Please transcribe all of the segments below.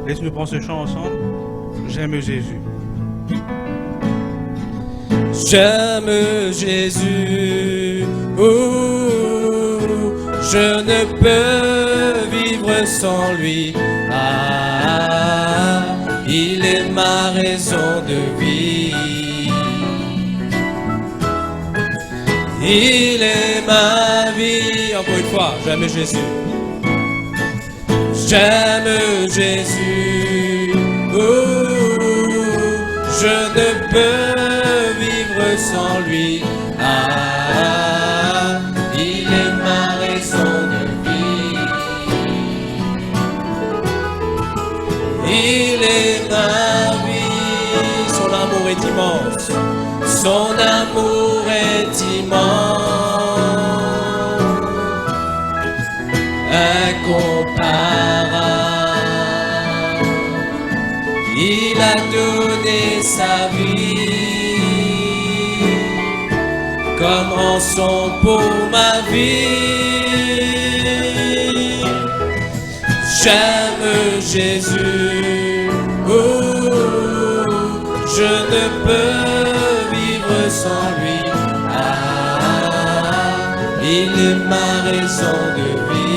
Laisse-nous prendre ce chant ensemble. J'aime Jésus. J'aime Jésus, je ne peux vivre sans lui. Ah, il est ma raison de vie. Il est ma vie. Encore une fois, j'aime Jésus. J'aime Jésus, je ne peux vivre sans lui. Ah, il est ma raison de vie. Il est ma vie. Son amour est immense. Son amour est immense. Incomparable. Il a donné sa vie comme rançon pour ma vie. J'aime Jésus, je ne peux vivre sans lui. Ah, il est ma raison de vie.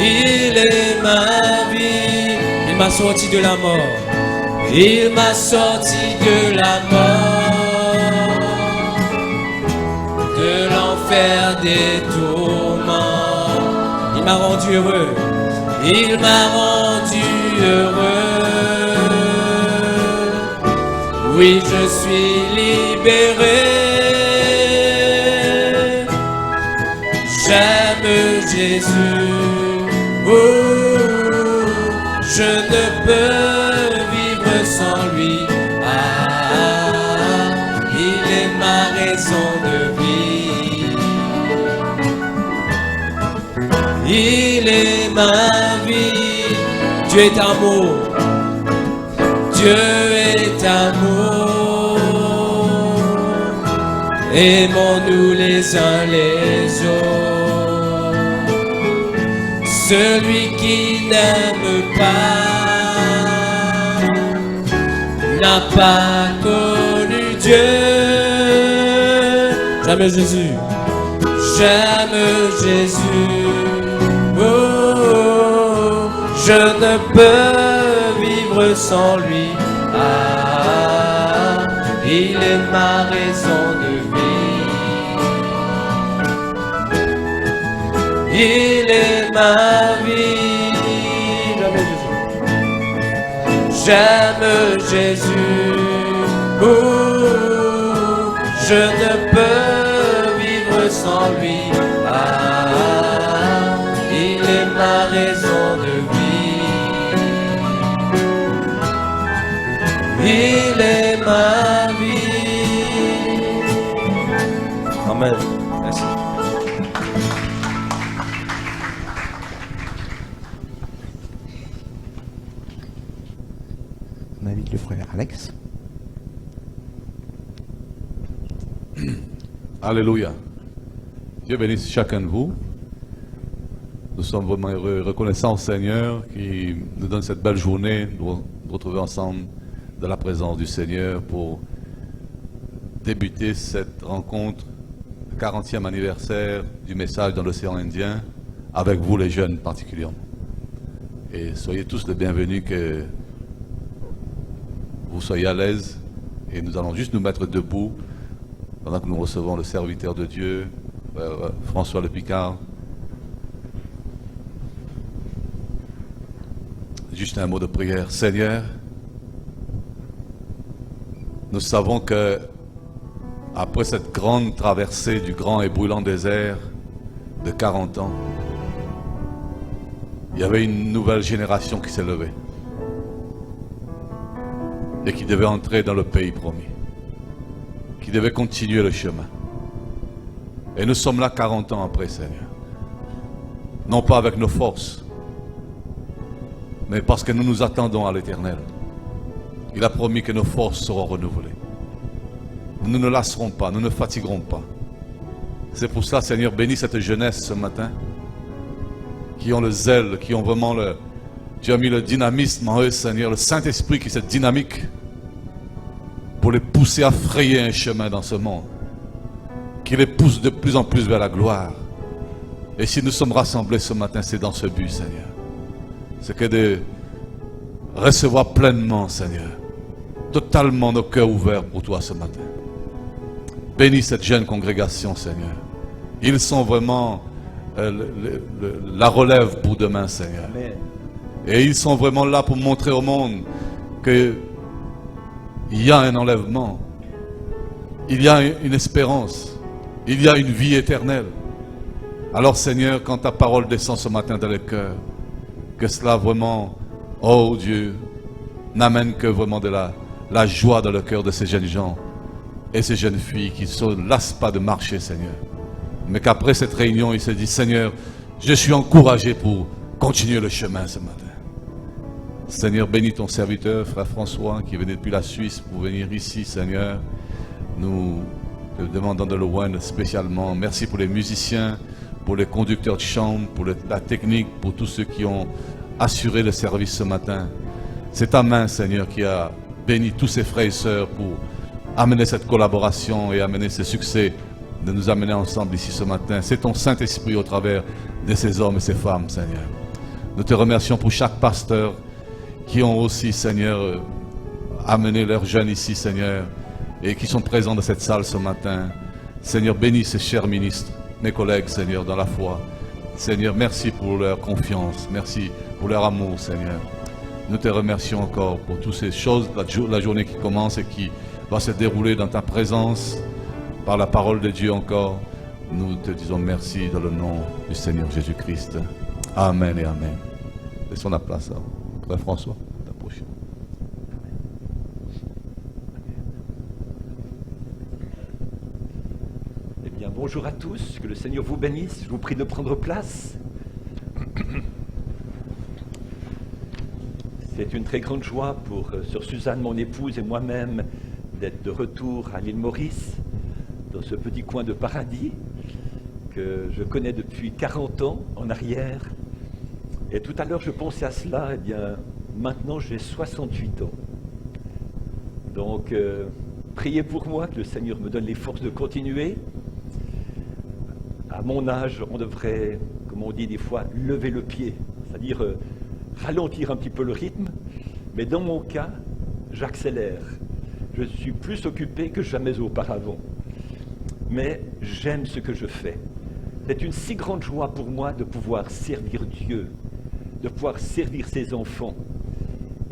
Il est ma vie. Il m'a sorti de la mort. Il m'a sorti de la mort, de l'enfer des tourments. Il m'a rendu heureux. Il m'a rendu heureux. Oui, je suis libéré. J'aime Jésus. Je ne peux vivre sans lui. Ah, il est ma raison de vie. Il est ma vie. Dieu est amour. Dieu est amour. Aimons-nous les uns les autres. Celui qui n'aime pas n'a pas connu Dieu. J'aime Jésus. J'aime Jésus. Je ne peux vivre sans lui. Ah, il est ma raison de vie. Il est ma vie. J'aime Jésus. Je ne peux vivre sans lui. Ah, il est ma raison de vie. Il est ma vie. Amen. Merci. On invite le frère Alex. Alléluia. Dieu bénisse chacun de vous. Nous sommes vraiment heureux, reconnaissants au Seigneur qui nous donne cette belle journée de nous retrouver ensemble dans la présence du Seigneur pour débuter cette rencontre, le 40e anniversaire du message dans l'océan Indien, avec vous les jeunes particulièrement. Et soyez tous les bienvenus, que vous soyez à l'aise, et nous allons juste nous mettre debout pendant que nous recevons le serviteur de Dieu, François Le Picard. Juste un mot de prière. Seigneur, nous savons que après cette grande traversée du grand et brûlant désert de 40 ans, il y avait une nouvelle génération qui s'est levée et qui devait entrer dans le pays promis, qui devait continuer le chemin. Et nous sommes là 40 ans après, Seigneur. Non pas avec nos forces, mais parce que nous nous attendons à l'Éternel. Il a promis que nos forces seront renouvelées. Nous ne lasserons pas, nous ne fatiguerons pas. C'est pour ça, Seigneur, bénis cette jeunesse ce matin, qui ont le zèle, qui ont vraiment tu as mis le dynamisme en eux, Seigneur, le Saint-Esprit qui est cette dynamique pour les pousser à frayer un chemin dans ce monde, qui les pousse de plus en plus vers la gloire. Et si nous sommes rassemblés ce matin, c'est dans ce but, Seigneur. C'est que de recevoir pleinement, Seigneur, totalement nos cœurs ouverts pour toi ce matin. Bénis cette jeune congrégation, Seigneur. Ils sont vraiment la relève pour demain, Seigneur. Amen. Et ils sont vraiment là pour montrer au monde qu'il y a un enlèvement, il y a une espérance, il y a une vie éternelle. Alors Seigneur, quand ta parole descend ce matin dans le cœur, que cela vraiment, oh Dieu, n'amène que vraiment de la joie dans le cœur de ces jeunes gens et ces jeunes filles qui ne se lassent pas de marcher, Seigneur. Mais qu'après cette réunion, ils se disent, Seigneur, je suis encouragé pour continuer le chemin ce matin. Seigneur, bénis ton serviteur, frère François, qui venait depuis la Suisse pour venir ici, Seigneur. Nous te demandons de le loindre spécialement. Merci pour les musiciens, pour les conducteurs de chambre, pour la technique, pour tous ceux qui ont assuré le service ce matin. C'est ta main, Seigneur, qui a béni tous ces frères et sœurs pour amener cette collaboration et amener ce succès, de nous amener ensemble ici ce matin. C'est ton Saint-Esprit au travers de ces hommes et ces femmes, Seigneur. Nous te remercions pour chaque pasteur qui ont aussi, Seigneur, amené leurs jeunes ici, Seigneur, et qui sont présents dans cette salle ce matin. Seigneur, bénis ces chers ministres, mes collègues, Seigneur, dans la foi. Seigneur, merci pour leur confiance, merci pour leur amour, Seigneur. Nous te remercions encore pour toutes ces choses, la journée qui commence et qui va se dérouler dans ta présence, par la parole de Dieu encore. Nous te disons merci dans le nom du Seigneur Jésus-Christ. Amen et Amen. Laissons la place à Frère François. T'approcher. Eh bien, bonjour à tous, que le Seigneur vous bénisse. Je vous prie de prendre place. C'est une très grande joie pour Sœur Suzanne, mon épouse, et moi-même d'être de retour à l'île Maurice, dans ce petit coin de paradis que je connais depuis 40 ans en arrière. Et tout à l'heure, je pensais à cela, eh bien, maintenant j'ai 68 ans. Donc, priez pour moi, que le Seigneur me donne les forces de continuer. À mon âge, on devrait, comme on dit des fois, lever le pied, c'est-à-dire ralentir un petit peu le rythme. Mais dans mon cas, j'accélère. Je suis plus occupé que jamais auparavant. Mais j'aime ce que je fais. C'est une si grande joie pour moi de pouvoir servir Dieu, de pouvoir servir ses enfants.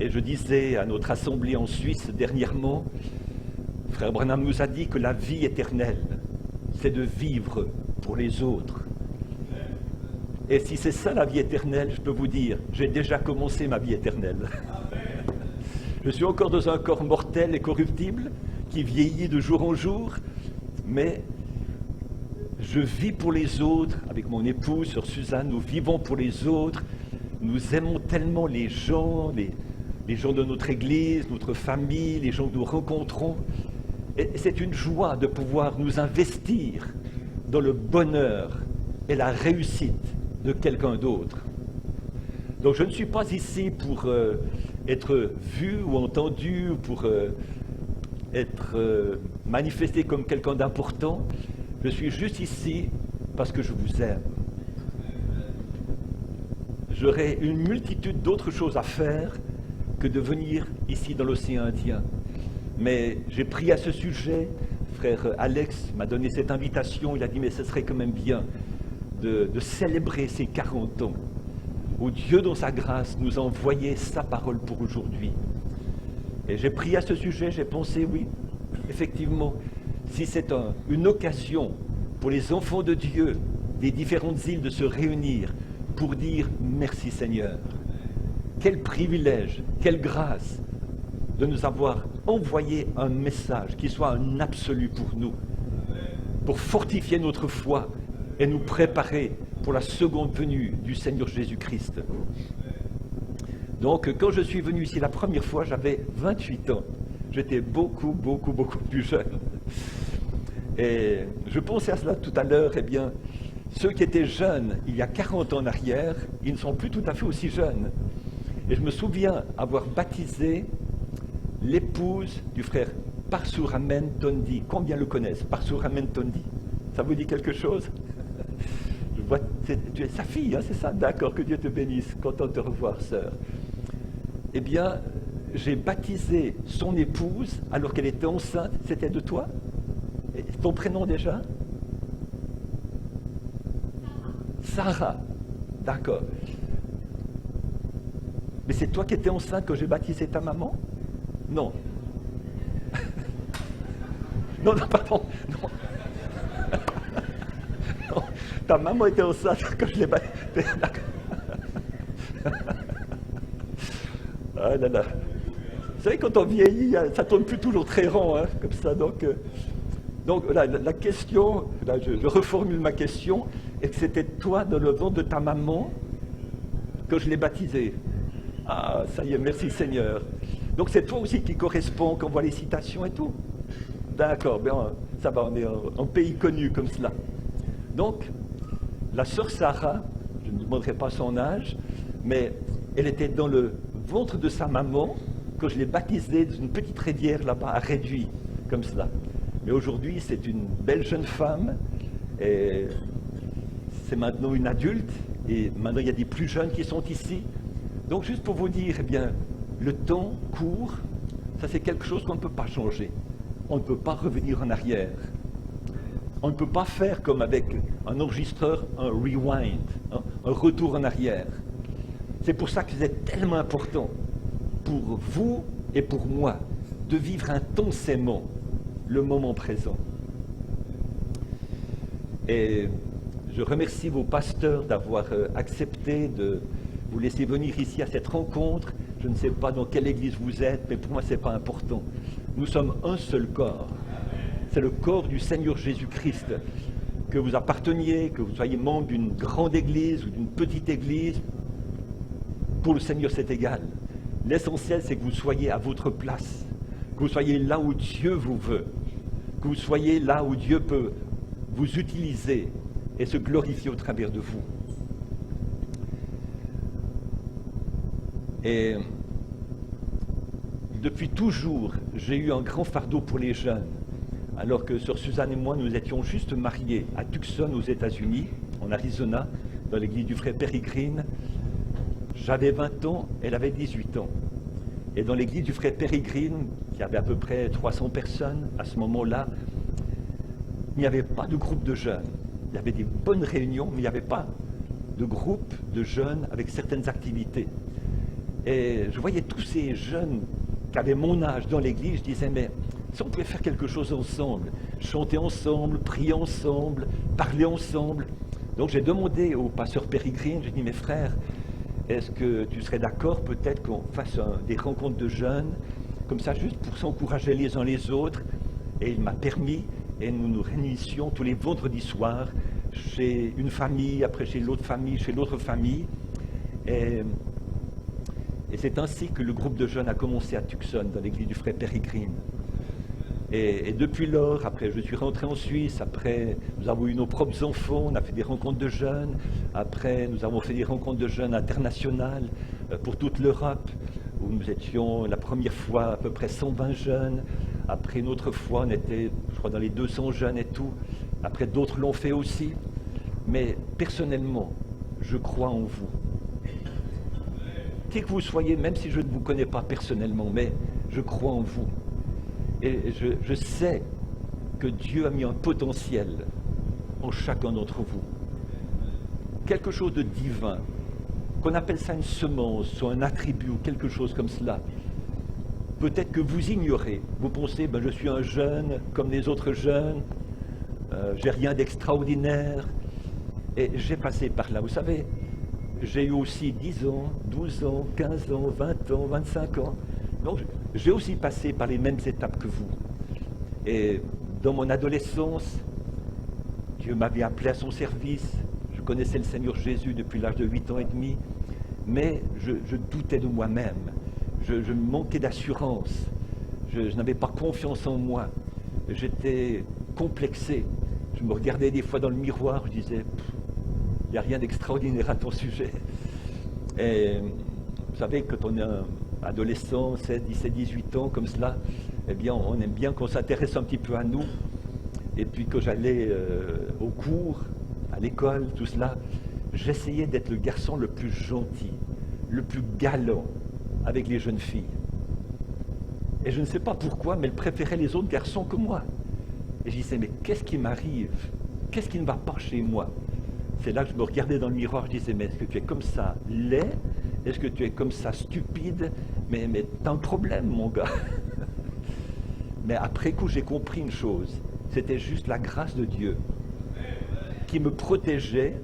Et je disais à notre assemblée en Suisse dernièrement, Frère Branham nous a dit que la vie éternelle, c'est de vivre pour les autres. Et si c'est ça la vie éternelle, je peux vous dire, j'ai déjà commencé ma vie éternelle. Je suis encore dans un corps mortel et corruptible, qui vieillit de jour en jour, mais je vis pour les autres, avec mon épouse, Sœur Suzanne, nous vivons pour les autres, nous aimons tellement les gens de notre église, notre famille, les gens que nous rencontrons. Et c'est une joie de pouvoir nous investir dans le bonheur et la réussite de quelqu'un d'autre. Donc je ne suis pas ici pour être vu ou entendu, pour être manifesté comme quelqu'un d'important. Je suis juste ici parce que je vous aime. J'aurais une multitude d'autres choses à faire que de venir ici dans l'océan Indien. Mais j'ai pris à ce sujet, frère Alex m'a donné cette invitation, il a dit mais ce serait quand même bien de célébrer ces 40 ans où Dieu dans sa grâce nous a envoyé sa parole pour aujourd'hui. Et j'ai pris à ce sujet, j'ai pensé oui, effectivement, si c'est une occasion pour les enfants de Dieu des différentes îles de se réunir pour dire merci Seigneur. Quel privilège, quelle grâce de nous avoir envoyé un message qui soit un absolu pour nous, pour fortifier notre foi et nous préparer pour la seconde venue du Seigneur Jésus-Christ. Donc, quand je suis venu ici la première fois, j'avais 28 ans. J'étais beaucoup plus jeune. Et je pensais à cela tout à l'heure, eh bien, ceux qui étaient jeunes il y a 40 ans en arrière, ils ne sont plus tout à fait aussi jeunes. Et je me souviens avoir baptisé l'épouse du frère Parsuramen Tondi. Combien le connaissent, Parsuramen Tondi? Ça vous dit quelque chose? Je vois, tu es sa fille, hein, c'est ça? D'accord, que Dieu te bénisse. Content de te revoir, sœur. Eh bien, j'ai baptisé son épouse alors qu'elle était enceinte. C'était de toi? Et ton prénom déjà? Sarah. D'accord. Mais c'est toi qui étais enceinte quand j'ai baptisé ta maman? Non. Non, pardon. Non. Non. Ta maman était enceinte quand je l'ai baptisée. Ah là là. Vous savez, quand on vieillit, ça tombe plus toujours très rond, hein, comme ça. Donc là, la question, là, je reformule ma question, et que c'était toi, dans le ventre de ta maman, que je l'ai baptisé. Ah, ça y est, merci Seigneur. Donc c'est toi aussi qui correspond, qu'on voit les citations et tout. D'accord, bien, ça va, on est en pays connu comme cela. Donc, la sœur Sarah, je ne demanderai pas son âge, mais elle était dans le ventre de sa maman quand je l'ai baptisée dans une petite rivière là-bas, à Réduit, comme cela. Mais aujourd'hui, c'est une belle jeune femme, et c'est maintenant une adulte, et maintenant il y a des plus jeunes qui sont ici. Donc juste pour vous dire, eh bien, le temps court, ça c'est quelque chose qu'on ne peut pas changer. On ne peut pas revenir en arrière. On ne peut pas faire comme avec un enregistreur, un rewind, hein, un retour en arrière. C'est pour ça que c'est tellement important pour vous et pour moi de vivre intensément le moment présent. Et je remercie vos pasteurs d'avoir accepté de vous laisser venir ici à cette rencontre. Je ne sais pas dans quelle église vous êtes, mais pour moi, ce n'est pas important. Nous sommes un seul corps. C'est le corps du Seigneur Jésus-Christ. Que vous apparteniez, que vous soyez membre d'une grande église ou d'une petite église, pour le Seigneur, c'est égal. L'essentiel, c'est que vous soyez à votre place, que vous soyez là où Dieu vous veut, que vous soyez là où Dieu peut vous utiliser et se glorifier au travers de vous. Et depuis toujours, j'ai eu un grand fardeau pour les jeunes. Alors que sœur Suzanne et moi, nous étions juste mariés à Tucson, aux États-Unis, en Arizona, dans l'église du frère Peregrine. J'avais 20 ans, elle avait 18 ans. Et dans l'église du frère Peregrine, qui avait à peu près 300 personnes à ce moment-là, il n'y avait pas de groupe de jeunes. Il y avait des bonnes réunions, mais il n'y avait pas de groupe de jeunes avec certaines activités. Et je voyais tous ces jeunes qui avaient mon âge dans l'église, je disais, mais si on pouvait faire quelque chose ensemble, chanter ensemble, prier ensemble, parler ensemble. Donc j'ai demandé au pasteur Peregrine, j'ai dit, mes frères, est-ce que tu serais d'accord peut-être qu'on fasse des rencontres de jeunes, comme ça juste pour s'encourager les uns les autres? Et il m'a permis, et nous nous réunissions tous les vendredis soirs, chez une famille, après chez l'autre famille, chez l'autre famille. Et c'est ainsi que le groupe de jeunes a commencé à Tucson, dans l'église du frère Peregrine. Et depuis lors, après, je suis rentré en Suisse, après, nous avons eu nos propres enfants, on a fait des rencontres de jeunes, après, nous avons fait des rencontres de jeunes internationales pour toute l'Europe, où nous étions la première fois à peu près 120 jeunes, après une autre fois, on était, je crois, dans les 200 jeunes et tout, après d'autres l'ont fait aussi, mais personnellement, je crois en vous. Qui que vous soyez, même si je ne vous connais pas personnellement, mais je crois en vous. Et je sais que Dieu a mis un potentiel en chacun d'entre vous. Quelque chose de divin, qu'on appelle ça une semence, ou un attribut, ou quelque chose comme cela. Peut-être que vous ignorez, vous pensez, ben, je suis un jeune comme les autres jeunes, j'ai rien d'extraordinaire, et j'ai passé par là. Vous savez, j'ai eu aussi 10 ans, 12 ans, 15 ans, 20 ans, 25 ans. Donc, j'ai aussi passé par les mêmes étapes que vous. Et dans mon adolescence, Dieu m'avait appelé à son service. Je connaissais le Seigneur Jésus depuis l'âge de 8 ans et demi, mais je doutais de moi-même. Je manquais d'assurance. Je n'avais pas confiance en moi. J'étais complexé. Je me regardais des fois dans le miroir, je disais, Il n'y a rien d'extraordinaire à ton sujet. Et vous savez, quand on est un adolescent, 16, 17, 18 ans, comme cela, eh bien, on aime bien qu'on s'intéresse un petit peu à nous. Et puis, quand j'allais au cours, à l'école, tout cela, j'essayais d'être le garçon le plus gentil, le plus galant avec les jeunes filles. Et je ne sais pas pourquoi, mais elle préférait les autres garçons que moi. Et je disais, mais qu'est-ce qui m'arrive? Qu'est-ce qui ne va pas chez moi? C'est là que je me regardais dans le miroir, je disais, mais est-ce que tu es comme ça laid? Est-ce que tu es comme ça stupide? Mais t'as un problème, mon gars. Mais après coup, j'ai compris une chose. C'était juste la grâce de Dieu qui me protégeait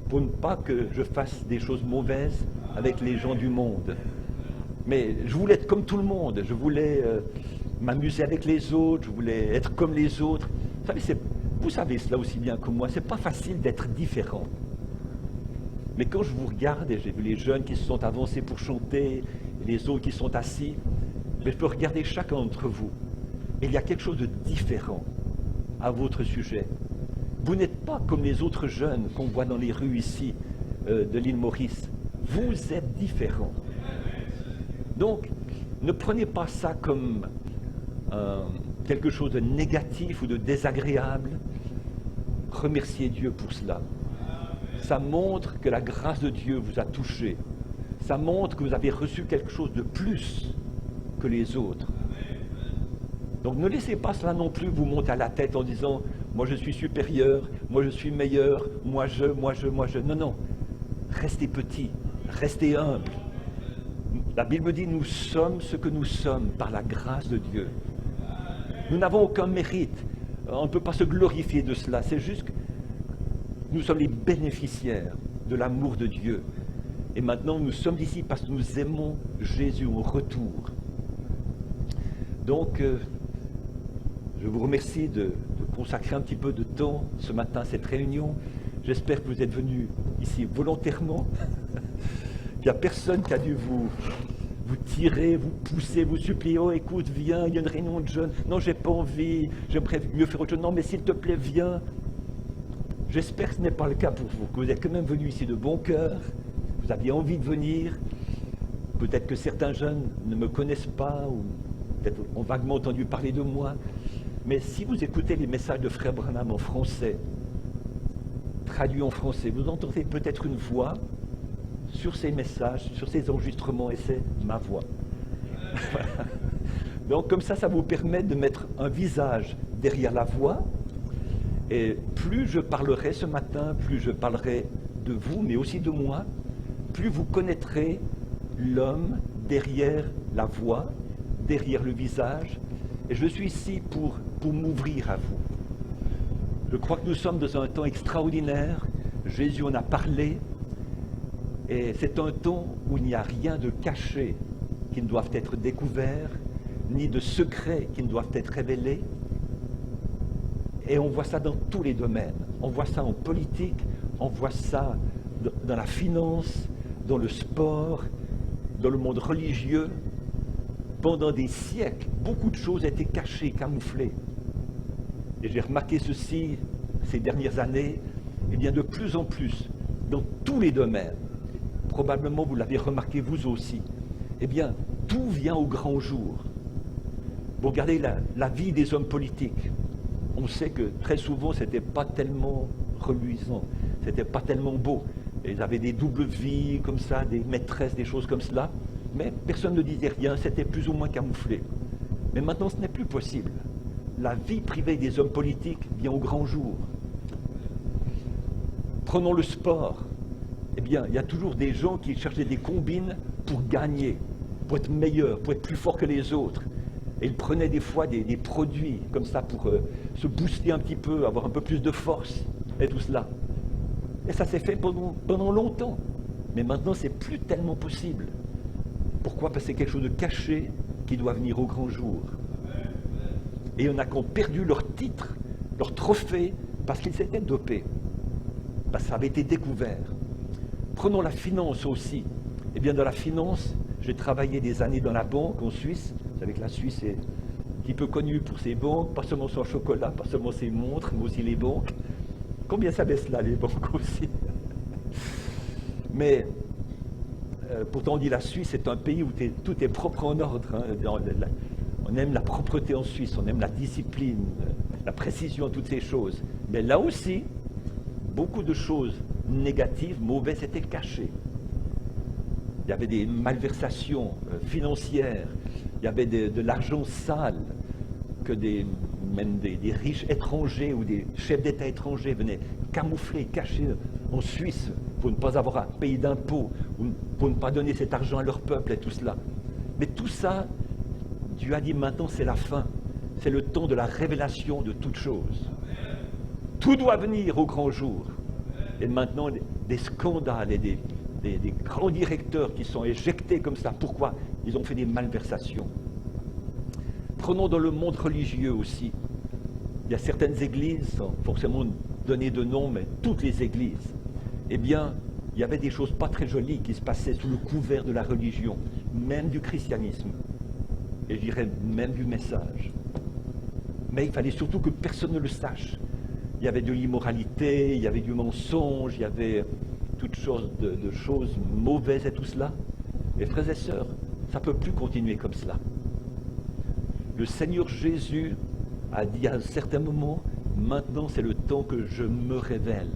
pour ne pas que je fasse des choses mauvaises avec les gens du monde. Mais je voulais être comme tout le monde. Je voulais m'amuser avec les autres. Je voulais être comme les autres. Vous savez cela aussi bien que moi. C'est pas facile d'être différent. Mais quand je vous regarde, et j'ai vu les jeunes qui se sont avancés pour chanter, et les autres qui sont assis, mais je peux regarder chacun d'entre vous. Et il y a quelque chose de différent à votre sujet. Vous n'êtes pas comme les autres jeunes qu'on voit dans les rues ici de l'île Maurice. Vous êtes différents. Donc, ne prenez pas ça comme quelque chose de négatif ou de désagréable. Remerciez Dieu pour cela. Ça montre que la grâce de Dieu vous a touché. Ça montre que vous avez reçu quelque chose de plus que les autres. Donc ne laissez pas cela non plus vous monter à la tête en disant « moi je suis supérieur, moi je suis meilleur, moi je... » Non, non. Restez petit, restez humble. La Bible dit « nous sommes ce que nous sommes par la grâce de Dieu ». Nous n'avons aucun mérite. On ne peut pas se glorifier de cela. C'est juste que nous sommes les bénéficiaires de l'amour de Dieu. Et maintenant, nous sommes ici parce que nous aimons Jésus au retour. Donc, je vous remercie de consacrer un petit peu de temps ce matin à cette réunion. J'espère que vous êtes venus ici volontairement. Il n'y a personne qui a dû vous tirer, vous pousser, vous supplier. Oh, écoute, viens, il y a une réunion de jeunes. Non, j'ai pas envie, j'aimerais mieux faire autre chose. Non, mais s'il te plaît, viens. J'espère que ce n'est pas le cas pour vous, que vous êtes quand même venus ici de bon cœur, vous aviez envie de venir. Peut-être que certains jeunes ne me connaissent pas, ou peut-être ont vaguement entendu parler de moi. Mais si vous écoutez les messages de Frère Branham en français, traduits en français, vous entendez peut-être une voix sur ces messages, sur ces enregistrements, et c'est ma voix. Voilà. Donc comme ça vous permet de mettre un visage derrière la voix. Et plus je parlerai ce matin, plus je parlerai de vous, mais aussi de moi, plus vous connaîtrez l'homme derrière la voix, derrière le visage. Et je suis ici pour m'ouvrir à vous. Je crois que nous sommes dans un temps extraordinaire. Jésus en a parlé. Et c'est un temps où il n'y a rien de caché qui ne doive être découvert, ni de secrets qui ne doivent être révélés. Et on voit ça dans tous les domaines. On voit ça en politique, on voit ça dans la finance, dans le sport, dans le monde religieux. Pendant des siècles, beaucoup de choses étaient cachées, camouflées. Et j'ai remarqué ceci ces dernières années, et bien de plus en plus, dans tous les domaines, probablement vous l'avez remarqué vous aussi, eh bien, tout vient au grand jour. Vous regardez la vie des hommes politiques. On sait que très souvent, ce n'était pas tellement reluisant, ce n'était pas tellement beau. Ils avaient des doubles vies comme ça, des maîtresses, des choses comme cela, mais personne ne disait rien, c'était plus ou moins camouflé. Mais maintenant, ce n'est plus possible. La vie privée des hommes politiques vient au grand jour. Prenons le sport. Eh bien, il y a toujours des gens qui cherchaient des combines pour gagner, pour être meilleurs, pour être plus forts que les autres. Et ils prenaient des fois des produits comme ça pour se booster un petit peu, avoir un peu plus de force et tout cela. Et ça s'est fait pendant longtemps. Mais maintenant, c'est plus tellement possible. Pourquoi? Parce que c'est quelque chose de caché qui doit venir au grand jour. Et il y en a qui ont perdu leur titre, leur trophée, parce qu'ils s'étaient dopés. Parce que ça avait été découvert. Prenons la finance aussi. Eh bien, dans la finance, j'ai travaillé des années dans la banque en Suisse. Vous savez que la Suisse est un petit peu connue pour ses banques, pas seulement son chocolat, pas seulement ses montres, mais aussi les banques. Combien ça baisse là, les banques aussi? Mais pourtant on dit la Suisse est un pays où tout est propre en ordre. Hein. On aime la propreté en Suisse, on aime la discipline, la précision, toutes ces choses. Mais là aussi, beaucoup de choses négatives, mauvaises étaient cachées. Il y avait des malversations financières, il y avait de l'argent sale que même des riches étrangers ou des chefs d'État étrangers venaient camoufler, cacher en Suisse pour ne pas avoir à payer d'impôts ou pour ne pas donner cet argent à leur peuple et tout cela. Mais tout ça, Dieu a dit maintenant c'est la fin, c'est le temps de la révélation de toutes choses. Tout doit venir au grand jour. Et maintenant, des scandales et des grands directeurs qui sont éjectés comme ça. Pourquoi? Ils ont fait des malversations. Prenons dans le monde religieux aussi. Il y a certaines églises, sans forcément donner de nom, mais toutes les églises, eh bien, il y avait des choses pas très jolies qui se passaient sous le couvert de la religion, même du christianisme, et je dirais même du message. Mais il fallait surtout que personne ne le sache. Il y avait de l'immoralité, il y avait du mensonge, il y avait toutes sortes de choses mauvaises et tout cela. Et frères et sœurs, ça ne peut plus continuer comme cela. Le Seigneur Jésus a dit à un certain moment, maintenant c'est le temps que je me révèle,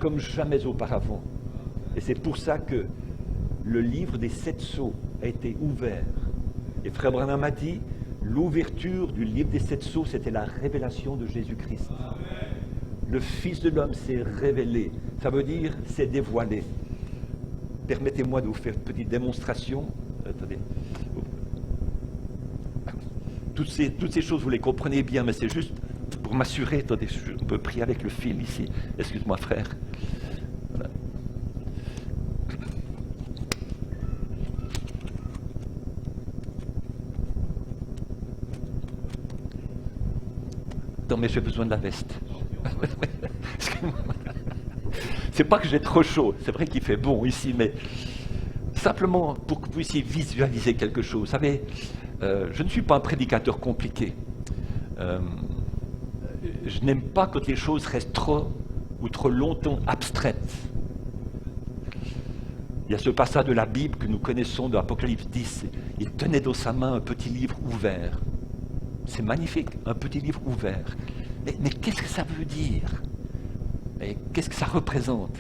comme jamais auparavant. Et c'est pour ça que le livre des 7 sceaux a été ouvert. Et Frère Branham a dit, l'ouverture du livre des 7 sceaux, c'était la révélation de Jésus-Christ. Le Fils de l'homme s'est révélé, ça veut dire s'est dévoilé. Permettez-moi de vous faire une petite démonstration. Attendez. Toutes ces choses, vous les comprenez bien, mais c'est juste pour m'assurer. Attendez, je peux prier avec le fil ici. Excuse-moi, frère. Voilà. Non, mais j'ai besoin de la veste. C'est pas que j'ai trop chaud, c'est vrai qu'il fait bon ici, mais simplement pour que vous puissiez visualiser quelque chose. Vous savez, je ne suis pas un prédicateur compliqué. Je n'aime pas quand les choses restent trop ou trop longtemps abstraites. Il y a ce passage de la Bible que nous connaissons dans Apocalypse 10. Il tenait dans sa main un petit livre ouvert. C'est magnifique, un petit livre ouvert. Mais qu'est-ce que ça veut dire? Et qu'est-ce que ça représente?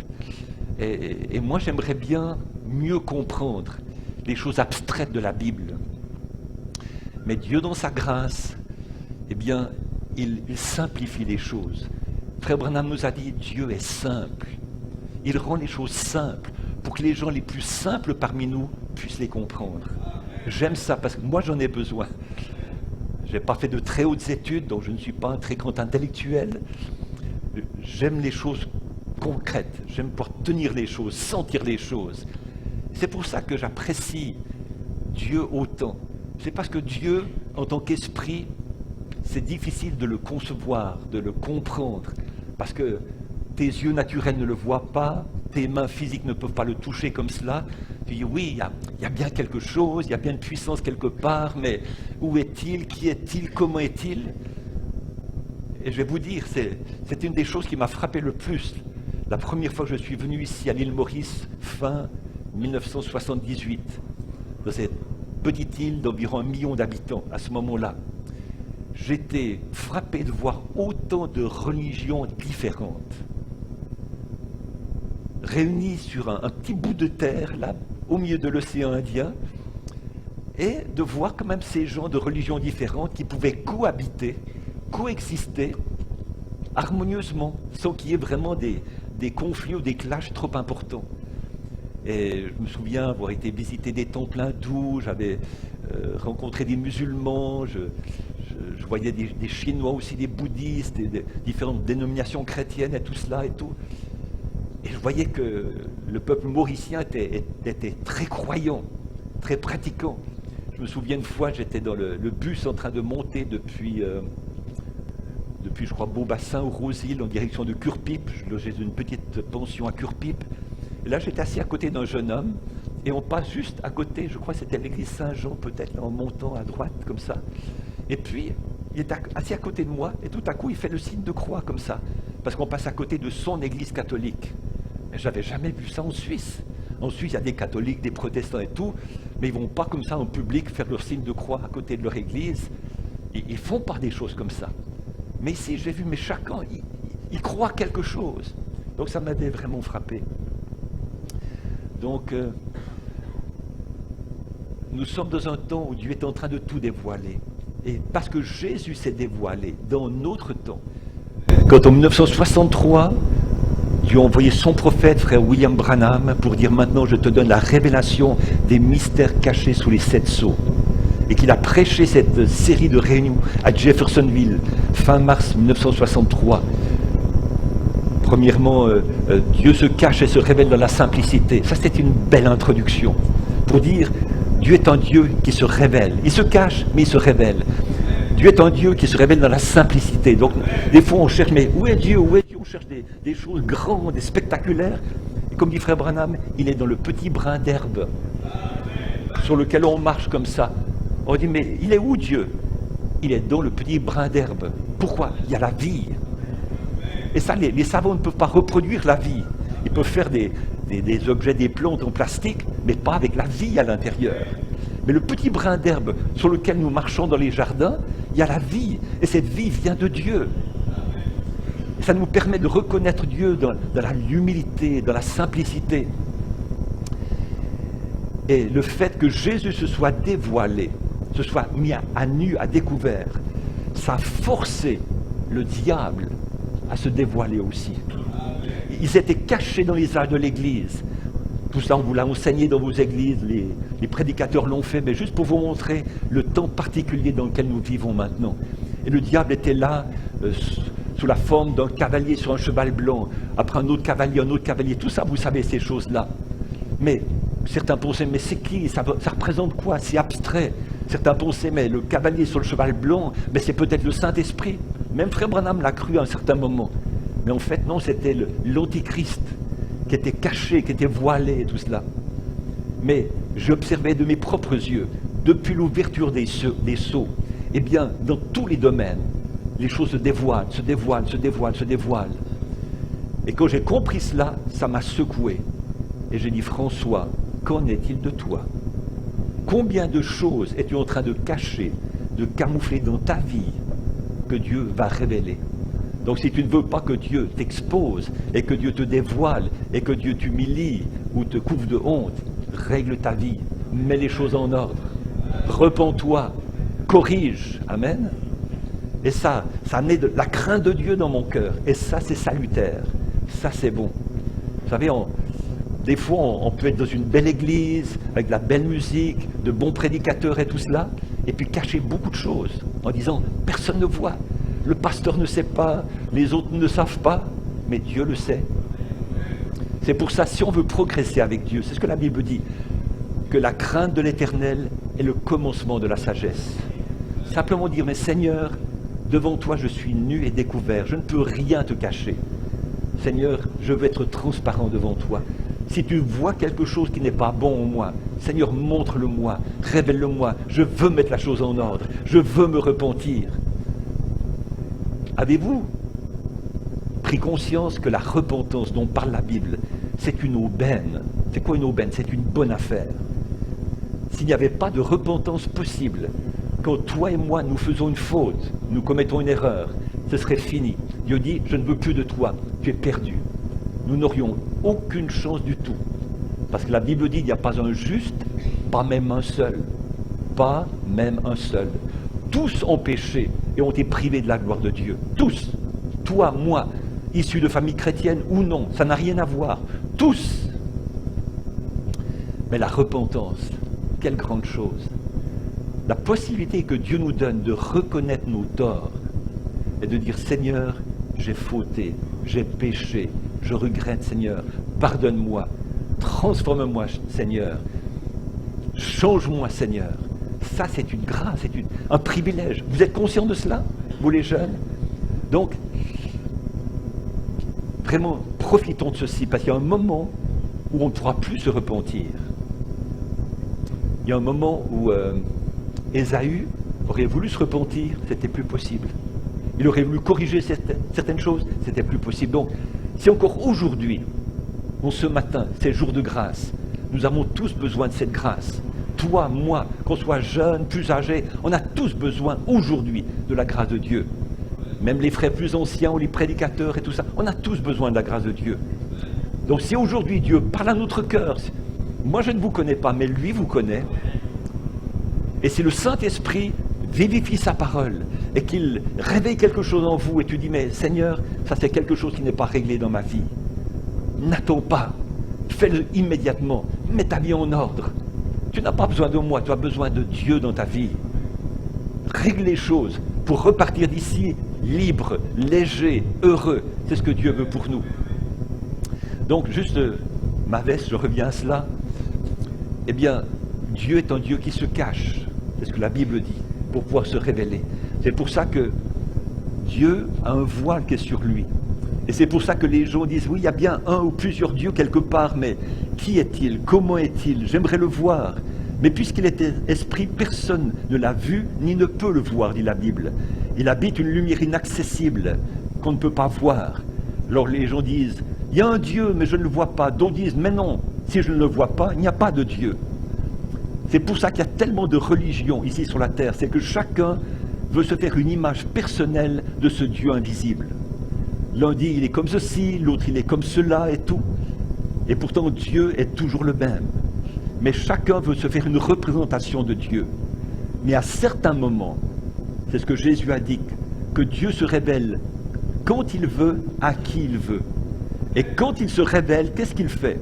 Et moi, j'aimerais bien mieux comprendre les choses abstraites de la Bible. Mais Dieu, dans sa grâce, eh bien, il simplifie les choses. Frère Branham nous a dit, Dieu est simple. Il rend les choses simples pour que les gens les plus simples parmi nous puissent les comprendre. J'aime ça parce que moi, j'en ai besoin. Je n'ai pas fait de très hautes études, donc je ne suis pas un très grand intellectuel. J'aime les choses concrètes, j'aime pouvoir tenir les choses, sentir les choses. C'est pour ça que j'apprécie Dieu autant. C'est parce que Dieu, en tant qu'esprit, c'est difficile de le concevoir, de le comprendre, parce que tes yeux naturels ne le voient pas, tes mains physiques ne peuvent pas le toucher comme cela. Tu dis oui, il y a bien quelque chose, il y a bien une puissance quelque part, mais où est-il, qui est-il, comment est-il? Et je vais vous dire, c'est une des choses qui m'a frappé le plus. La première fois que je suis venu ici à l'île Maurice, fin 1978, dans cette petite île d'environ 1 million d'habitants, à ce moment-là, j'étais frappé de voir autant de religions différentes, réunies sur un petit bout de terre, là, au milieu de l'océan Indien, et de voir quand même ces gens de religions différentes qui pouvaient cohabiter, coexister harmonieusement, sans qu'il y ait vraiment des conflits ou des clashs trop importants. Et je me souviens avoir été visiter des temples hindous, j'avais rencontré des musulmans, je voyais des Chinois aussi, des bouddhistes, des différentes dénominations chrétiennes et tout cela et tout. Et je voyais que le peuple mauricien était très croyant, très pratiquant. Je me souviens une fois, j'étais dans le bus en train de monter depuis je crois, Beaubassin ou Roseville en direction de Curpipe. Je logeais dans une petite pension à Curpipe. Et là, j'étais assis à côté d'un jeune homme et on passe juste à côté, je crois que c'était l'église Saint-Jean peut-être, là, en montant à droite comme ça. Et puis, il est assis à côté de moi et tout à coup, il fait le signe de croix comme ça parce qu'on passe à côté de son église catholique. Mais j'avais jamais vu ça en Suisse. En Suisse, il y a des catholiques, des protestants et tout, mais ils ne vont pas comme ça en public faire leur signe de croix à côté de leur église. Ils font pas des choses comme ça. Mais ici, j'ai vu, mais chacun, il croit quelque chose. Donc ça m'avait vraiment frappé. Donc, nous sommes dans un temps où Dieu est en train de tout dévoiler. Et parce que Jésus s'est dévoilé dans notre temps, quand en 1963, Dieu a envoyé son prophète, frère William Branham, pour dire maintenant je te donne la révélation des mystères cachés sous les 7 sceaux. Et qu'il a prêché cette série de réunions à Jeffersonville, fin mars 1963. Premièrement, Dieu se cache et se révèle dans la simplicité. Ça, c'était une belle introduction pour dire Dieu est un Dieu qui se révèle. Il se cache, mais il se révèle. Dieu est un Dieu qui se révèle dans la simplicité. Donc, des fois, on cherche, mais où est Dieu? Où est Dieu? On cherche des choses grandes et spectaculaires. Et comme dit frère Branham, il est dans le petit brin d'herbe sur lequel on marche comme ça. On dit, mais il est où Dieu? Il est dans le petit brin d'herbe. Pourquoi? Il y a la vie. Et ça, les savants ne peuvent pas reproduire la vie. Ils peuvent faire des objets, des plantes en plastique, mais pas avec la vie à l'intérieur. Mais le petit brin d'herbe sur lequel nous marchons dans les jardins, il y a la vie. Et cette vie vient de Dieu. Et ça nous permet de reconnaître Dieu dans l'humilité, dans la simplicité. Et le fait que Jésus se soit dévoilé, se soit mis à nu, à découvert, ça a forcé le diable à se dévoiler aussi. Ils étaient cachés dans les âges de l'Église. Tout ça, on vous l'a enseigné dans vos églises, les prédicateurs l'ont fait, mais juste pour vous montrer le temps particulier dans lequel nous vivons maintenant. Et le diable était là, sous la forme d'un cavalier sur un cheval blanc, après un autre cavalier, tout ça, vous savez ces choses-là. Mais certains pensaient, mais c'est qui? Ça représente quoi? C'est abstrait. Certains pensaient, mais le cavalier sur le cheval blanc, mais c'est peut-être le Saint-Esprit. Même frère Branham l'a cru à un certain moment. Mais en fait, non, c'était l'Antichrist qui était caché, qui était voilé, tout cela. Mais j'observais de mes propres yeux, depuis l'ouverture des sceaux, eh bien, dans tous les domaines, les choses se dévoilent. Et quand j'ai compris cela, ça m'a secoué. Et j'ai dit, François, qu'en est-il de toi? Combien de choses es-tu en train de cacher, de camoufler dans ta vie que Dieu va révéler? Donc si tu ne veux pas que Dieu t'expose et que Dieu te dévoile et que Dieu t'humilie ou te couvre de honte, règle ta vie, mets les choses en ordre, repens-toi, corrige, amen. Et ça amenait de la crainte de Dieu dans mon cœur, et ça c'est salutaire, ça c'est bon. Vous savez, des fois on peut être dans une belle église, avec de la belle musique, de bons prédicateurs et tout cela, et puis cacher beaucoup de choses, en disant personne ne voit. Le pasteur ne sait pas, les autres ne savent pas, mais Dieu le sait. C'est pour ça, si on veut progresser avec Dieu, c'est ce que la Bible dit, que la crainte de l'Éternel est le commencement de la sagesse. Simplement dire, mais Seigneur, devant toi je suis nu et découvert, je ne peux rien te cacher. Seigneur, je veux être transparent devant toi. Si tu vois quelque chose qui n'est pas bon en moi, Seigneur, montre-le-moi, révèle-le-moi, je veux mettre la chose en ordre, je veux me repentir. Avez-vous pris conscience que la repentance dont parle la Bible, c'est une aubaine? C'est quoi une aubaine? C'est une bonne affaire. S'il n'y avait pas de repentance possible, quand toi et moi nous faisons une faute, nous commettons une erreur, ce serait fini. Dieu dit, je ne veux plus de toi, tu es perdu. Nous n'aurions aucune chance du tout. Parce que la Bible dit, il n'y a pas un juste, pas même un seul. Pas même un seul. Tous ont péché et ont été privés de la gloire de Dieu. Tous. Toi, moi, issus de famille chrétienne ou non, ça n'a rien à voir. Tous. Mais la repentance, quelle grande chose. La possibilité que Dieu nous donne de reconnaître nos torts et de dire, Seigneur, j'ai fauté, j'ai péché, je regrette, Seigneur, pardonne-moi, transforme-moi, Seigneur, change-moi, Seigneur. Ça, c'est une grâce, c'est un privilège. Vous êtes conscients de cela, vous les jeunes? Donc, vraiment, profitons de ceci, parce qu'il y a un moment où on ne pourra plus se repentir. Il y a un moment où Ésaü aurait voulu se repentir, c'était plus possible. Il aurait voulu corriger certaines choses, c'était plus possible. Donc, si encore aujourd'hui, Donc ce matin, c'est jour de grâce. Nous avons tous besoin de cette grâce. Toi, moi, qu'on soit jeune, plus âgé, on a tous besoin aujourd'hui de la grâce de Dieu. Même les frères plus anciens ou les prédicateurs et tout ça, on a tous besoin de la grâce de Dieu. Donc si aujourd'hui Dieu parle à notre cœur, moi je ne vous connais pas, mais lui vous connaît, et si le Saint-Esprit vivifie sa parole et qu'il réveille quelque chose en vous et tu dis mais Seigneur, ça c'est quelque chose qui n'est pas réglé dans ma vie, n'attends pas, fais-le immédiatement, mets ta vie en ordre. Tu n'as pas besoin de moi, tu as besoin de Dieu dans ta vie. Règle les choses pour repartir d'ici libre, léger, heureux. C'est ce que Dieu veut pour nous. Donc juste ma veste, je reviens à cela. Eh bien, Dieu est un Dieu qui se cache. C'est ce que la Bible dit, pour pouvoir se révéler. C'est pour ça que Dieu a un voile qui est sur lui. Et c'est pour ça que les gens disent, oui, il y a bien un ou plusieurs dieux quelque part, mais qui est-il? Comment est-il? J'aimerais le voir. Mais puisqu'il est esprit, personne ne l'a vu, ni ne peut le voir, dit la Bible. Il habite une lumière inaccessible, qu'on ne peut pas voir. Alors les gens disent, il y a un Dieu, mais je ne le vois pas. D'autres disent, mais non, si je ne le vois pas, il n'y a pas de Dieu. C'est pour ça qu'il y a tellement de religions ici sur la terre, c'est que chacun veut se faire une image personnelle de ce Dieu invisible. L'un dit, il est comme ceci, l'autre, il est comme cela et tout. Et pourtant, Dieu est toujours le même. Mais chacun veut se faire une représentation de Dieu. Mais à certains moments, c'est ce que Jésus a dit, que Dieu se révèle quand il veut, à qui il veut. Et quand il se révèle, qu'est-ce qu'il fait?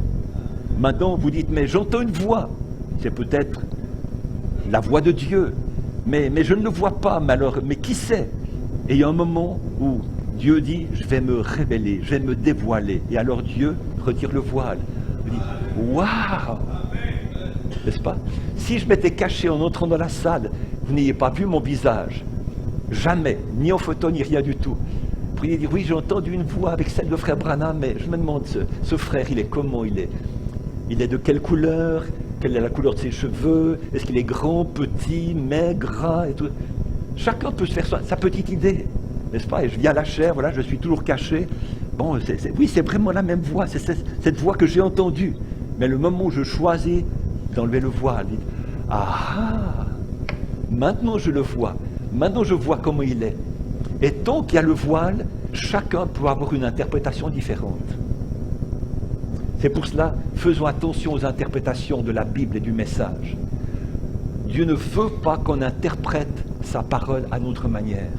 Maintenant, vous dites, mais j'entends une voix. C'est peut-être la voix de Dieu. Mais je ne le vois pas, mais qui sait? Et il y a un moment où Dieu dit, je vais me révéler, je vais me dévoiler. Et alors Dieu retire le voile. Vous dites, waouh! N'est-ce pas? Si je m'étais caché en entrant dans la salle, vous n'ayez pas vu mon visage. Jamais, ni en photo, ni rien du tout. Vous pourriez dire, oui, j'ai entendu une voix avec celle de frère Branham, mais je me demande, ce frère, il est comment? Il est de quelle couleur? Quelle est la couleur de ses cheveux? Est-ce qu'il est grand, petit, maigre, gras et tout? Chacun peut se faire sa petite idée, n'est-ce pas? Et je viens à la chair, voilà, je suis toujours caché. Bon, oui, c'est vraiment la même voix, c'est cette voix que j'ai entendue. Mais le moment où je choisis d'enlever le voile, ah, maintenant je le vois, maintenant je vois comment il est. Et tant qu'il y a le voile, chacun peut avoir une interprétation différente. C'est pour cela, faisons attention aux interprétations de la Bible et du message. Dieu ne veut pas qu'on interprète sa parole à notre manière.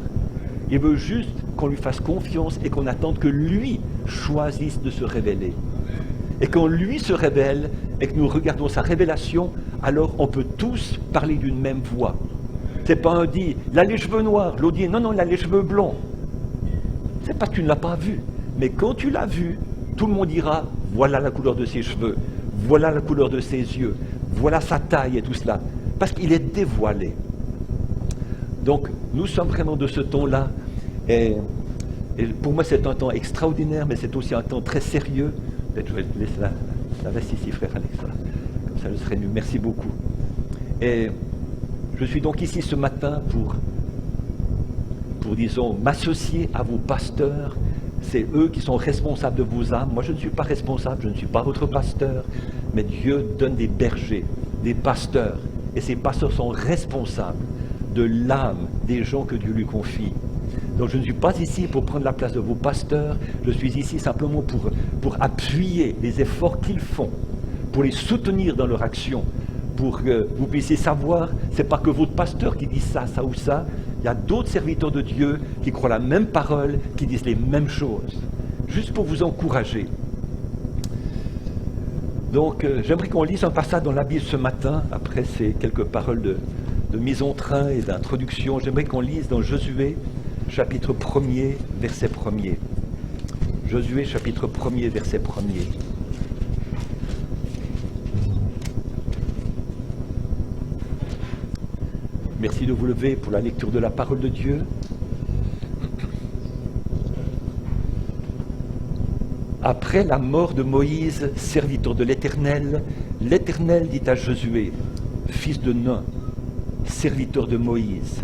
Il veut juste qu'on lui fasse confiance et qu'on attende que lui choisisse de se révéler. Et quand lui se révèle et que nous regardons sa révélation, alors on peut tous parler d'une même voix. C'est pas un dit, il a les cheveux noirs, l'autre dit, non, non, il a les cheveux blonds. C'est pas que tu ne l'as pas vu. Mais quand tu l'as vu, tout le monde dira, voilà la couleur de ses cheveux, voilà la couleur de ses yeux, voilà sa taille et tout cela. Parce qu'il est dévoilé. Donc, nous sommes vraiment de ce ton-là. Et pour moi, c'est un temps extraordinaire, mais c'est aussi un temps très sérieux. Peut-être je vais te laisser la veste ici, frère Alex. Voilà. Comme ça, je serai mieux. Merci beaucoup. Et je suis donc ici ce matin pour disons, m'associer à vos pasteurs. C'est eux qui sont responsables de vos âmes. Moi, je ne suis pas responsable, je ne suis pas votre pasteur. Mais Dieu donne des bergers, des pasteurs. Et ces pasteurs sont responsables de l'âme des gens que Dieu lui confie. Donc je ne suis pas ici pour prendre la place de vos pasteurs, je suis ici simplement pour appuyer les efforts qu'ils font, pour les soutenir dans leur action, pour que vous puissiez savoir, ce n'est pas que votre pasteur qui dit ça, ça ou ça, il y a d'autres serviteurs de Dieu qui croient la même parole, qui disent les mêmes choses, juste pour vous encourager. Donc j'aimerais qu'on lise un passage dans la Bible ce matin, après ces quelques paroles de mise en train et d'introduction, j'aimerais qu'on lise dans Josué, chapitre 1er, verset 1er. Josué, chapitre 1er, verset 1er. Merci de vous lever pour la lecture de la parole de Dieu. Après la mort de Moïse, serviteur de l'Éternel, l'Éternel dit à Josué, fils de Nun, serviteur de Moïse,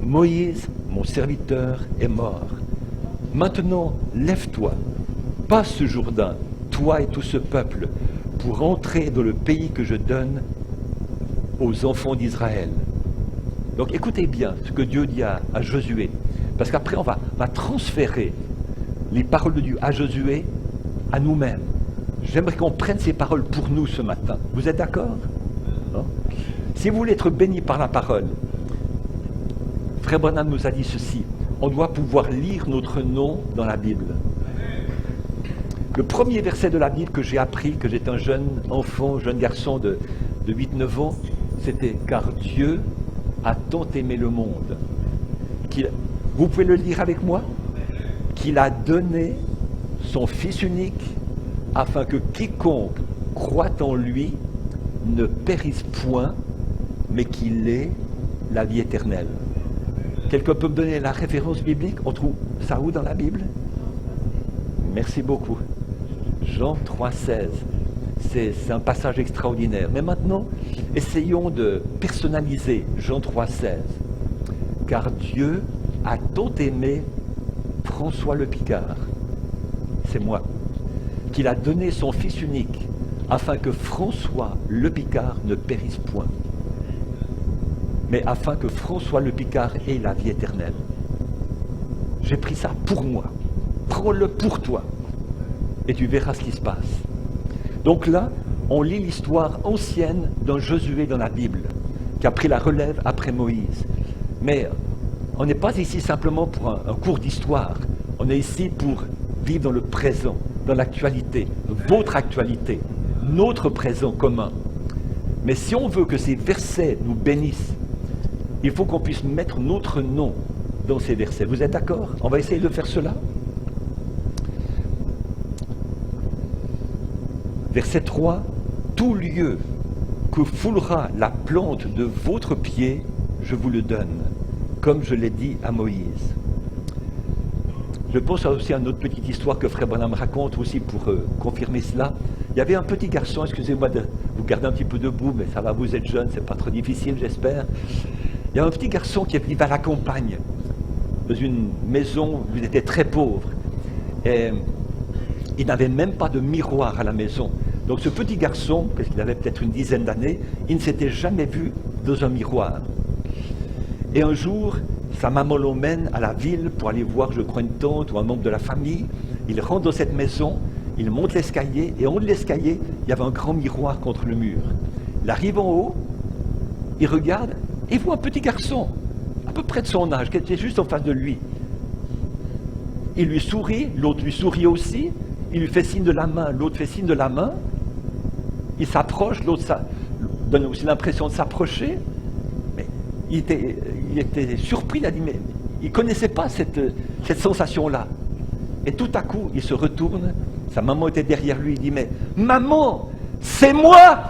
Moïse, mon serviteur, est mort. Maintenant, lève-toi, passe ce Jourdain, toi et tout ce peuple, pour entrer dans le pays que je donne aux enfants d'Israël. Donc écoutez bien ce que Dieu dit à Josué, parce qu'après on va transférer les paroles de Dieu à Josué à nous-mêmes. J'aimerais qu'on prenne ces paroles pour nous ce matin. Vous êtes d'accord? Non? Si vous voulez être béni par la parole, Frère Branham nous a dit ceci: on doit pouvoir lire notre nom dans la Bible. Le premier verset de la Bible que j'ai appris, que j'étais un jeune enfant, jeune garçon de 8-9 ans, c'était « Car Dieu a tant aimé le monde vous pouvez le lire avec moi? Qu'il a donné son Fils unique afin que quiconque croit en lui ne périsse point, mais qu'il ait la vie éternelle. » Quelqu'un peut me donner la référence biblique? On trouve ça où dans la Bible? Merci beaucoup. Jean 3,16. C'est un passage extraordinaire. Mais maintenant, essayons de personnaliser Jean 3,16. Car Dieu a tant aimé François Le Picard, c'est moi, qu'il a donné son Fils unique, afin que François Le Picard ne périsse point, mais afin que François Le Picard ait la vie éternelle. J'ai pris ça pour moi. Prends-le pour toi, et tu verras ce qui se passe. Donc là, on lit l'histoire ancienne d'un Josué dans la Bible, qui a pris la relève après Moïse. Mais on n'est pas ici simplement pour un cours d'histoire. On est ici pour vivre dans le présent, dans l'actualité, votre actualité, notre présent commun. Mais si on veut que ces versets nous bénissent, il faut qu'on puisse mettre notre nom dans ces versets. Vous êtes d'accord? On va essayer de faire cela. Verset 3, « Tout lieu que foulera la plante de votre pied, je vous le donne, comme je l'ai dit à Moïse. » Je pense aussi à une autre petite histoire que Frère Branham raconte aussi pour confirmer cela. Il y avait un petit garçon, excusez-moi de vous garder un petit peu debout, mais ça va, vous êtes jeune, c'est pas trop difficile, j'espère. Il y a un petit garçon qui vivait à la campagne, dans une maison où il était très pauvre. Et il n'avait même pas de miroir à la maison. Donc ce petit garçon, parce qu'il avait peut-être une dizaine d'années, il ne s'était jamais vu dans un miroir. Et un jour, sa maman l'emmène à la ville pour aller voir, je crois, une tante ou un membre de la famille. Il rentre dans cette maison, il monte l'escalier, et en haut de l'escalier, il y avait un grand miroir contre le mur. Il arrive en haut, il regarde, et il voit un petit garçon, à peu près de son âge, qui était juste en face de lui. Il lui sourit, l'autre lui sourit aussi, il lui fait signe de la main, l'autre fait signe de la main. Il s'approche, l'autre donne aussi l'impression de s'approcher. Mais il était surpris, il a dit, mais il ne connaissait pas cette sensation-là. Et tout à coup, il se retourne, sa maman était derrière lui, il dit, mais maman, c'est moi!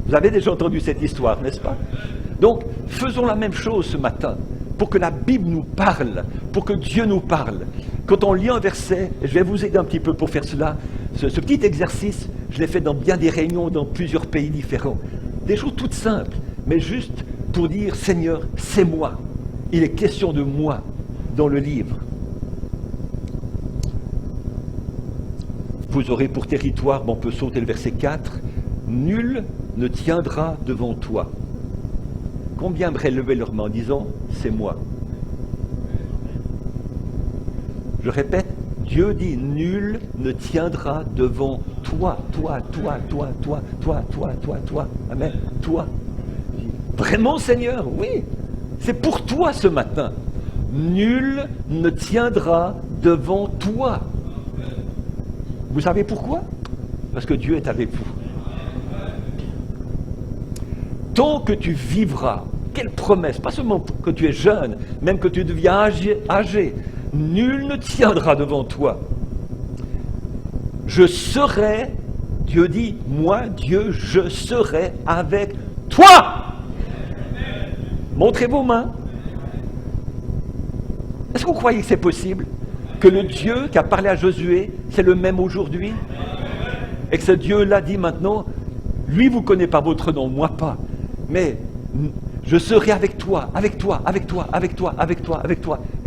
Vous avez déjà entendu cette histoire, n'est-ce pas? Donc, faisons la même chose ce matin, pour que la Bible nous parle, pour que Dieu nous parle. Quand on lit un verset, et je vais vous aider un petit peu pour faire cela, ce petit exercice, je l'ai fait dans bien des réunions dans plusieurs pays différents. Des choses toutes simples, mais juste pour dire, Seigneur, c'est moi. Il est question de moi dans le livre. Vous aurez pour territoire, on peut sauter le verset 4, « Nul ne tiendra devant toi. » Combien aimeraient lever leurs mains en disant, c'est moi? Je répète, Dieu dit, nul ne tiendra devant toi, toi. Amen, toi. Vraiment, Seigneur? Oui, c'est pour toi ce matin. Nul ne tiendra devant toi. Vous savez pourquoi? Parce que Dieu est avec vous. Tant que tu vivras, quelle promesse, pas seulement que tu es jeune, même que tu deviens âgé, nul ne tiendra devant toi. Je serai, Dieu dit, moi, Dieu, je serai avec toi. Montrez vos mains. Est-ce que vous croyez que c'est possible? Que le Dieu qui a parlé à Josué, c'est le même aujourd'hui? Et que ce Dieu-là dit maintenant, lui vous connaît pas votre nom, moi pas. Mais je serai avec toi,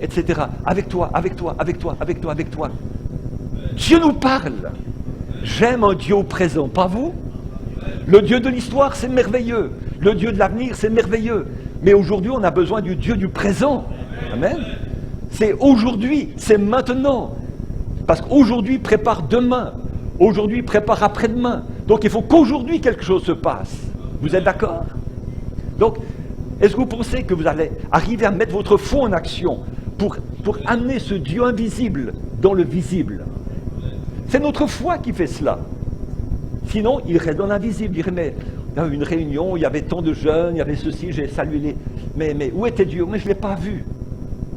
etc. Avec toi. Dieu nous parle. J'aime un Dieu au présent, pas vous? Le Dieu de l'histoire, c'est merveilleux. Le Dieu de l'avenir, c'est merveilleux. Mais aujourd'hui, on a besoin du Dieu du présent. Amen. C'est aujourd'hui, c'est maintenant. Parce qu'aujourd'hui prépare demain. Aujourd'hui prépare après-demain. Donc il faut qu'aujourd'hui quelque chose se passe. Vous êtes d'accord? Donc, est-ce que vous pensez que vous allez arriver à mettre votre foi en action pour amener ce Dieu invisible dans le visible? C'est notre foi qui fait cela. Sinon, il reste dans l'invisible. Il dirait, mais il y a eu une réunion, il y avait tant de jeunes, il y avait ceci, j'ai salué les... Mais où était Dieu? Mais je ne l'ai pas vu.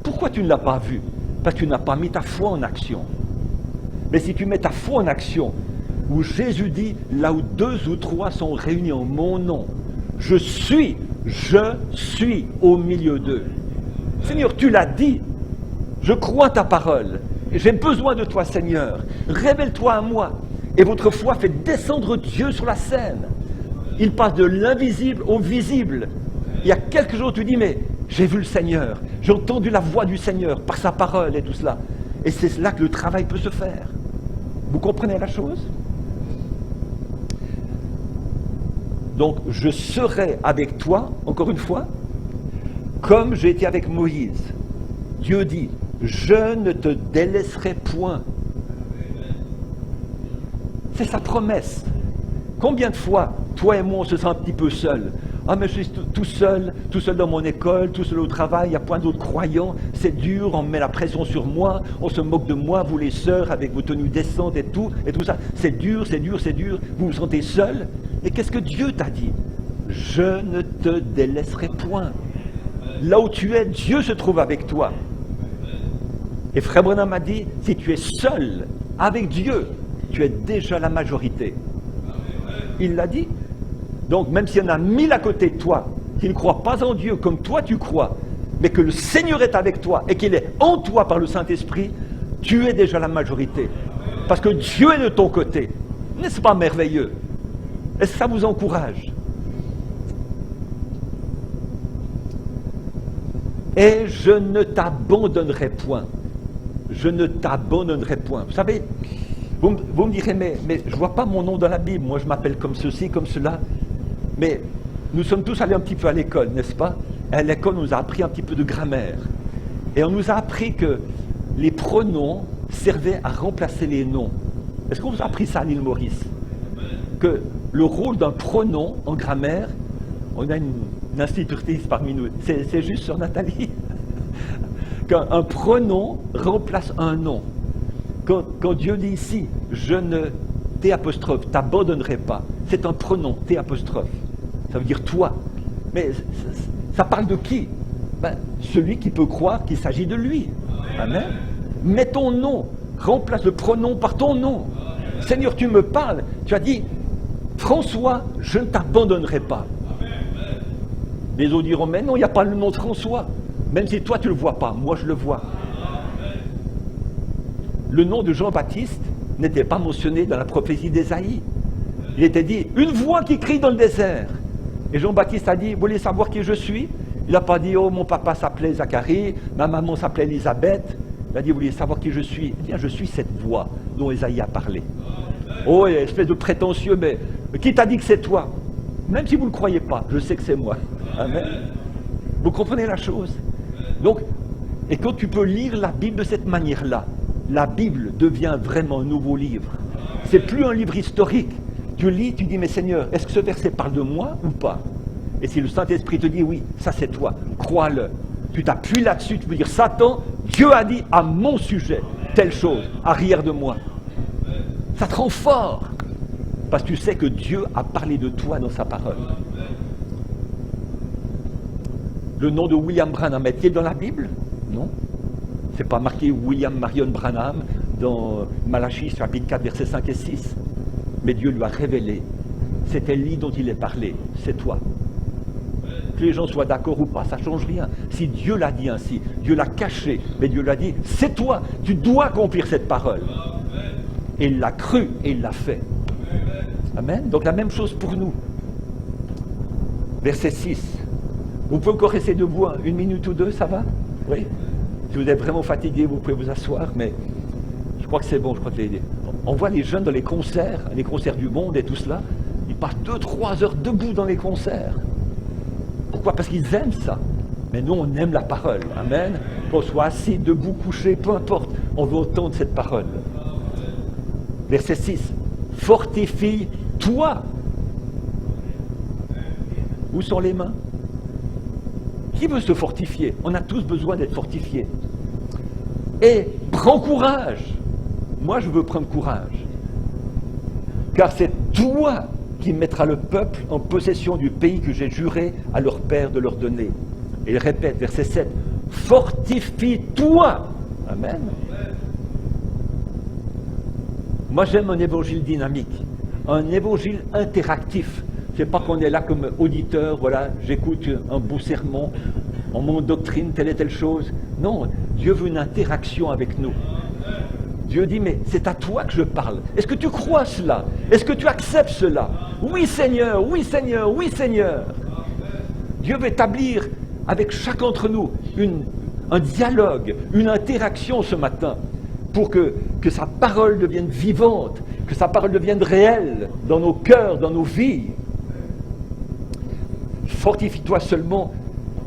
Pourquoi tu ne l'as pas vu? Parce que tu n'as pas mis ta foi en action. Mais si tu mets ta foi en action, où Jésus dit, là où 2 ou 3 sont réunis en mon nom, je suis au milieu d'eux. Seigneur, tu l'as dit, je crois ta parole, j'ai besoin de toi, Seigneur, révèle-toi à moi. Et votre foi fait descendre Dieu sur la scène. Il passe de l'invisible au visible. Il y a quelque chose où tu dis, mais j'ai vu le Seigneur, j'ai entendu la voix du Seigneur par sa parole et tout cela. Et c'est là que le travail peut se faire. Vous comprenez la chose? Donc, je serai avec toi, encore une fois, comme j'ai été avec Moïse. Dieu dit, je ne te délaisserai point. C'est sa promesse. Combien de fois, toi et moi, on se sent un petit peu seul? Ah, mais je suis tout seul dans mon école, tout seul au travail, il n'y a point d'autres croyants, c'est dur, on met la pression sur moi, on se moque de moi, vous les sœurs, avec vos tenues décentes et tout ça. C'est dur, vous vous sentez seul. Et qu'est-ce que Dieu t'a dit? Je ne te délaisserai point. Là où tu es, Dieu se trouve avec toi. Et Frère Branham m'a dit, si tu es seul avec Dieu, tu es déjà la majorité. Il l'a dit. Donc même s'il y en a 1000 à côté de toi, qui ne croient pas en Dieu comme toi tu crois, mais que le Seigneur est avec toi et qu'il est en toi par le Saint-Esprit, tu es déjà la majorité. Parce que Dieu est de ton côté. N'est-ce pas merveilleux? Est-ce que ça vous encourage? Et je ne t'abandonnerai point. Je ne t'abandonnerai point. Vous savez, vous me direz, mais je ne vois pas mon nom dans la Bible. Moi, je m'appelle comme ceci, comme cela. Mais nous sommes tous allés un petit peu à l'école, n'est-ce pas? Et à l'école, on nous a appris un petit peu de grammaire. Et on nous a appris que les pronoms servaient à remplacer les noms. Est-ce qu'on vous a appris ça à l'île Maurice? Que le rôle d'un pronom en grammaire, on a une institutrice parmi nous, c'est juste sur Nathalie, qu'un pronom remplace un nom. Quand Dieu dit ici, je ne t'abandonnerai pas, c'est un pronom, T', ça veut dire toi. Mais ça parle de qui? Celui qui peut croire qu'il s'agit de lui. Amen. Mets ton nom, remplace le pronom par ton nom. Seigneur, tu me parles, tu as dit, François, je ne t'abandonnerai pas. Les autres diront, mais non, il n'y a pas le nom de François. Même si toi tu ne le vois pas, moi je le vois. Le nom de Jean-Baptiste n'était pas mentionné dans la prophétie d'Ésaïe. Il était dit, une voix qui crie dans le désert. Et Jean-Baptiste a dit, vous voulez savoir qui je suis? Il n'a pas dit, oh mon papa s'appelait Zacharie, ma maman s'appelait Élisabeth. Il a dit, vous voulez savoir qui je suis? Eh bien, je suis cette voix dont Ésaïe a parlé. Oh, espèce de prétentieux, mais qui t'a dit que c'est toi? Même si vous ne le croyez pas, je sais que c'est moi. Amen. Vous comprenez la chose? Donc, et quand tu peux lire la Bible de cette manière-là, la Bible devient vraiment un nouveau livre. C'est plus un livre historique. Tu lis, tu dis, mais Seigneur, est-ce que ce verset parle de moi ou pas? Et si le Saint-Esprit te dit, oui, ça c'est toi, crois-le. Tu t'appuies là-dessus, tu peux dire, Satan, Dieu a dit à mon sujet telle chose, arrière de moi. Ça te rend fort, parce que tu sais que Dieu a parlé de toi dans sa parole. Le nom de William Branham est-il dans la Bible? Non. C'est pas marqué William Marion Branham dans Malachie chapitre 4 versets 5 et 6. Mais Dieu lui a révélé. C'est Élie dont il est parlé. C'est toi. Que les gens soient d'accord ou pas, ça ne change rien. Si Dieu l'a dit ainsi, Dieu l'a caché, mais Dieu l'a dit, c'est toi, tu dois accomplir cette parole. Et il l'a cru et il l'a fait. Amen. Donc la même chose pour nous. Verset 6. Vous pouvez encore rester debout, hein, 1 minute ou 2, ça va? Oui. Si vous êtes vraiment fatigué, vous pouvez vous asseoir, mais je crois crois que c'est bon, je crois que on voit les jeunes dans les concerts du monde et tout cela, ils passent 2-3 heures debout dans les concerts. Pourquoi? Parce qu'ils aiment ça. Mais nous, on aime la parole. Amen. Qu'on soit assis, debout, couché, peu importe. On veut entendre cette parole. Verset 6. Fortifie-toi. Où sont les mains? Qui veut se fortifier? On a tous besoin d'être fortifiés. Et prends courage. Moi, je veux prendre courage. Car c'est toi qui mettras le peuple en possession du pays que j'ai juré à leur père de leur donner. Et il répète, verset 7, fortifie-toi. Amen. Moi, j'aime un évangile dynamique, un évangile interactif. C'est pas qu'on est là comme auditeur, voilà, j'écoute un beau sermon, on montre doctrine, telle et telle chose. Non, Dieu veut une interaction avec nous. Dieu dit, mais c'est à toi que je parle. Est-ce que tu crois cela? Est-ce que tu acceptes cela? Oui Seigneur, oui Seigneur, oui Seigneur. Dieu veut établir avec chacun d'entre nous un dialogue, une interaction ce matin, pour que sa parole devienne vivante, que sa parole devienne réelle dans nos cœurs, dans nos vies. Fortifie-toi seulement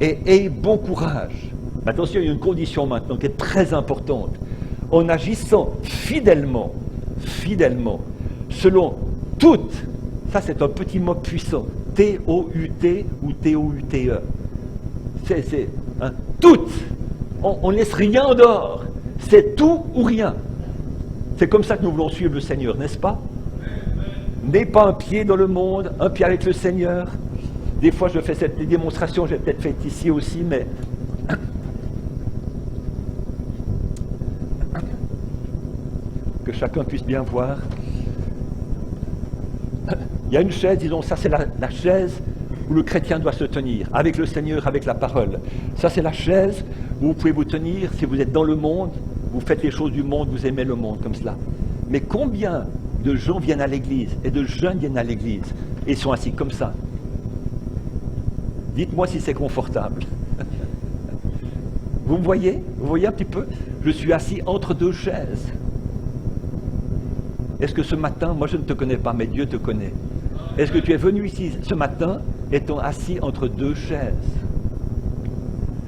et aie bon courage. Attention, il y a une condition maintenant qui est très importante. En agissant fidèlement, selon toutes, ça c'est un petit mot puissant, T-O-U-T ou T-O-U-T-E. C'est toutes, on ne laisse rien en dehors, c'est tout ou rien. C'est comme ça que nous voulons suivre le Seigneur, n'est-ce pas? N'aie pas un pied dans le monde, un pied avec le Seigneur. Des fois je fais cette démonstration, j'ai peut-être fait ici aussi, mais que chacun puisse bien voir. Il y a une chaise, disons, ça c'est la chaise où le chrétien doit se tenir, avec le Seigneur, avec la parole. Ça c'est la chaise où vous pouvez vous tenir, si vous êtes dans le monde, vous faites les choses du monde, vous aimez le monde, comme cela. Mais combien de gens viennent à l'église, et de jeunes viennent à l'église, et sont assis comme ça? Dites-moi si c'est confortable. Vous me voyez? Vous voyez un petit peu? Je suis assis entre deux chaises. Est-ce que ce matin, moi je ne te connais pas, mais Dieu te connaît. Est-ce que tu es venu ici ce matin étant assis entre deux chaises?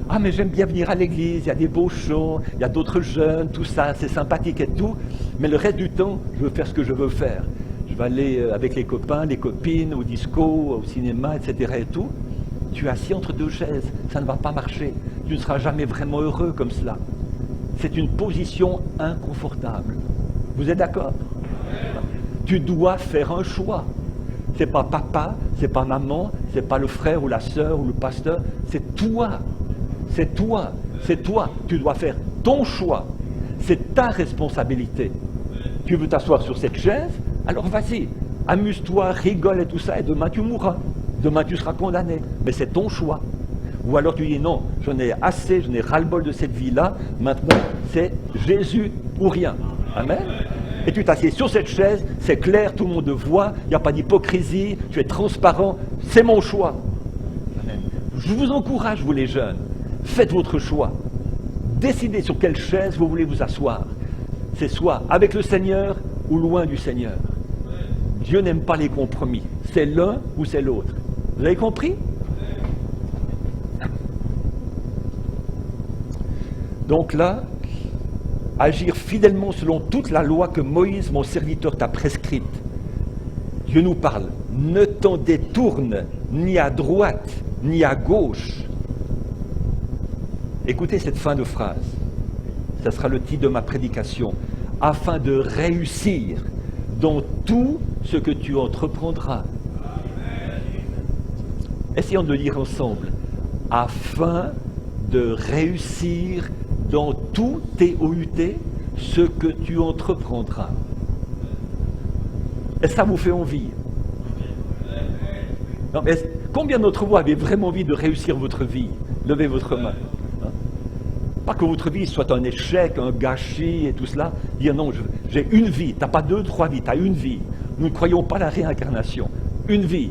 Ah mais j'aime bien venir à l'église, il y a des beaux chants, il y a d'autres jeunes, tout ça, c'est sympathique et tout, mais le reste du temps, je veux faire ce que je veux faire. Je vais aller avec les copains, les copines, au disco, au cinéma, etc. et tout. Tu es assis entre deux chaises, ça ne va pas marcher. Tu ne seras jamais vraiment heureux comme cela. C'est une position inconfortable. Vous êtes d'accord? Tu dois faire un choix. C'est pas papa, c'est pas maman, c'est pas le frère ou la sœur ou le pasteur, c'est toi. C'est toi, c'est toi. Tu dois faire ton choix. C'est ta responsabilité. Tu veux t'asseoir sur cette chaise? Alors vas-y, amuse-toi, rigole et tout ça, et demain tu mourras. Demain tu seras condamné. Mais c'est ton choix. Ou alors tu dis non, j'en ai assez, j'en ai ras-le-bol de cette vie-là, maintenant c'est Jésus ou rien. Amen. Et tu t'assieds sur cette chaise, c'est clair, tout le monde voit, il n'y a pas d'hypocrisie, tu es transparent, c'est mon choix. Amen. Je vous encourage, vous les jeunes, faites votre choix. Décidez sur quelle chaise vous voulez vous asseoir. C'est soit avec le Seigneur ou loin du Seigneur. Dieu n'aime pas les compromis. C'est l'un ou c'est l'autre. Vous avez compris? Donc là, agir fidèlement selon toute la loi que Moïse, mon serviteur, t'a prescrite. Dieu nous parle. Ne t'en détourne ni à droite ni à gauche. Écoutez cette fin de phrase. Ça sera le titre de ma prédication. Afin de réussir dans tout ce que tu entreprendras. Essayons de le lire ensemble. Afin de réussir dans tout, T-O-U-T, ce que tu entreprendras. Est-ce que ça vous fait envie? Non, mais combien d'entre vous avez vraiment envie de réussir votre vie? Levez votre main. Pas que votre vie soit un échec, un gâchis et tout cela. Dire non, j'ai une vie. Tu n'as pas 2, 3 vies, tu as une vie. Nous ne croyons pas à la réincarnation. Une vie.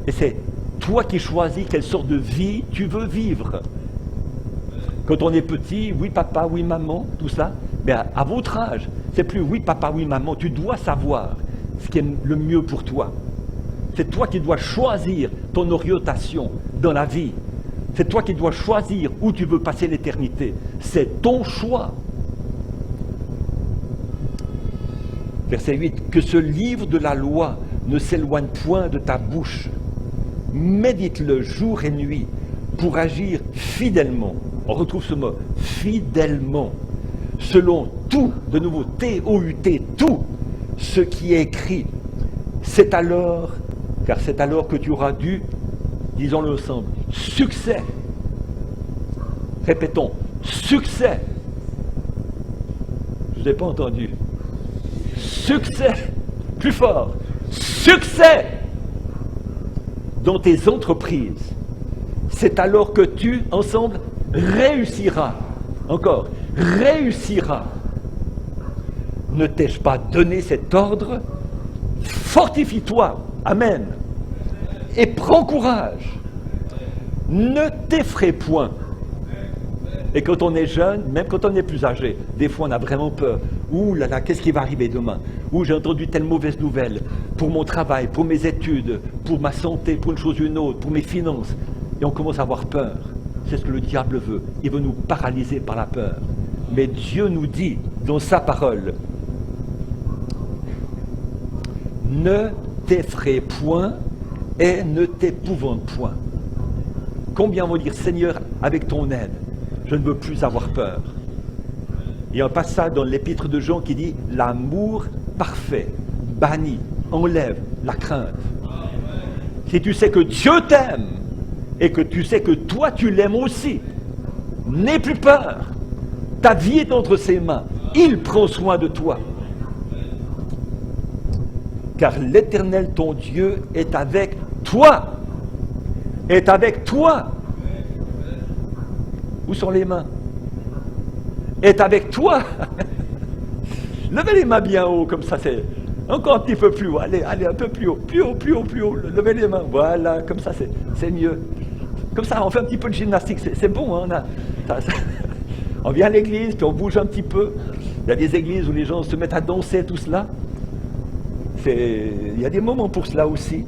Et c'est toi qui choisis quelle sorte de vie tu veux vivre. Quand on est petit, oui papa, oui maman, tout ça, Mais à votre âge, c'est plus oui papa, oui maman, tu dois savoir ce qui est le mieux pour toi. C'est toi qui dois choisir ton orientation dans la vie. C'est toi qui dois choisir où tu veux passer l'éternité. C'est ton choix. Verset 8, que ce livre de la loi ne s'éloigne point de ta bouche. Médite-le jour et nuit pour agir fidèlement. On retrouve ce mot, fidèlement. Selon tout, de nouveau, T-O-U-T, tout ce qui est écrit. C'est alors, car c'est alors que tu auras du, disons-le ensemble, succès. Répétons, succès. Je n'ai pas entendu. Succès. Plus fort. Succès dans tes entreprises. C'est alors que tu, ensemble, réussiras. Encore, réussiras. Ne t'ai-je pas donné cet ordre? Fortifie-toi. Amen. Et prends courage. Ne t'effraie point. Et quand on est jeune, même quand on est plus âgé, des fois on a vraiment peur. Ouh là là, qu'est-ce qui va arriver demain? Ouh, j'ai entendu telle mauvaise nouvelle pour mon travail, pour mes études, pour ma santé, pour une chose ou une autre, pour mes finances. Et on commence à avoir peur. C'est ce que le diable veut. Il veut nous paralyser par la peur. Mais Dieu nous dit dans sa parole, ne t'effraie point et ne t'épouvante point. Combien vont dire, Seigneur, avec ton aide, je ne veux plus avoir peur. Il y a un passage dans l'épître de Jean qui dit, l'amour parfait bannit, enlève la crainte. Si tu sais que Dieu t'aime et que tu sais que toi tu l'aimes aussi, n'aie plus peur. Ta vie est entre ses mains. Il prend soin de toi. Car l'Éternel, ton Dieu, est avec toi. Est avec toi. Où sont les mains? Est avec toi. Levez les mains bien haut, comme ça, c'est encore un petit peu plus haut. Allez, allez, un peu plus haut, plus haut, plus haut, plus haut. Levez les mains. Voilà, comme ça, c'est mieux. Comme ça, on fait un petit peu de gymnastique. C'est bon, hein, on vient à l'église, puis on bouge un petit peu. Il y a des églises où les gens se mettent à danser, tout cela. Il y a des moments pour cela aussi,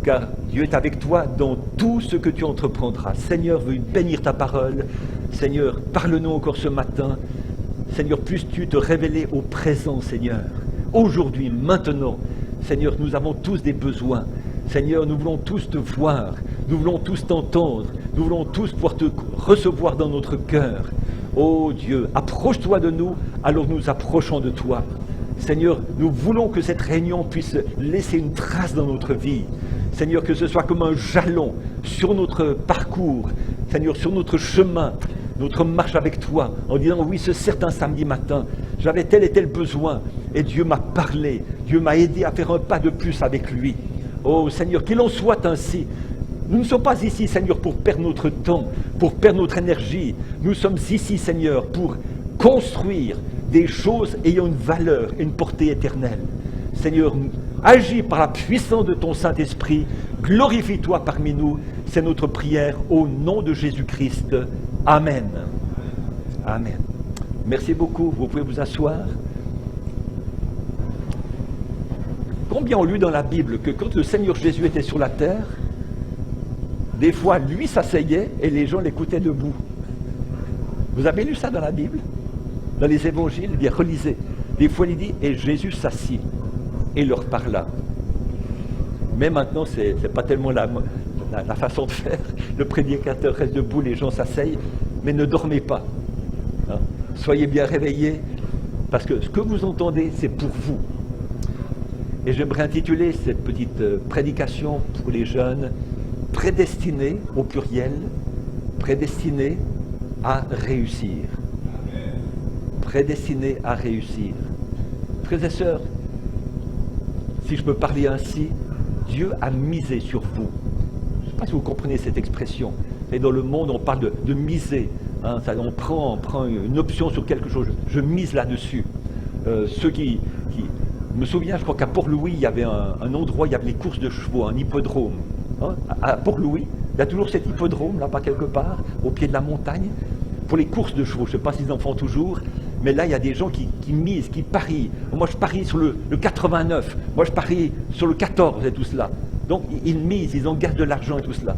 car Dieu est avec toi dans tout ce que tu entreprendras. Seigneur, veuille bénir ta parole. Seigneur, parle-nous encore ce matin. Seigneur, puisses-tu te révéler au présent, Seigneur. Aujourd'hui, maintenant, Seigneur, nous avons tous des besoins. Seigneur, nous voulons tous te voir. Nous voulons tous t'entendre. Nous voulons tous pouvoir te recevoir dans notre cœur. Oh Dieu, approche-toi de nous, alors nous approchons de toi. Seigneur, nous voulons que cette réunion puisse laisser une trace dans notre vie. Seigneur, que ce soit comme un jalon sur notre parcours, Seigneur, sur notre chemin, notre marche avec toi, en disant oui, ce certain samedi matin, j'avais tel et tel besoin, et Dieu m'a parlé, Dieu m'a aidé à faire un pas de plus avec lui. Oh Seigneur, qu'il en soit ainsi. Nous ne sommes pas ici, Seigneur, pour perdre notre temps, pour perdre notre énergie. Nous sommes ici, Seigneur, pour construire des choses ayant une valeur, une portée éternelle. Seigneur, agis par la puissance de ton Saint-Esprit, glorifie-toi parmi nous, c'est notre prière au nom de Jésus-Christ. Amen. Amen. Merci beaucoup, vous pouvez vous asseoir. Combien ont lu dans la Bible que quand le Seigneur Jésus était sur la terre, des fois lui s'asseyait et les gens l'écoutaient debout? Vous avez lu ça dans la Bible? Dans les évangiles, bien relisez. Des fois il dit, et Jésus s'assit et leur parla. Mais maintenant, c'est pas tellement la façon de faire. Le prédicateur reste debout, les gens s'asseyent, mais ne dormez pas. Hein? Soyez bien réveillés, parce que ce que vous entendez, c'est pour vous. Et j'aimerais intituler cette petite prédication pour les jeunes, prédestinés au pluriel, prédestinés à réussir. Prédestinés à réussir. Frères et sœurs, si je peux parler ainsi, Dieu a misé sur vous. Je ne sais pas si vous comprenez cette expression. Et dans le monde, on parle de miser. Hein, on prend une option sur quelque chose. Je mise là-dessus. Ceux qui me souviens, je crois qu'à Port-Louis, il y avait un endroit, il y avait les courses de chevaux, un hippodrome. Hein, à Port-Louis, il y a toujours cet hippodrome, là-bas quelque part, au pied de la montagne, pour les courses de chevaux. Je ne sais pas s'ils en font toujours. Mais là, il y a des gens qui misent, qui parient. Moi, je parie sur le 89. Moi, je parie sur le 14 et tout cela. Donc, ils misent, ils engagent de l'argent et tout cela.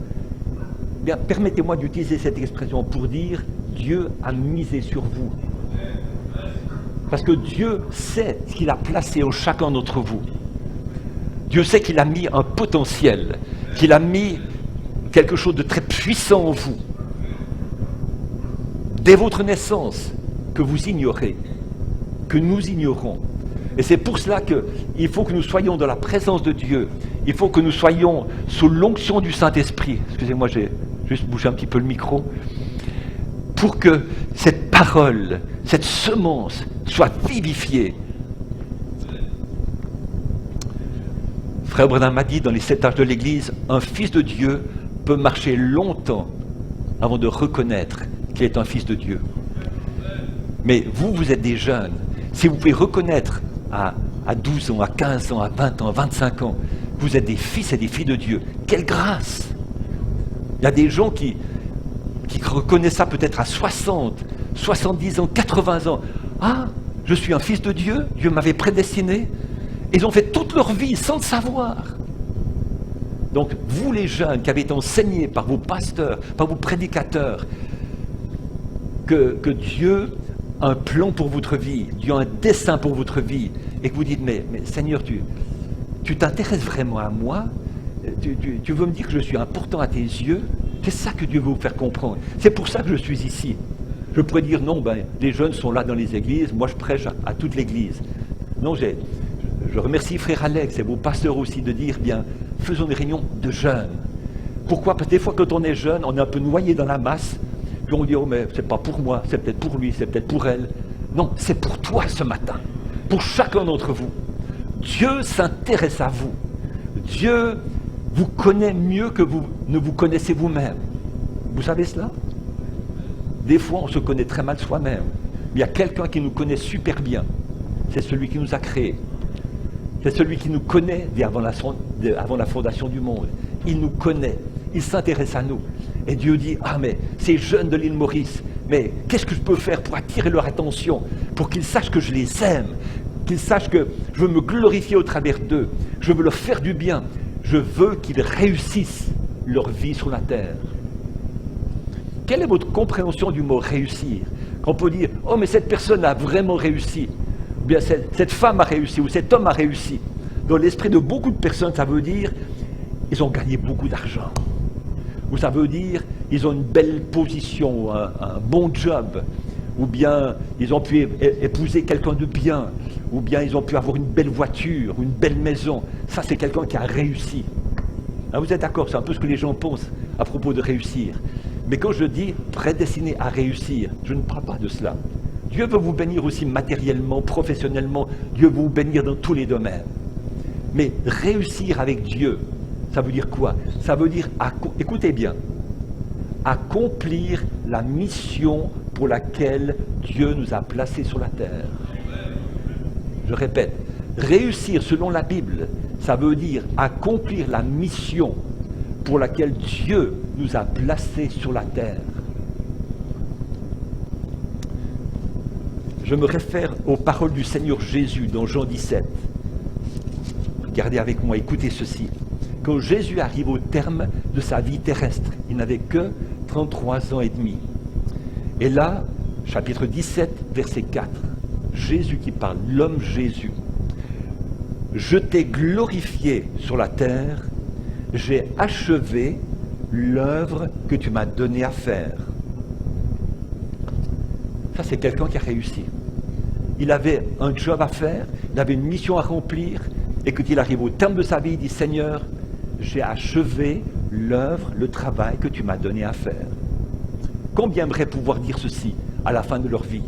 Bien, permettez-moi d'utiliser cette expression pour dire Dieu a misé sur vous. Parce que Dieu sait ce qu'il a placé en chacun d'entre vous. Dieu sait qu'il a mis un potentiel, qu'il a mis quelque chose de très puissant en vous. Dès votre naissance, que vous ignorez, que nous ignorons. Et c'est pour cela qu'il faut que nous soyons dans la présence de Dieu. Il faut que nous soyons sous l'onction du Saint-Esprit. Excusez-moi, j'ai juste bougé un petit peu le micro. Pour que cette parole, cette semence soit vivifiée. Frère Branham m'a dit dans les 7 âges de l'Église, un fils de Dieu peut marcher longtemps avant de reconnaître qu'il est un fils de Dieu. Mais vous, vous êtes des jeunes. Si vous pouvez reconnaître à 12 ans, à 15 ans, à 20 ans, à 25 ans, vous êtes des fils et des filles de Dieu. Quelle grâce! Il y a des gens qui reconnaissent ça peut-être à 60, 70 ans, 80 ans. Ah, je suis un fils de Dieu, Dieu m'avait prédestiné. Ils ont fait toute leur vie sans le savoir. Donc, vous les jeunes qui avez été enseignés par vos pasteurs, par vos prédicateurs, que Dieu a un plan pour votre vie, Dieu a un dessein pour votre vie, et que vous dites, mais Seigneur, tu t'intéresses vraiment à moi? Tu veux me dire que je suis important à tes yeux? C'est ça que Dieu veut vous faire comprendre. C'est pour ça que je suis ici. Je pourrais dire, non, les jeunes sont là dans les églises, moi je prêche à toute l'église. Non, je remercie frère Alex et vos pasteurs aussi de dire, bien, faisons des réunions de jeunes. Pourquoi? Parce que des fois, quand on est jeune, on est un peu noyé dans la masse, puis on dit, oh, mais c'est pas pour moi, c'est peut-être pour lui, c'est peut-être pour elle. Non, c'est pour toi ce matin, pour chacun d'entre vous. Dieu s'intéresse à vous. Dieu vous connaît mieux que vous ne vous connaissez vous-même. Vous savez cela? Des fois, on se connaît très mal soi-même. Mais il y a quelqu'un qui nous connaît super bien. C'est celui qui nous a créés. C'est celui qui nous connaît avant la fondation du monde. Il nous connaît. Il s'intéresse à nous. Et Dieu dit, ah mais ces jeunes de l'île Maurice, mais qu'est-ce que je peux faire pour attirer leur attention, pour qu'ils sachent que je les aime, qu'ils sachent que je veux me glorifier au travers d'eux, je veux leur faire du bien, je veux qu'ils réussissent leur vie sur la terre. Quelle est votre compréhension du mot réussir? Quand on peut dire, oh mais cette personne a vraiment réussi, ou bien cette femme a réussi, ou cet homme a réussi. Dans l'esprit de beaucoup de personnes, ça veut dire, ils ont gagné beaucoup d'argent. Ou ça veut dire, ils ont une belle position, un bon job, ou bien ils ont pu épouser quelqu'un de bien, ou bien ils ont pu avoir une belle voiture, ou une belle maison. Ça, c'est quelqu'un qui a réussi. Hein, vous êtes d'accord? C'est un peu ce que les gens pensent à propos de réussir. Mais quand je dis prédestiné à réussir, je ne parle pas de cela. Dieu veut vous bénir aussi matériellement, professionnellement. Dieu veut vous bénir dans tous les domaines. Mais réussir avec Dieu, ça veut dire quoi? Ça veut dire, écoutez bien, accomplir la mission pour laquelle Dieu nous a placés sur la terre. Je répète, réussir selon la Bible, ça veut dire accomplir la mission pour laquelle Dieu nous a placés sur la terre. Je me réfère aux paroles du Seigneur Jésus dans Jean 17. Regardez avec moi, écoutez ceci. Quand Jésus arrive au terme de sa vie terrestre, il n'avait que 33 ans et demi. Et là, chapitre 17, verset 4, Jésus qui parle, l'homme Jésus. Je t'ai glorifié sur la terre, j'ai achevé l'œuvre que tu m'as donnée à faire. Ça, c'est quelqu'un qui a réussi. Il avait un job à faire, il avait une mission à remplir, et quand il arrive au terme de sa vie, il dit, Seigneur, j'ai achevé l'œuvre, le travail que tu m'as donné à faire. Combien aimeraient pouvoir dire ceci à la fin de leur vie?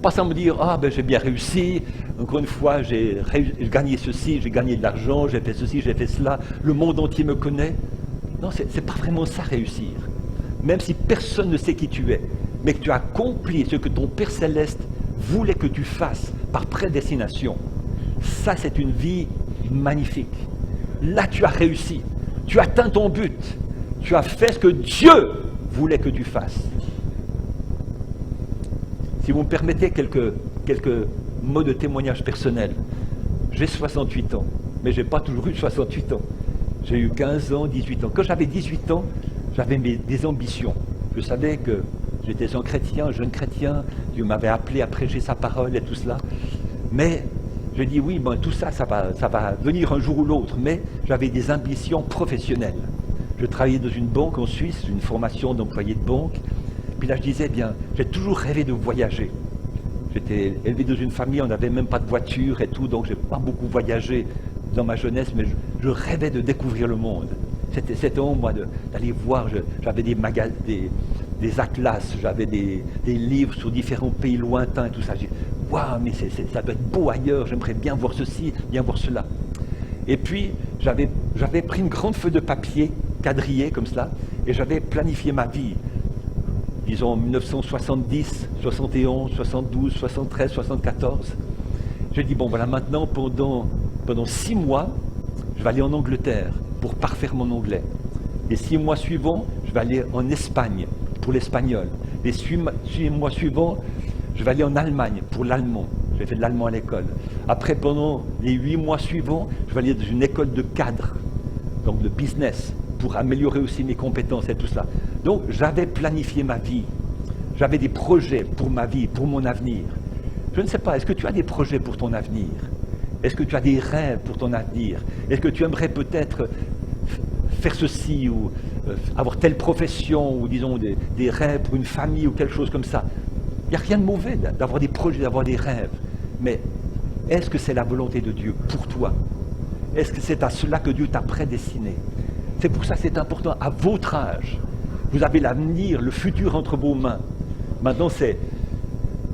Pas sans me dire, ah ben j'ai bien réussi, encore une fois, j'ai gagné ceci, j'ai gagné de l'argent, j'ai fait ceci, j'ai fait cela, le monde entier me connaît. Non, c'est pas vraiment ça réussir. Même si personne ne sait qui tu es, mais que tu as accompli ce que ton Père Céleste voulait que tu fasses par prédestination. Ça, c'est une vie magnifique. Là, tu as réussi. Tu as atteint ton but. Tu as fait ce que Dieu voulait que tu fasses. Si vous me permettez quelques mots de témoignage personnel. J'ai 68 ans, mais je n'ai pas toujours eu 68 ans. J'ai eu 15 ans, 18 ans. Quand j'avais 18 ans, j'avais des ambitions. Je savais que j'étais un chrétien, un jeune chrétien. Dieu m'avait appelé à prêcher sa parole et tout cela. Mais je dis oui, ben, tout ça, ça va venir un jour ou l'autre. Mais j'avais des ambitions professionnelles. Je travaillais dans une banque en Suisse, une formation d'employé de banque. Puis là, je disais, bien, j'ai toujours rêvé de voyager. J'étais élevé dans une famille, on n'avait même pas de voiture et tout, donc je n'ai pas beaucoup voyagé dans ma jeunesse, mais je rêvais de découvrir le monde. C'était en moi d'aller voir, j'avais des atlas, j'avais des livres sur différents pays lointains et tout ça. J'ai dit, waouh, mais ça doit être beau ailleurs, j'aimerais bien voir ceci, bien voir cela. Et puis, j'avais pris une grande feuille de papier, quadrillée comme cela, et j'avais planifié ma vie. Disons 1970, 71, 72, 73, 74. J'ai dit, bon voilà, maintenant, pendant 6 mois, je vais aller en Angleterre pour parfaire mon anglais. Les 6 mois suivants, je vais aller en Espagne pour l'espagnol. Les 6 mois suivants, je vais aller en Allemagne pour l'allemand. J'ai fait de l'allemand à l'école. Après, pendant les 8 mois suivants, je vais aller dans une école de cadre, donc de business, pour améliorer aussi mes compétences et tout ça. Donc, j'avais planifié ma vie. J'avais des projets pour ma vie, pour mon avenir. Je ne sais pas, est-ce que tu as des projets pour ton avenir? Est-ce que tu as des rêves pour ton avenir? Est-ce que tu aimerais peut-être faire ceci ou avoir telle profession ou disons des rêves pour une famille ou quelque chose comme ça? Il n'y a rien de mauvais d'avoir des projets, d'avoir des rêves. Mais est-ce que c'est la volonté de Dieu pour toi? Est-ce que c'est à cela que Dieu t'a prédestiné? C'est pour ça que c'est important, à votre âge, vous avez l'avenir, le futur entre vos mains. Maintenant,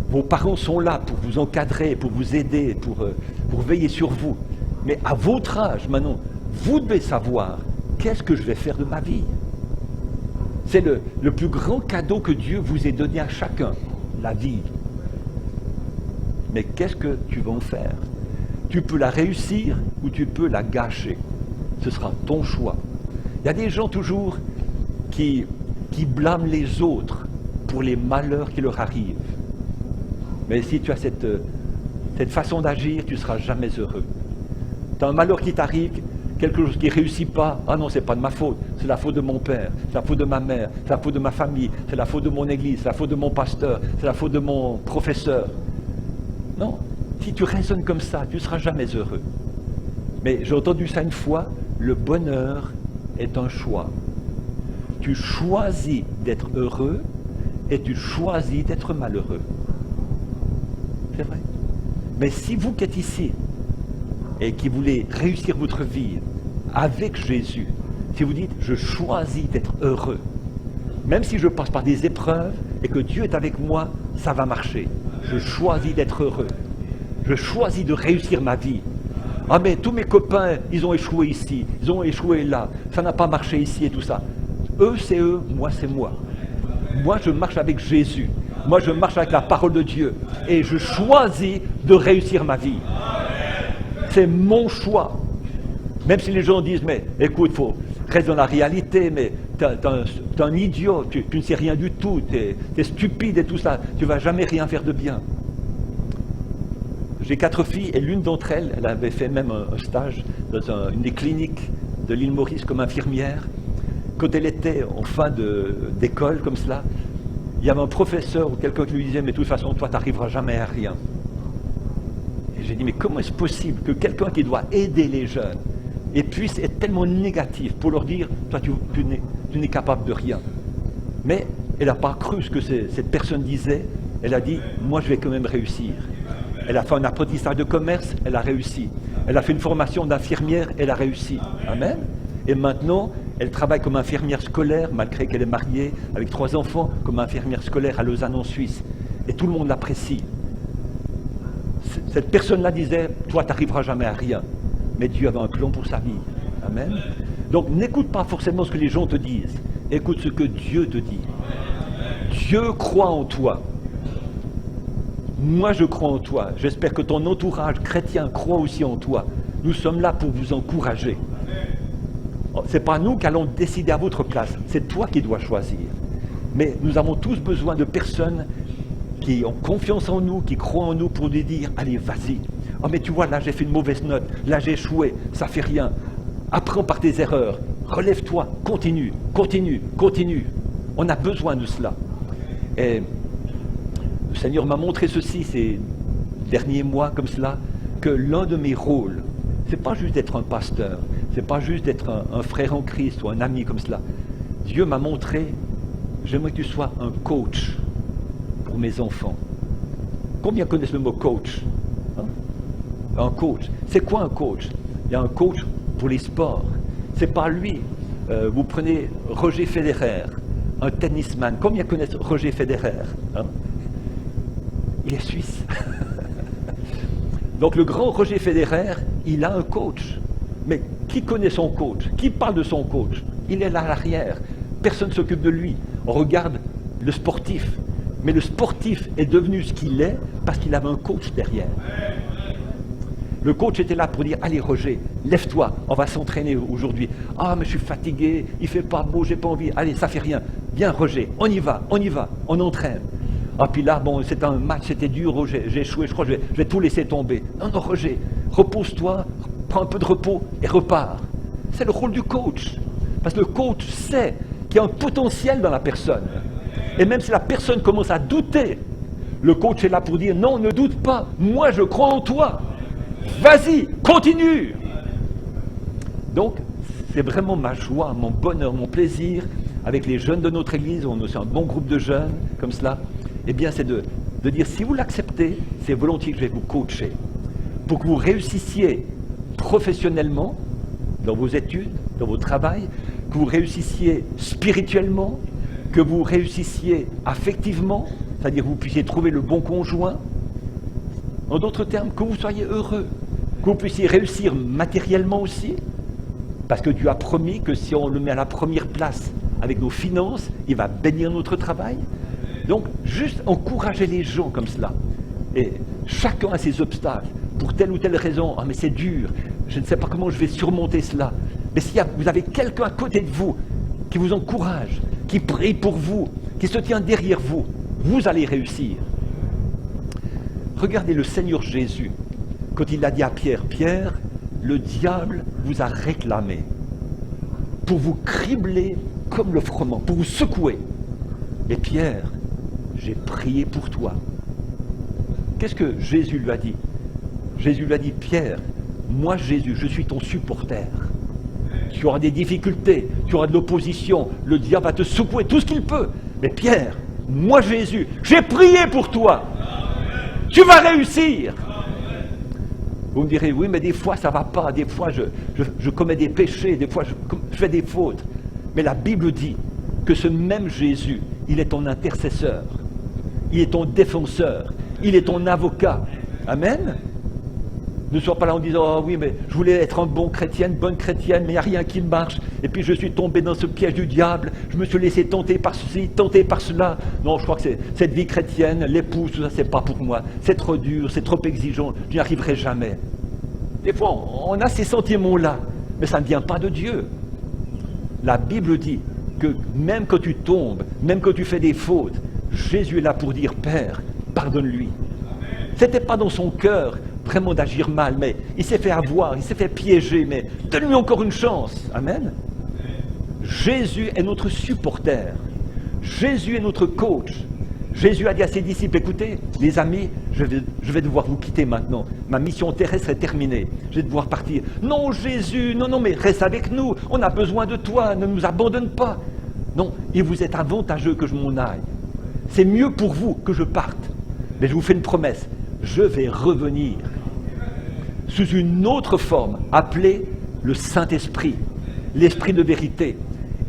vos parents sont là pour vous encadrer, pour vous aider, pour veiller sur vous. Mais à votre âge, maintenant, vous devez savoir, qu'est-ce que je vais faire de ma vie? C'est le plus grand cadeau que Dieu vous ait donné à chacun, la vie. Mais qu'est-ce que tu vas en faire? Tu peux la réussir ou tu peux la gâcher. Ce sera ton choix. Il y a des gens toujours qui blâment les autres pour les malheurs qui leur arrivent. Mais si tu as cette façon d'agir, tu ne seras jamais heureux. Tu as un malheur qui t'arrive, quelque chose qui ne réussit pas. Ah non, ce n'est pas de ma faute, c'est la faute de mon père, c'est la faute de ma mère, c'est la faute de ma famille, c'est la faute de mon église, c'est la faute de mon pasteur, c'est la faute de mon professeur. Non, si tu raisonnes comme ça, tu ne seras jamais heureux. Mais j'ai entendu ça une fois, le bonheur est un choix. Tu choisis d'être heureux et tu choisis d'être malheureux. C'est vrai. Mais si vous qui êtes ici et qui voulez réussir votre vie avec Jésus, si vous dites « je choisis d'être heureux », même si je passe par des épreuves et que Dieu est avec moi, ça va marcher. Je choisis d'être heureux. Je choisis de réussir ma vie. Ah mais tous mes copains, ils ont échoué ici, ils ont échoué là, ça n'a pas marché ici et tout ça. Eux, c'est eux, moi, c'est moi. Moi, je marche avec Jésus. Moi, je marche avec la parole de Dieu. Et je choisis de réussir ma vie. C'est mon choix. Même si les gens disent, mais écoute, il faut rester dans la réalité, mais t'es un idiot, tu ne sais rien du tout, t'es stupide et tout ça, tu ne vas jamais rien faire de bien. J'ai 4 filles et l'une d'entre elles, elle avait fait même un stage dans une des cliniques de l'île Maurice comme infirmière. Quand elle était en fin d'école comme cela, il y avait un professeur ou quelqu'un qui lui disait « mais de toute façon, toi, tu n'arriveras jamais à rien ». Et j'ai dit « mais comment est-ce possible que quelqu'un qui doit aider les jeunes et puisse être tellement négatif pour leur dire « toi, tu n'es capable de rien ». Mais elle n'a pas cru ce que cette personne disait, elle a dit « moi, je vais quand même réussir ». Elle a fait un apprentissage de commerce, elle a réussi. Elle a fait une formation d'infirmière, elle a réussi. Amen. Et maintenant, elle travaille comme infirmière scolaire, malgré qu'elle est mariée, avec 3 enfants, comme infirmière scolaire à Lausanne en Suisse. Et tout le monde l'apprécie. Cette personne-là disait, toi, tu n'arriveras jamais à rien. Mais Dieu avait un plan pour sa vie. Amen. Donc, n'écoute pas forcément ce que les gens te disent. Écoute ce que Dieu te dit. Dieu croit en toi. Moi, je crois en toi. J'espère que ton entourage chrétien croit aussi en toi. Nous sommes là pour vous encourager. Ce n'est pas nous qui allons décider à votre place. C'est toi qui dois choisir. Mais nous avons tous besoin de personnes qui ont confiance en nous, qui croient en nous pour nous dire, allez, vas-y. Oh mais tu vois, là j'ai fait une mauvaise note, là j'ai échoué, ça fait rien. Apprends par tes erreurs, relève-toi, continue, continue, continue. On a besoin de cela. Et le Seigneur m'a montré ceci ces derniers mois comme cela, que l'un de mes rôles, c'est pas juste d'être un pasteur, c'est pas juste d'être un frère en Christ ou un ami comme cela. Dieu m'a montré, j'aimerais que tu sois un coach pour mes enfants. Combien connaissent le mot coach? Un coach. C'est quoi un coach? Il y a un coach pour les sports. C'est pas lui. Vous prenez Roger Federer, un tennisman. Combien connaissent Roger Federer? Il est suisse. Donc le grand Roger Federer, il a un coach. Mais qui connaît son coach? Qui parle de son coach? Il est là à l'arrière. Personne ne s'occupe de lui. On regarde le sportif. Mais le sportif est devenu ce qu'il est parce qu'il avait un coach derrière. Le coach était là pour dire, allez Roger, lève-toi, on va s'entraîner aujourd'hui. Ah mais je suis fatigué, il fait pas beau, j'ai pas envie. Allez, ça fait rien. Viens Roger, on y va, on entraîne. Ah puis là, bon, c'était un match, c'était dur, Roger, j'ai échoué, je crois que je vais tout laisser tomber. Non, non Roger, repose-toi, prends un peu de repos et repars. C'est le rôle du coach. Parce que le coach sait qu'il y a un potentiel dans la personne. Et même si la personne commence à douter, le coach est là pour dire, non, ne doute pas, moi je crois en toi. Vas-y, continue. Donc, c'est vraiment ma joie, mon bonheur, mon plaisir, avec les jeunes de notre église, on est aussi un bon groupe de jeunes, comme cela, eh bien c'est de dire, si vous l'acceptez, c'est volontiers que je vais vous coacher, pour que vous réussissiez professionnellement, dans vos études, dans votre travail, que vous réussissiez spirituellement, que vous réussissiez affectivement, c'est-à-dire que vous puissiez trouver le bon conjoint. En d'autres termes, que vous soyez heureux, que vous puissiez réussir matériellement aussi, parce que Dieu a promis que si on le met à la première place avec nos finances, il va bénir notre travail. Donc, juste encourager les gens comme cela. Et chacun a ses obstacles, pour telle ou telle raison. Ah mais c'est dur, je ne sais pas comment je vais surmonter cela. Mais si vous avez quelqu'un à côté de vous qui vous encourage, qui prie pour vous, qui se tient derrière vous, vous allez réussir. Regardez le Seigneur Jésus, quand il a dit à Pierre, Pierre, le diable vous a réclamé pour vous cribler comme le froment, pour vous secouer. Mais Pierre, j'ai prié pour toi. Qu'est-ce que Jésus lui a dit? Jésus lui a dit, Pierre, moi Jésus, je suis ton supporter. Tu auras des difficultés, tu auras de l'opposition, le diable va te secouer tout ce qu'il peut. Mais Pierre, moi Jésus, j'ai prié pour toi. Tu vas réussir. Vous me direz, oui, mais des fois ça ne va pas, des fois je commets des péchés, des fois je fais des fautes. Mais la Bible dit que ce même Jésus, il est ton intercesseur, il est ton défenseur, il est ton avocat. Amen. Ne sois pas là en disant, oh oui, mais je voulais être un bon chrétien, une bonne chrétienne, mais il n'y a rien qui marche. Et puis je suis tombé dans ce piège du diable, je me suis laissé tenter par ceci, tenter par cela. Non, je crois que cette vie chrétienne, l'épouse, tout ça, c'est pas pour moi. C'est trop dur, c'est trop exigeant, je n'y arriverai jamais. Des fois, on a ces sentiments-là, mais ça ne vient pas de Dieu. La Bible dit que même quand tu tombes, même quand tu fais des fautes, Jésus est là pour dire, Père, pardonne-lui. C'était pas dans son cœur vraiment d'agir mal, mais il s'est fait avoir, il s'est fait piéger, mais donne-lui encore une chance. Amen. Jésus est notre supporter. Jésus est notre coach. Jésus a dit à ses disciples, écoutez, les amis, je vais devoir vous quitter maintenant. Ma mission terrestre est terminée. Je vais devoir partir. Non, Jésus, non, mais reste avec nous. On a besoin de toi, ne nous abandonne pas. Non, il vous est avantageux que je m'en aille. C'est mieux pour vous que je parte. Mais je vous fais une promesse, je vais revenir sous une autre forme, appelée le Saint-Esprit, l'Esprit de vérité.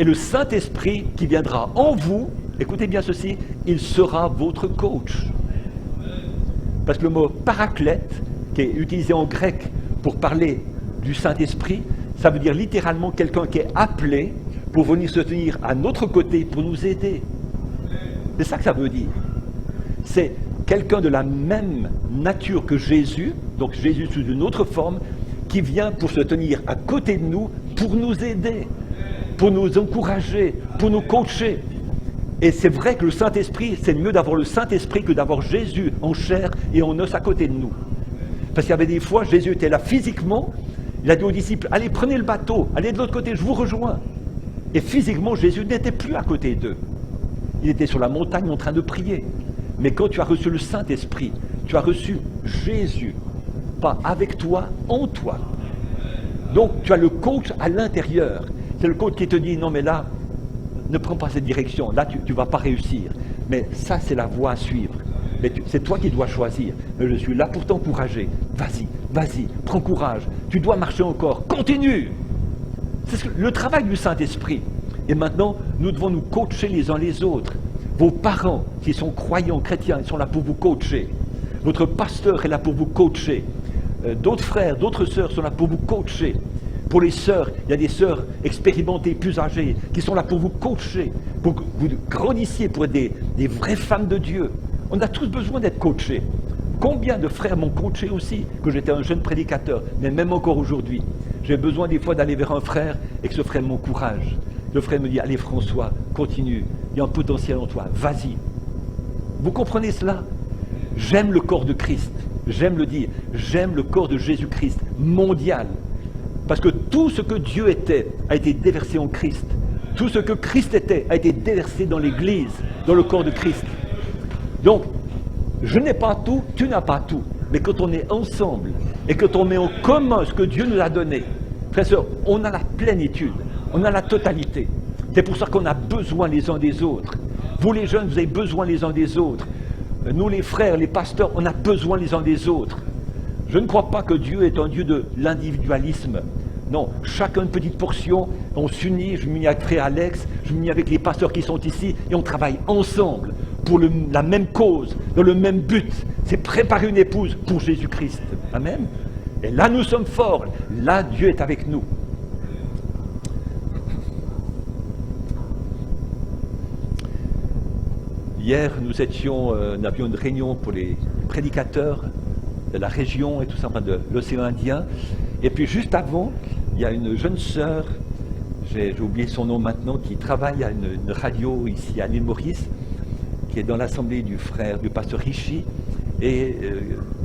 Et le Saint-Esprit qui viendra en vous, écoutez bien ceci, il sera votre coach. Parce que le mot paraclète, qui est utilisé en grec pour parler du Saint-Esprit, ça veut dire littéralement quelqu'un qui est appelé pour venir se tenir à notre côté, pour nous aider. C'est ça que ça veut dire. C'est quelqu'un de la même nature que Jésus, donc Jésus sous une autre forme, qui vient pour se tenir à côté de nous, pour nous aider, pour nous encourager, pour nous coacher. Et c'est vrai que le Saint-Esprit, c'est mieux d'avoir le Saint-Esprit que d'avoir Jésus en chair et en os à côté de nous. Parce qu'il y avait des fois, Jésus était là physiquement, il a dit aux disciples, allez, prenez le bateau, allez de l'autre côté, je vous rejoins. Et physiquement, Jésus n'était plus à côté d'eux. Il était sur la montagne en train de prier. Mais quand tu as reçu le Saint-Esprit, tu as reçu Jésus, pas avec toi, en toi. Donc tu as le coach à l'intérieur. C'est le coach qui te dit, non mais là, ne prends pas cette direction, là tu ne vas pas réussir. Mais ça, c'est la voie à suivre. Mais c'est toi qui dois choisir. Mais je suis là pour t'encourager. Vas-y, vas-y, prends courage. Tu dois marcher encore. Continue. C'est le travail du Saint-Esprit. Et maintenant, nous devons nous coacher les uns les autres. Vos parents qui sont croyants, chrétiens, ils sont là pour vous coacher. Votre pasteur est là pour vous coacher. D'autres frères, d'autres sœurs sont là pour vous coacher. Pour les sœurs, il y a des sœurs expérimentées, plus âgées, qui sont là pour vous coacher, pour que vous grandissiez, pour être des vraies femmes de Dieu. On a tous besoin d'être coachés. Combien de frères m'ont coaché aussi, que j'étais un jeune prédicateur, mais même encore aujourd'hui. J'ai besoin des fois d'aller vers un frère et que ce frère m'encourage. Le frère me dit, allez François, continue, il y a un potentiel en toi, vas-y. Vous comprenez cela? J'aime le corps de Christ, j'aime le dire, j'aime le corps de Jésus-Christ, mondial. Parce que tout ce que Dieu était a été déversé en Christ. Tout ce que Christ était a été déversé dans l'Église, dans le corps de Christ. Donc, je n'ai pas tout, tu n'as pas tout. Mais quand on est ensemble et quand on met en commun ce que Dieu nous a donné, frères et sœurs, on a la plénitude, on a la totalité. C'est pour ça qu'on a besoin les uns des autres. Vous les jeunes, vous avez besoin les uns des autres. Nous les frères, les pasteurs, on a besoin les uns des autres. Je ne crois pas que Dieu est un Dieu de l'individualisme. Non, chacun une petite portion, on s'unit, je m'unis avec frère Alex, je m'unis avec les pasteurs qui sont ici, et on travaille ensemble pour la même cause, dans le même but. C'est préparer une épouse pour Jésus-Christ. Amen. Et là, nous sommes forts. Là, Dieu est avec nous. Hier, nous avions une réunion pour les prédicateurs de la région et tout ça, de l'océan Indien. Et puis juste avant, il y a une jeune sœur, j'ai oublié son nom maintenant, qui travaille à une radio ici à l'île Maurice, qui est dans l'assemblée du pasteur Rishi, et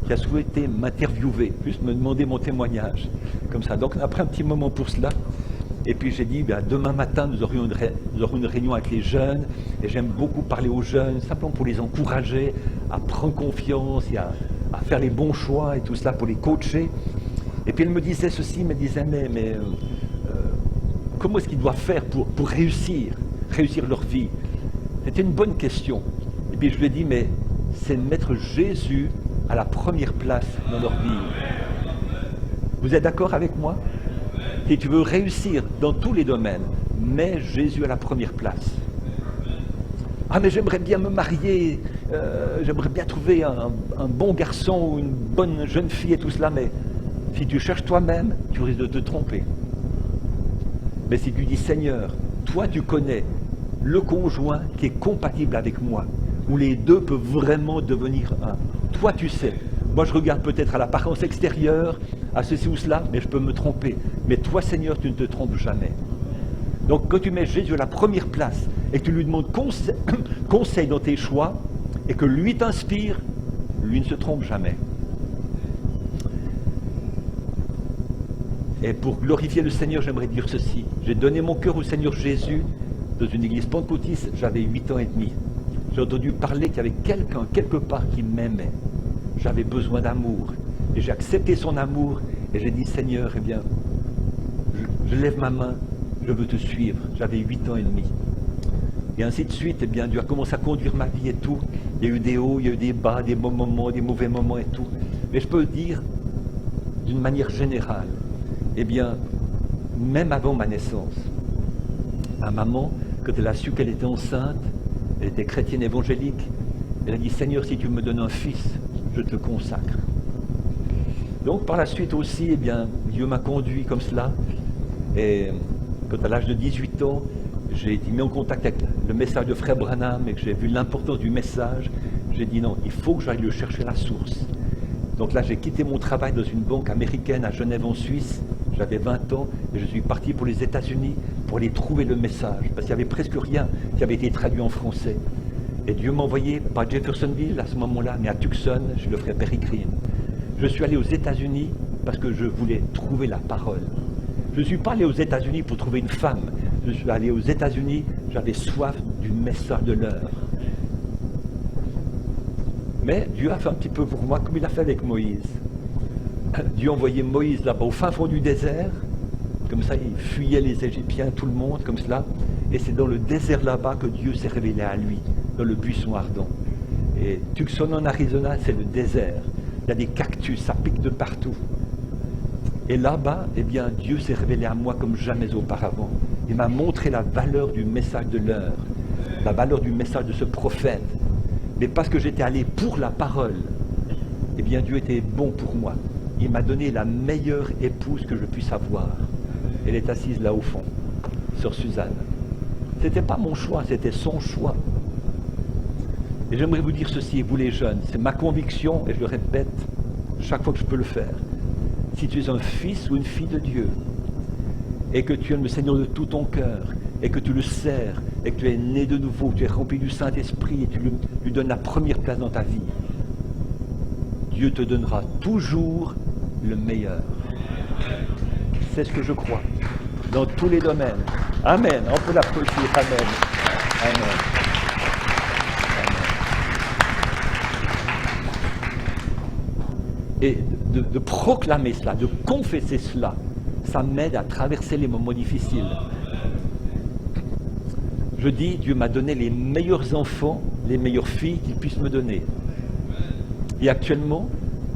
qui a souhaité m'interviewer, juste me demander mon témoignage, comme ça. Donc on a pris un petit moment pour cela. Et puis j'ai dit, demain matin, nous aurons une réunion avec les jeunes, et j'aime beaucoup parler aux jeunes, simplement pour les encourager à prendre confiance et à faire les bons choix et tout cela, pour les coacher. Et puis elle me disait ceci, mais comment est-ce qu'ils doivent faire pour réussir leur vie? C'était une bonne question. Et puis je lui ai dit, mais c'est mettre Jésus à la première place dans leur vie. Vous êtes d'accord avec moi? Si tu veux réussir dans tous les domaines, mets Jésus à la première place. Ah mais j'aimerais bien me marier, j'aimerais bien trouver un bon garçon ou une bonne jeune fille et tout cela, mais si tu cherches toi-même, tu risques de te tromper. Mais si tu dis, Seigneur, toi tu connais le conjoint qui est compatible avec moi, où les deux peuvent vraiment devenir un. Toi tu sais. Moi je regarde peut-être à l'apparence extérieure, à ceci ou cela, mais je peux me tromper. Mais toi Seigneur, tu ne te trompes jamais. Donc quand tu mets Jésus à la première place et que tu lui demandes conseil dans tes choix et que lui t'inspire, lui ne se trompe jamais. Et pour glorifier le Seigneur, j'aimerais dire ceci. J'ai donné mon cœur au Seigneur Jésus dans une église pentecôtiste, j'avais 8 ans et demi. J'ai entendu parler qu'il y avait quelqu'un, quelque part, qui m'aimait. J'avais besoin d'amour. Et j'ai accepté son amour et j'ai dit, Seigneur, eh bien, je lève ma main, je veux te suivre. J'avais 8 ans et demi. Et ainsi de suite, eh bien, Dieu a commencé à conduire ma vie et tout. Il y a eu des hauts, il y a eu des bas, des bons moments, des mauvais moments et tout. Mais je peux le dire d'une manière générale. Eh bien, même avant ma naissance, ma maman, quand elle a su qu'elle était enceinte, elle était chrétienne évangélique, elle a dit, Seigneur, si tu me donnes un fils, je te consacre. Donc par la suite aussi, eh bien, Dieu m'a conduit comme cela. Et quand à l'âge de 18 ans, j'ai été mis en contact avec le message de Frère Branham et que j'ai vu l'importance du message, j'ai dit non, il faut que j'aille le chercher à la source. Donc là, j'ai quitté mon travail dans une banque américaine à Genève en Suisse J'avais 20 ans et je suis parti pour les États-Unis pour aller trouver le message, parce qu'il n'y avait presque rien qui avait été traduit en français. Et Dieu m'a envoyé, pas à Jeffersonville à ce moment-là, mais à Tucson, chez le frère Perry Green. Je suis allé aux États-Unis parce que je voulais trouver la parole. Je ne suis pas allé aux États-Unis pour trouver une femme. Je suis allé aux États-Unis, j'avais soif du message de l'heure. Mais Dieu a fait un petit peu pour moi comme il a fait avec Moïse. Dieu a envoyé Moïse là-bas au fin fond du désert. Comme ça, il fuyait les Égyptiens, tout le monde, comme cela. Et c'est dans le désert là-bas que Dieu s'est révélé à lui, dans le buisson ardent. Et Tucson en Arizona, c'est le désert. Il y a des cactus, ça pique de partout. Et là-bas, eh bien, Dieu s'est révélé à moi comme jamais auparavant. Il m'a montré la valeur du message de l'heure, la valeur du message de ce prophète. Mais parce que j'étais allé pour la parole, eh bien, Dieu était bon pour moi. Il m'a donné la meilleure épouse que je puisse avoir. Elle est assise là au fond, sœur Suzanne. Ce n'était pas mon choix, c'était son choix. Et j'aimerais vous dire ceci, vous les jeunes, c'est ma conviction, et je le répète chaque fois que je peux le faire. Si tu es un fils ou une fille de Dieu, et que tu aimes le Seigneur de tout ton cœur, et que tu le sers, et que tu es né de nouveau, tu es rempli du Saint-Esprit, et tu lui donnes la première place dans ta vie, Dieu te donnera toujours le meilleur. C'est ce que je crois, dans tous les domaines. Amen. On peut l'applaudir. Amen. Amen. Et de proclamer cela, de confesser cela, ça m'aide à traverser les moments difficiles. Je dis, Dieu m'a donné les meilleurs enfants, les meilleures filles qu'il puisse me donner. Et actuellement,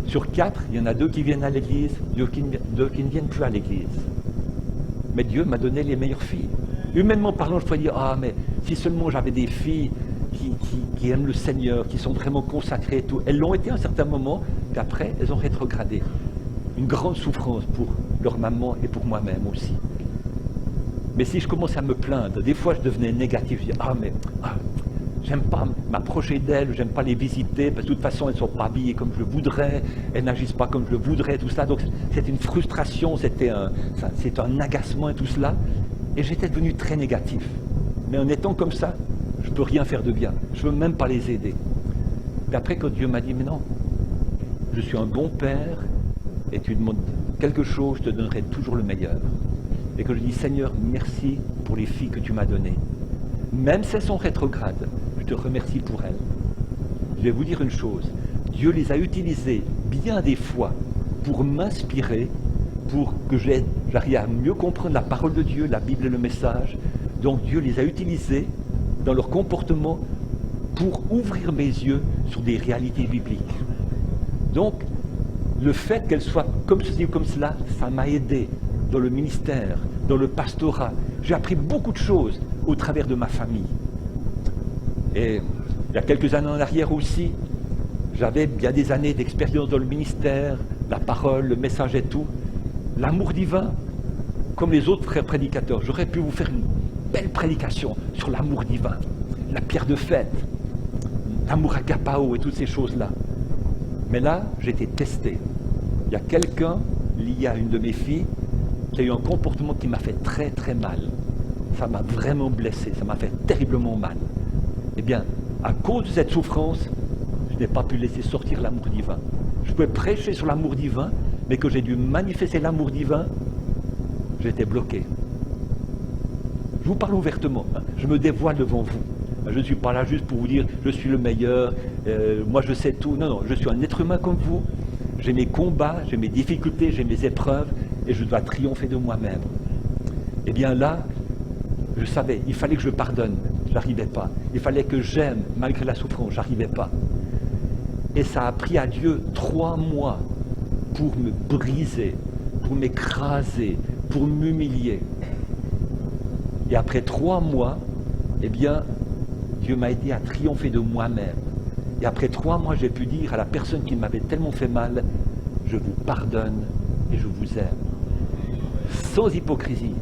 sur 4, il y en a 2 qui viennent à l'église, 2 qui ne viennent plus à l'église. Mais Dieu m'a donné les meilleures filles. Humainement parlant, je pourrais dire, ah mais si seulement j'avais des filles qui aiment le Seigneur, qui sont vraiment consacrées et tout. Elles l'ont été à un certain moment, puis après, elles ont rétrogradé. Une grande souffrance pour leur maman et pour moi-même aussi. Mais si je commençais à me plaindre, des fois je devenais négatif. Je disais, j'aime pas m'approcher d'elles, j'aime pas les visiter, parce que de toute façon elles ne sont pas habillées comme je le voudrais, elles n'agissent pas comme je le voudrais, tout ça. Donc c'était une frustration, c'était un agacement et tout cela. Et j'étais devenu très négatif. Mais en étant comme ça, je ne peux rien faire de bien. Je ne veux même pas les aider. Et après, quand Dieu m'a dit, mais non, je suis un bon père, et tu demandes quelque chose, je te donnerai toujours le meilleur. Et que je dis, Seigneur, merci pour les filles que tu m'as données. Même si elles sont rétrogrades, je te remercie pour elles. Je vais vous dire une chose, Dieu les a utilisées bien des fois pour m'inspirer, pour que j'arrive à mieux comprendre la parole de Dieu, la Bible et le message. Donc Dieu les a utilisées dans leur comportement pour ouvrir mes yeux sur des réalités bibliques. Donc, le fait qu'elles soient comme ceci ou comme cela, ça m'a aidé dans le ministère, dans le pastorat. J'ai appris beaucoup de choses au travers de ma famille. Et il y a quelques années en arrière aussi, j'avais bien des années d'expérience dans le ministère, la parole, le message et tout. L'amour divin, comme les autres frères prédicateurs, j'aurais pu vous faire une belle prédication sur l'amour divin, la pierre de fête, l'amour agapao et toutes ces choses-là. Mais là, j'ai été testé. Il y a quelqu'un, lié à une de mes filles, qui a eu un comportement qui m'a fait très très mal. Ça m'a vraiment blessé, ça m'a fait terriblement mal. Eh bien, à cause de cette souffrance, je n'ai pas pu laisser sortir l'amour divin. Je pouvais prêcher sur l'amour divin, mais que j'ai dû manifester l'amour divin, j'étais bloqué. Je vous parle ouvertement, je me dévoile devant vous. Je ne suis pas là juste pour vous dire je suis le meilleur, moi je sais tout. Non, non, je suis un être humain comme vous. J'ai mes combats, j'ai mes difficultés, j'ai mes épreuves et je dois triompher de moi-même. Eh bien là, je savais, il fallait que je pardonne, je n'arrivais pas. Il fallait que j'aime malgré la souffrance, je n'arrivais pas. Et ça a pris à Dieu 3 mois pour me briser, pour m'écraser, pour m'humilier. Et après 3 mois, eh bien, Dieu m'a aidé à triompher de moi-même. Et après 3 mois, j'ai pu dire à la personne qui m'avait tellement fait mal, je vous pardonne et je vous aime. Sans hypocrisie.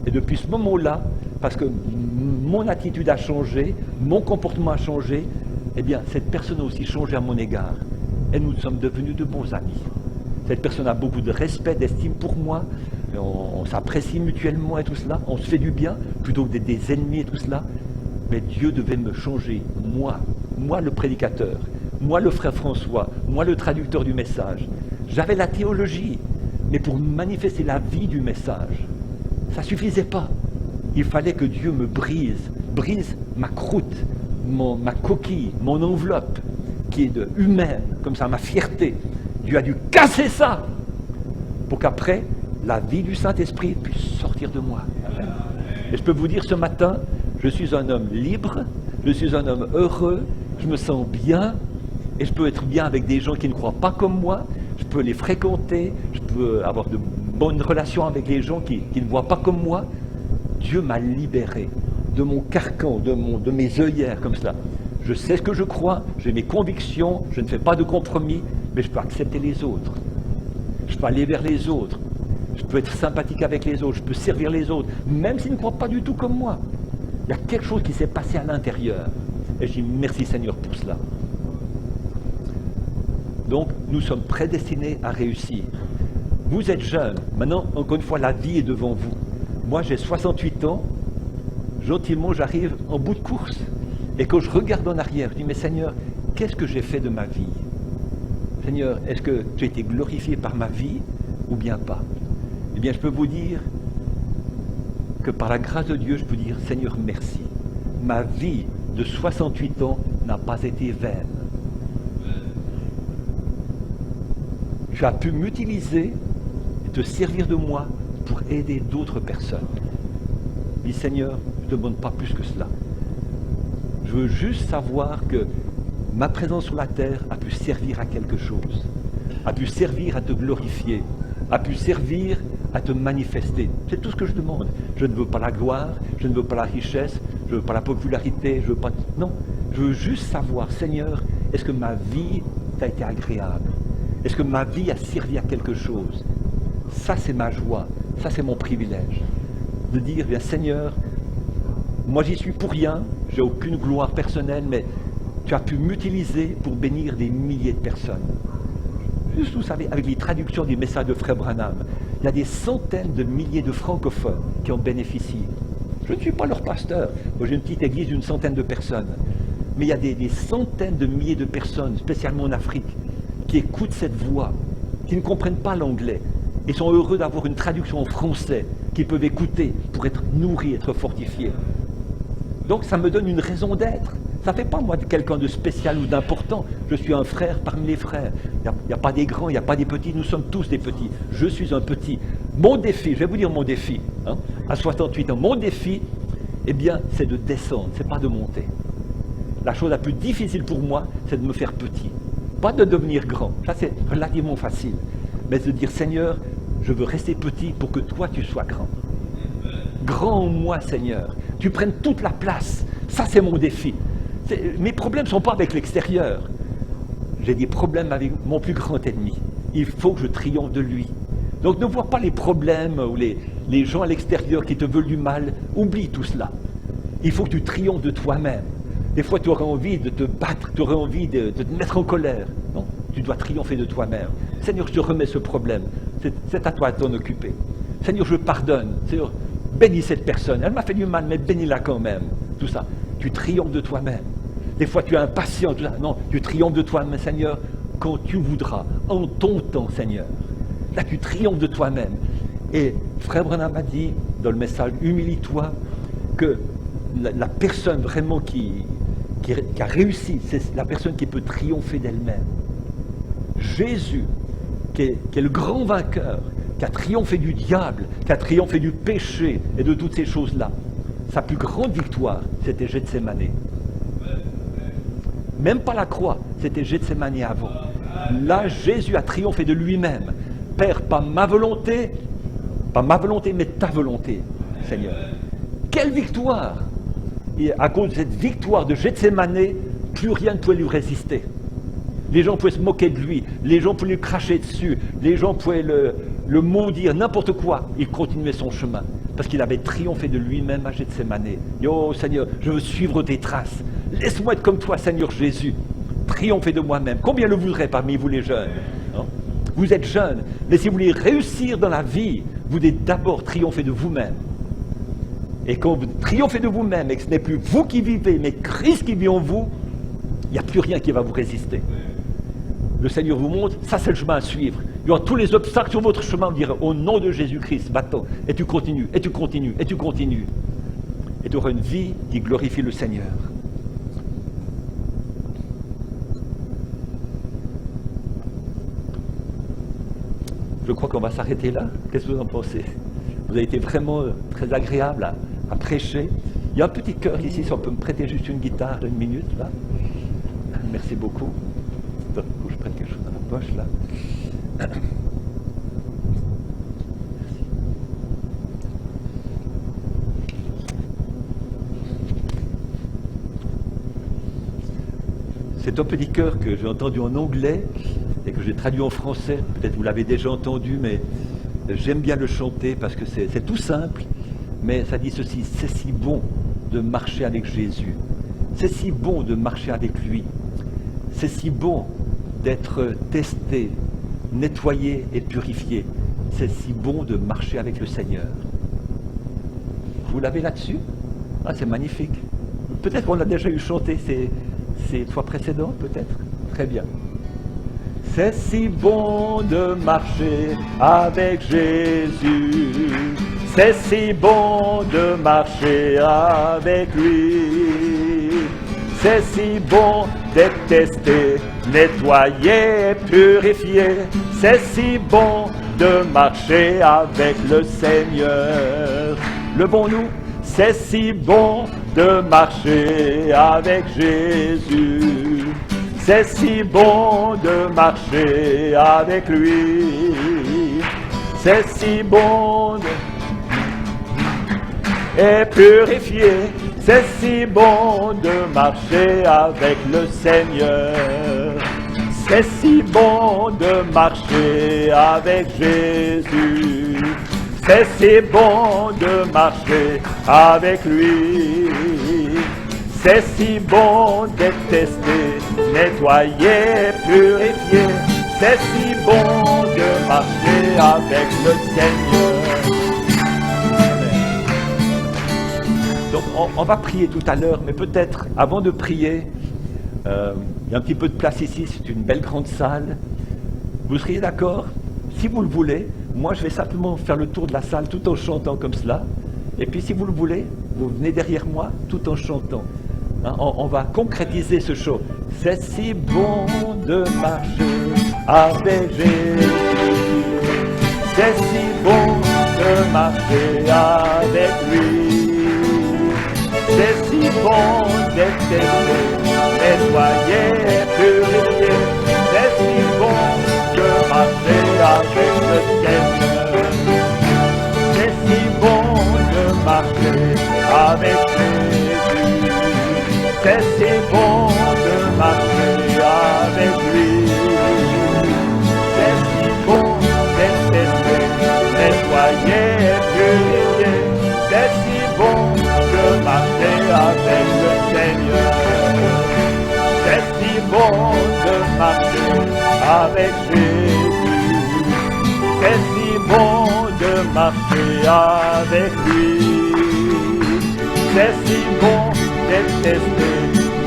Et depuis ce moment-là, parce que mon attitude a changé, mon comportement a changé, eh bien, cette personne a aussi changé à mon égard. Et nous sommes devenus de bons amis. Cette personne a beaucoup de respect, d'estime pour moi. on s'apprécie mutuellement et tout cela, on se fait du bien, plutôt que d'être des ennemis et tout cela. Mais Dieu devait me changer, moi le prédicateur, moi le frère François, moi le traducteur du message. J'avais la théologie, mais pour manifester la vie du message, ça ne suffisait pas. Il fallait que Dieu me brise ma croûte, ma coquille, mon enveloppe, qui est humaine, comme ça, ma fierté. Dieu a dû casser ça, pour qu'après, la vie du Saint-Esprit puisse sortir de moi. Et je peux vous dire ce matin, je suis un homme libre, je suis un homme heureux, je me sens bien, et je peux être bien avec des gens qui ne croient pas comme moi, je peux les fréquenter, je peux avoir de bonnes relations avec les gens qui ne voient pas comme moi. Dieu m'a libéré de mon carcan, de mes œillères comme cela. Je sais ce que je crois, j'ai mes convictions, je ne fais pas de compromis, mais je peux accepter les autres. Je peux aller vers les autres. Je peux être sympathique avec les autres, je peux servir les autres, même s'ils ne croient pas du tout comme moi. Il y a quelque chose qui s'est passé à l'intérieur. Et je dis merci Seigneur pour cela. Donc, nous sommes prédestinés à réussir. Vous êtes jeunes. Maintenant, encore une fois, la vie est devant vous. Moi, j'ai 68 ans. Gentiment, j'arrive en bout de course. Et quand je regarde en arrière, je dis, mais Seigneur, qu'est-ce que j'ai fait de ma vie? Seigneur, est-ce que tu as été glorifié par ma vie ou bien pas? Eh bien, je peux vous dire que par la grâce de Dieu, je peux dire, Seigneur, merci. Ma vie de 68 ans n'a pas été vaine. Tu as pu m'utiliser et te servir de moi pour aider d'autres personnes. Dis, Seigneur, je ne demande pas plus que cela. Je veux juste savoir que ma présence sur la terre a pu servir à quelque chose, a pu servir à te glorifier, a pu servir à te manifester. C'est tout ce que je demande. Je ne veux pas la gloire, je ne veux pas la richesse, je ne veux pas la popularité, je veux pas... Non, je veux juste savoir, Seigneur, est-ce que ma vie t'a été agréable? Est-ce que ma vie a servi à quelque chose? Ça, c'est ma joie, ça, c'est mon privilège. De dire, bien Seigneur, moi j'y suis pour rien, j'ai aucune gloire personnelle, mais tu as pu m'utiliser pour bénir des milliers de personnes. Juste, vous savez, avec les traductions du message de Frère Branham, il y a des centaines de milliers de francophones qui en bénéficient. Je ne suis pas leur pasteur. Moi, j'ai une petite église d'une centaine de personnes. Mais il y a des centaines de milliers de personnes, spécialement en Afrique, qui écoutent cette voix, qui ne comprennent pas l'anglais, et sont heureux d'avoir une traduction en français, qu'ils peuvent écouter pour être nourris, être fortifiés. Donc, ça me donne une raison d'être. Ça ne fait pas moi de quelqu'un de spécial ou d'important. Je suis un frère parmi les frères. Il n'y a pas des grands, il n'y a pas des petits. Nous sommes tous des petits. Je suis un petit. Mon défi, je vais vous dire mon défi, hein, à 68 ans, mon défi, eh bien, c'est de descendre, c'est pas de monter. La chose la plus difficile pour moi, c'est de me faire petit. Pas de devenir grand. Ça, c'est relativement facile. Mais de dire, Seigneur, je veux rester petit pour que toi, tu sois grand. Grand en moi, Seigneur. Tu prennes toute la place. Ça, c'est mon défi. Mes problèmes ne sont pas avec l'extérieur. J'ai des problèmes avec mon plus grand ennemi. Il faut que je triomphe de lui. Donc ne vois pas les problèmes ou les gens à l'extérieur qui te veulent du mal. Oublie tout cela. Il faut que tu triomphes de toi-même. Des fois, tu auras envie de te battre, tu auras envie de te mettre en colère. Non, tu dois triompher de toi-même. Seigneur, je te remets ce problème. C'est à toi de t'en occuper. Seigneur, je pardonne. Seigneur, bénis cette personne. Elle m'a fait du mal, mais bénis-la quand même. Tout ça. Tu triomphes de toi-même. Des fois, tu es impatient. Tout ça. Non, tu triomphes de toi-même, Seigneur, quand tu voudras, en ton temps, Seigneur. Là, tu triomphes de toi-même. Et Frère Branham a dit, dans le message, humilie-toi, que la personne vraiment qui a réussi, c'est la personne qui peut triompher d'elle-même. Jésus, qui est le grand vainqueur, qui a triomphé du diable, qui a triomphé du péché et de toutes ces choses-là, sa plus grande victoire, c'était Gethsémane. Même pas la croix, c'était Gethsémane avant. Là, Jésus a triomphé de lui-même. Père, pas ma volonté, mais ta volonté, Seigneur. Quelle victoire! Et à cause de cette victoire de Gethsémane, plus rien ne pouvait lui résister. Les gens pouvaient se moquer de lui, les gens pouvaient lui cracher dessus, les gens pouvaient le maudire, n'importe quoi. Il continuait son chemin, parce qu'il avait triomphé de lui-même à Gethsémane. Oh Seigneur, je veux suivre tes traces. Laisse-moi être comme toi, Seigneur Jésus. Triompher de moi-même. Combien le voudraient parmi vous les jeunes, hein? Vous êtes jeune, mais si vous voulez réussir dans la vie, vous devez d'abord triompher de vous-même. Et quand vous triomphez de vous-même et que ce n'est plus vous qui vivez, mais Christ qui vit en vous, il n'y a plus rien qui va vous résister. Le Seigneur vous montre, ça c'est le chemin à suivre. Il y aura tous les obstacles sur votre chemin, vous direz, au nom de Jésus-Christ, va-t'en. Et tu continues, et tu continues, et tu continues. Et tu auras une vie qui glorifie le Seigneur. Je crois qu'on va s'arrêter là. Qu'est-ce que vous en pensez? Vous avez été vraiment très agréable à prêcher. Il y a un petit cœur ici, si on peut me prêter juste une guitare, une minute, là. Merci beaucoup. Attends, faut que je prenne quelque chose dans la poche, là. C'est un petit chœur que j'ai entendu en anglais et que j'ai traduit en français. Peut-être vous l'avez déjà entendu, mais j'aime bien le chanter parce que c'est tout simple. Mais ça dit ceci: c'est si bon de marcher avec Jésus. C'est si bon de marcher avec lui. C'est si bon d'être testé, nettoyé et purifié. C'est si bon de marcher avec le Seigneur. Vous l'avez là-dessus? Ah, c'est magnifique. Peut-être qu'on l'a déjà eu chanté ces fois précédentes, peut-être. Très bien. C'est si bon de marcher avec Jésus. C'est si bon de marcher avec lui. C'est si bon d'être testé, nettoyé, purifié. C'est si bon de marcher avec le Seigneur. Levons-nous. C'est si bon de marcher avec Jésus. C'est si bon de marcher avec lui. C'est si bon et purifié. C'est si bon de marcher avec le Seigneur. C'est si bon de marcher avec Jésus. C'est si bon de marcher avec lui. C'est si bon d'être testé, nettoyé, purifié. C'est si bon de marcher avec le Seigneur. Donc on va prier tout à l'heure, mais peut-être avant de prier, il y a un petit peu de place ici, c'est une belle grande salle. Vous seriez d'accord? Si vous le voulez, moi je vais simplement faire le tour de la salle tout en chantant comme cela. Et puis si vous le voulez, vous venez derrière moi tout en chantant. Hein, on va concrétiser ce chant. C'est si bon de marcher avec Jésus. C'est si bon de marcher avec lui. C'est si bon d'être testé, nettoyé, purifié. C'est si bon de marcher avec le Seigneur. C'est si bon de marcher avec Jésus. C'est si bon de marcher avec lui. C'est si bon d'être testé, nettoyé, purifié. C'est si bon de marcher avec le Seigneur. C'est si bon de marcher avec Jésus. C'est si bon de marcher avec lui. C'est si bon d'être testé,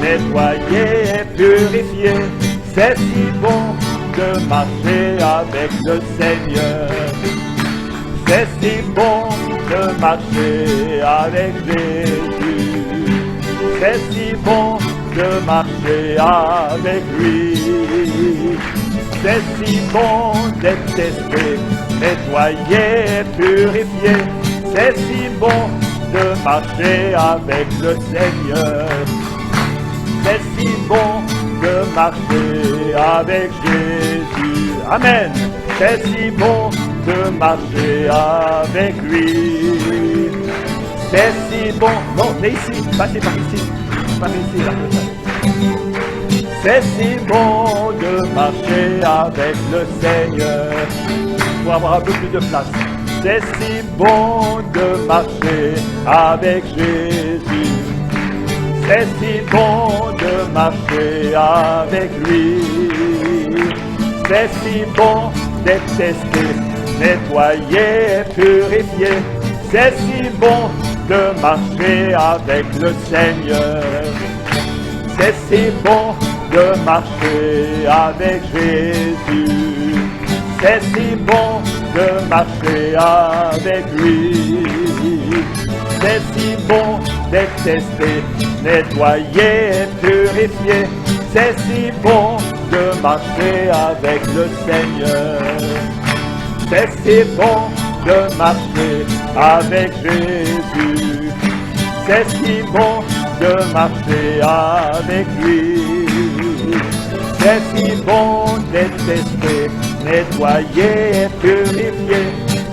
nettoyé et purifié. C'est si bon de marcher avec le Seigneur. C'est si bon de marcher avec Jésus. C'est si bon de marcher avec lui. C'est si bon d'être testé, nettoyé, purifié. C'est si bon de marcher avec le Seigneur. C'est si bon de marcher avec Jésus. Amen. C'est si bon de marcher avec lui. C'est si bon. Non, mais ici, passez par ici. Par ici, là. C'est si bon de marcher avec le Seigneur. Pour avoir un peu plus de place. C'est si bon de marcher avec Jésus. C'est si bon de marcher avec lui. C'est si bon d'être testé, nettoyé, purifié. C'est si bon de marcher avec le Seigneur. C'est si bon de marcher avec Jésus. C'est si bon de marcher avec lui. C'est si bon d'être testé, nettoyé, purifié. C'est si bon de marcher avec le Seigneur. C'est si bon de marcher avec Jésus. C'est si bon de marcher avec lui. C'est si bon d'être testé, nettoyé, purifié.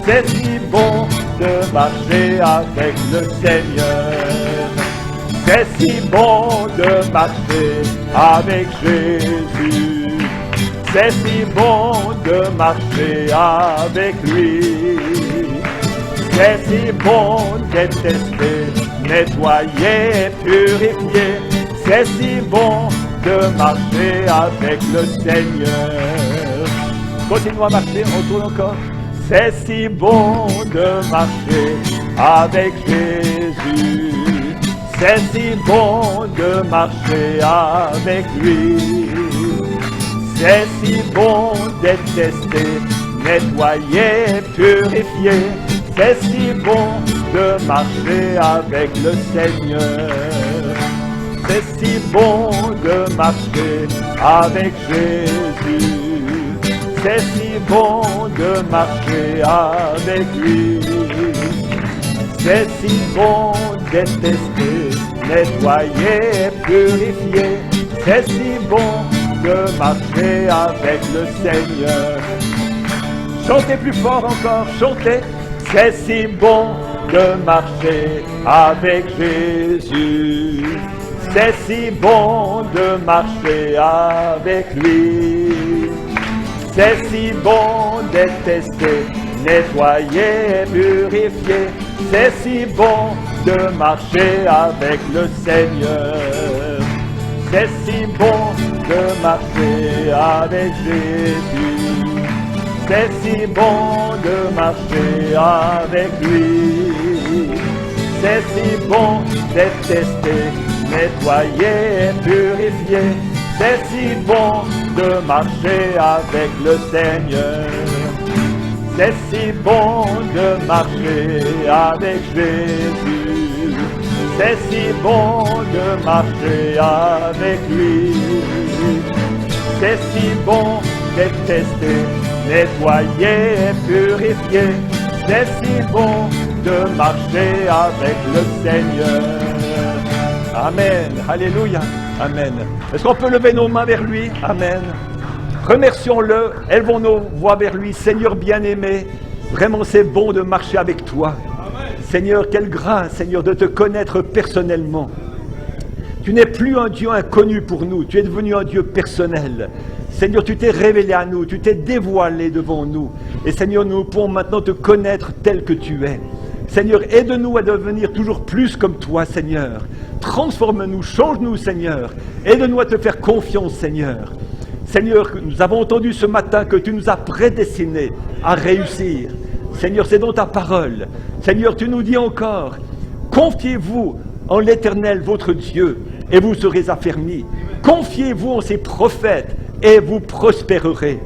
C'est si bon de marcher avec le Seigneur. C'est si bon de marcher avec Jésus. C'est si bon de marcher avec lui. C'est si bon d'être testé, nettoyé, purifié. C'est si bon de marcher avec le Seigneur. Continuons à marcher, on tourne encore. C'est si bon de marcher avec Jésus. C'est si bon de marcher avec lui. C'est si bon d'être testé, nettoyé, purifié. C'est si bon de marcher avec le Seigneur. C'est si bon de marcher avec Jésus. C'est si bon de marcher avec lui. C'est si bon d'être testé, nettoyé, purifié. C'est si bon de marcher avec le Seigneur. Chantez plus fort encore, chantez. C'est si bon de marcher avec Jésus. C'est si bon de marcher avec lui. C'est si bon d'être testé, nettoyé, purifié. C'est si bon de marcher avec le Seigneur. C'est si bon de marcher avec Jésus. C'est si bon de marcher avec lui. C'est si bon d'être testé, nettoyé, purifié. C'est si bon de marcher avec le Seigneur. C'est si bon de marcher avec Jésus. C'est si bon de marcher avec lui. C'est si bon d'être testé, nettoyé, purifié. C'est si bon de marcher avec le Seigneur. Amen. Alléluia. Amen. Est-ce qu'on peut lever nos mains vers lui? Amen. Remercions-le, élevons nos voix vers lui. Seigneur bien-aimé, vraiment c'est bon de marcher avec toi. Amen. Seigneur, quelle grâce, Seigneur, de te connaître personnellement. Tu n'es plus un Dieu inconnu pour nous, tu es devenu un Dieu personnel. Seigneur, tu t'es révélé à nous, tu t'es dévoilé devant nous. Et Seigneur, nous pouvons maintenant te connaître tel que tu es. Seigneur, aide-nous à devenir toujours plus comme toi, Seigneur. Transforme-nous, change-nous, Seigneur. Aide-nous à te faire confiance, Seigneur. Seigneur, nous avons entendu ce matin que tu nous as prédestinés à réussir. Seigneur, c'est dans ta parole. Seigneur, tu nous dis encore, confiez-vous en l'Éternel, votre Dieu, et vous serez affermis. Confiez-vous en ses prophètes, et vous prospérerez.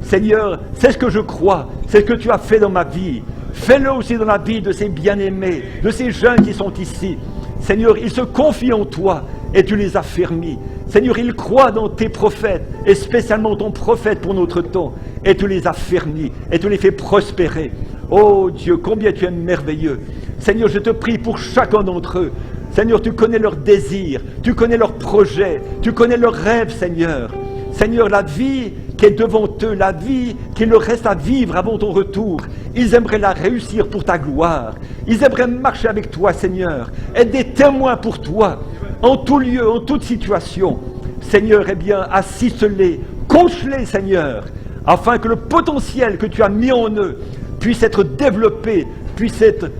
Seigneur, c'est ce que je crois, c'est ce que tu as fait dans ma vie. Fais-le aussi dans la vie de ces bien-aimés, de ces jeunes qui sont ici. Seigneur, ils se confient en toi et tu les affermis. Seigneur, ils croient dans tes prophètes et spécialement ton prophète pour notre temps. Et tu les affermis et tu les fais prospérer. Oh Dieu, combien tu es merveilleux. Seigneur, je te prie pour chacun d'entre eux. Seigneur, tu connais leurs désirs, tu connais leurs projets, tu connais leurs rêves, Seigneur. Seigneur, la vie qui est devant eux, la vie qu'il leur reste à vivre avant ton retour, ils aimeraient la réussir pour ta gloire. Ils aimeraient marcher avec toi, Seigneur, être des témoins pour toi, en tout lieu, en toute situation. Seigneur, eh bien, assiste-les, coach-les, Seigneur, afin que le potentiel que tu as mis en eux puisse être développé, puisse être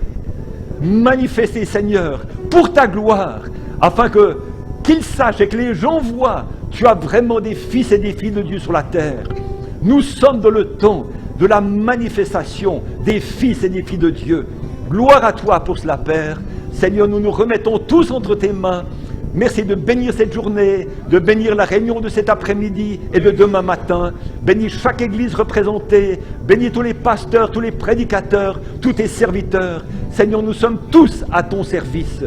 manifesté, Seigneur, pour ta gloire, afin qu'ils sachent et que les gens voient, tu as vraiment des fils et des filles de Dieu sur la terre. Nous sommes dans le temps de la manifestation des fils et des filles de Dieu. Gloire à toi pour cela, Père. Seigneur, nous nous remettons tous entre tes mains. Merci de bénir cette journée, de bénir la réunion de cet après-midi et de demain matin. Bénis chaque église représentée, bénis tous les pasteurs, tous les prédicateurs, tous tes serviteurs. Seigneur, nous sommes tous à ton service.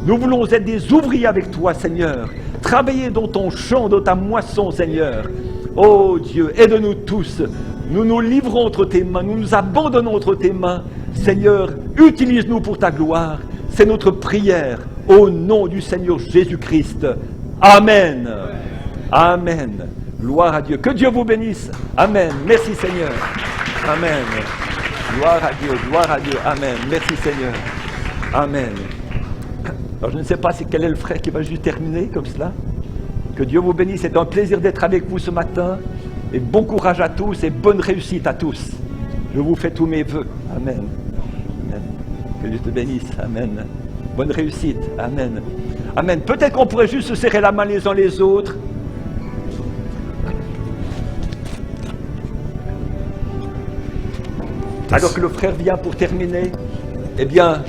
Nous voulons être des ouvriers avec toi, Seigneur. Travailler dans ton champ, dans ta moisson, Seigneur. Oh Dieu, aide-nous tous. Nous nous livrons entre tes mains, nous nous abandonnons entre tes mains. Seigneur, utilise-nous pour ta gloire. C'est notre prière au nom du Seigneur Jésus-Christ. Amen. Amen. Gloire à Dieu. Que Dieu vous bénisse. Amen. Merci Seigneur. Amen. Gloire à Dieu. Gloire à Dieu. Amen. Merci Seigneur. Amen. Alors je ne sais pas quel est le frère qui va juste terminer comme cela. Que Dieu vous bénisse. C'est un plaisir d'être avec vous ce matin. Et bon courage à tous et bonne réussite à tous. Je vous fais tous mes vœux. Amen. Amen. Que Dieu te bénisse. Amen. Bonne réussite. Amen. Amen. Peut-être qu'on pourrait juste se serrer la main les uns les autres. Alors que le frère vient pour terminer, eh bien,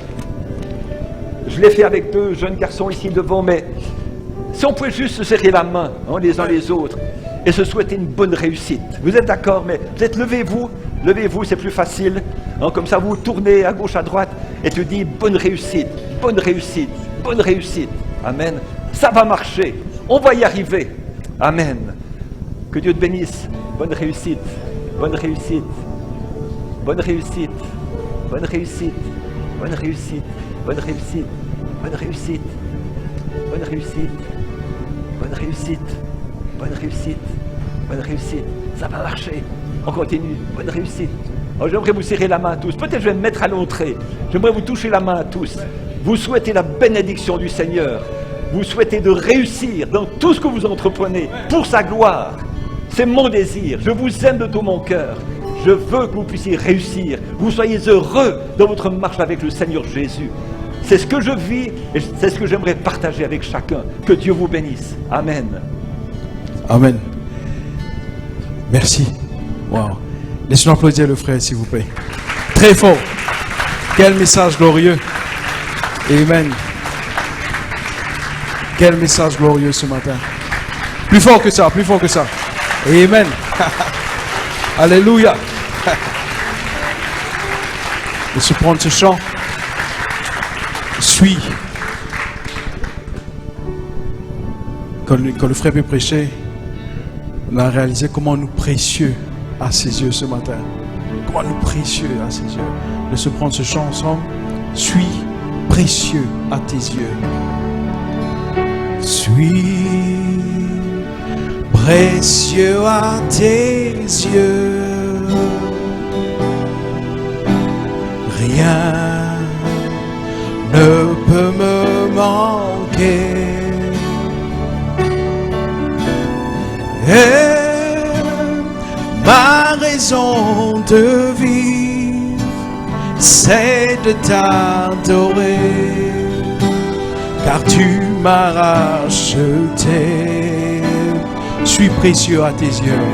je l'ai fait avec deux jeunes garçons ici devant, mais si on pouvait juste se serrer la main les uns les autres et se souhaiter une bonne réussite. Vous êtes d'accord? Mais peut-être levez-vous, c'est plus facile. Comme ça, vous tournez à gauche, à droite et tu dis bonne réussite, bonne réussite, bonne réussite. Amen. Ça va marcher. On va y arriver. Amen. Que Dieu te bénisse. Bonne réussite, bonne réussite, bonne réussite, bonne réussite, bonne réussite, bonne réussite, bonne réussite, bonne réussite, bonne réussite, bonne réussite, bonne réussite. Ça va marcher. On continue. Bonne réussite. J'aimerais vous serrer la main à tous. Peut-être je vais me mettre à l'entrée. J'aimerais vous toucher la main à tous. Vous souhaitez la bénédiction du Seigneur. Vous souhaitez de réussir dans tout ce que vous entreprenez pour sa gloire. C'est mon désir. Je vous aime de tout mon cœur. Je veux que vous puissiez réussir. Vous soyez heureux dans votre marche avec le Seigneur Jésus. C'est ce que je vis et c'est ce que j'aimerais partager avec chacun. Que Dieu vous bénisse. Amen. Amen. Merci. Wow. Laissez-nous applaudir le frère, s'il vous plaît. Très fort. Quel message glorieux. Amen. Quel message glorieux ce matin. Plus fort que ça, plus fort que ça. Amen. Alléluia. De se prendre ce chant. Suis. Quand le frère peut prêcher, on a réalisé comment nous précieux à ses yeux ce matin. Comment nous précieux à ses yeux. De se prendre ce chant ensemble. Suis précieux à tes yeux. Suis précieux à tes yeux. Rien ne peut me manquer. Et ma raison de vivre, c'est de t'adorer, car tu m'as racheté. Suis précieux à tes yeux.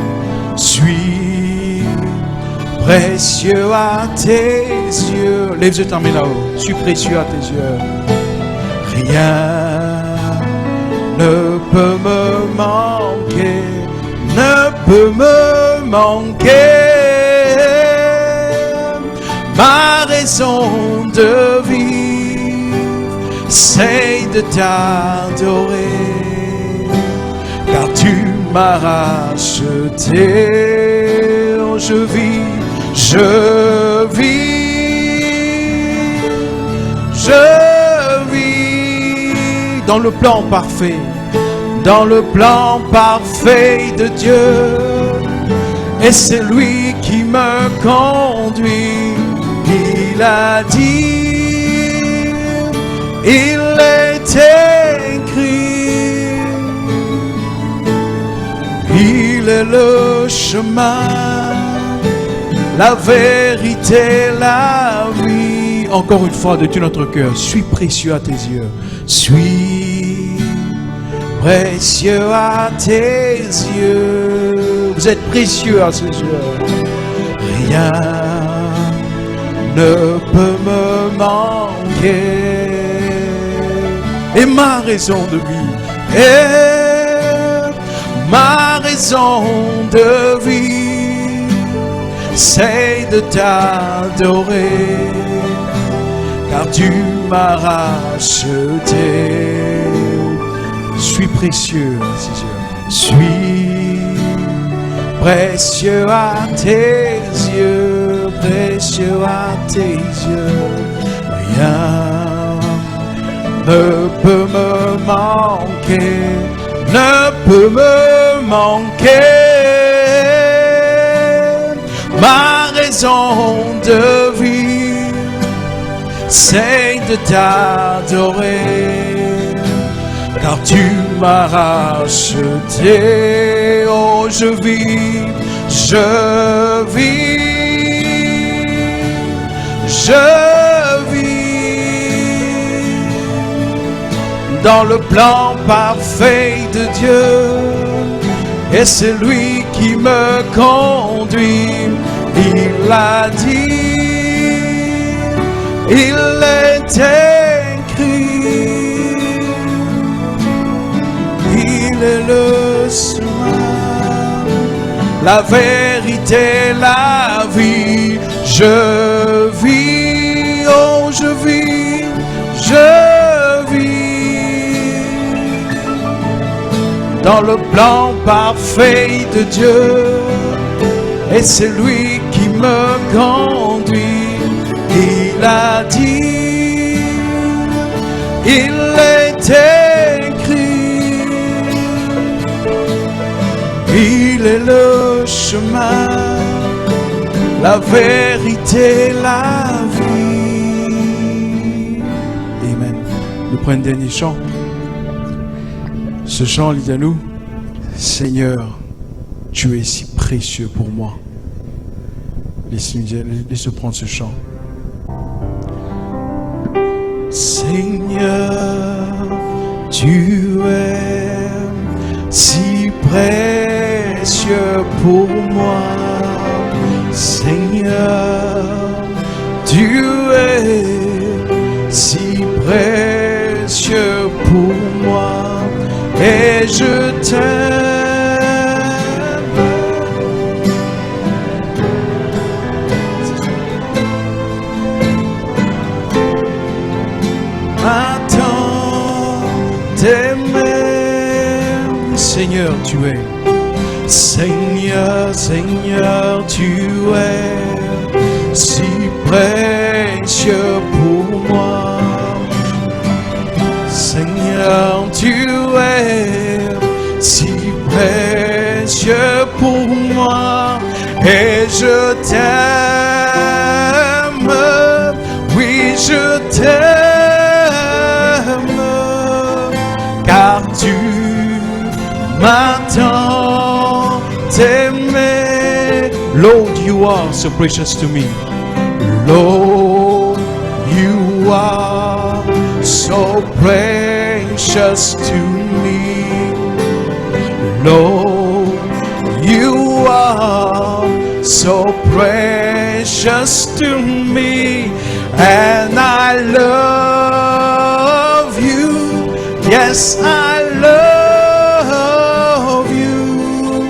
Suis précieux à tes yeux. Lève ta main là-haut. Suis précieux à tes yeux. Rien ne peut me manquer. Ne peut me manquer. Ma raison de vivre, c'est de t'adorer, car tu m'as racheté. Oh, je vis dans le plan parfait, dans le plan parfait de Dieu. Et c'est lui qui me conduit. Il a dit, il est écrit, il est le chemin, la vérité, la vie. Encore une fois, de tout notre cœur, suis précieux à tes yeux. Suis précieux à tes yeux. Vous êtes précieux à ses yeux. Rien ne peut me manquer. Et ma raison de vivre, et ma raison de vivre, c'est de t'adorer, car tu m'as racheté. Je suis précieux à tes yeux. Je suis précieux à tes yeux, précieux à tes yeux. Rien ne peut me manquer, ne peut me manquer. Ma raison de vivre, c'est de t'adorer, car tu m'as racheté. Oh, je vis, je vis, je vis dans le plan parfait de Dieu, et c'est lui qui me conduit. Il l'a dit, il est écrit, il est le chemin, la vérité, la vie. Je vis, oh je vis, je vis dans le plan parfait de Dieu, et c'est lui qui me conduit. Il a dit, il est écrit, il est le chemin, la vérité, la vie. Amen. Nous prenons un dernier chant. Ce chant dit à nous: Seigneur, tu es si précieux pour moi. Laisse-nous prendre ce chant. Seigneur, tu es si précieux pour moi. Seigneur, tu es si précieux pour moi, et je t'aime. Seigneur, tu es. Seigneur, Seigneur, tu es si précieux pour moi. Seigneur, tu es si précieux pour moi, et je t'aime. Oui, je t'aime, car tu m'attends t'aimer. Lord, you are so precious to me. Lord, you are so precious to me. Lord, you are so precious to me, and I love you. Yes, I love you,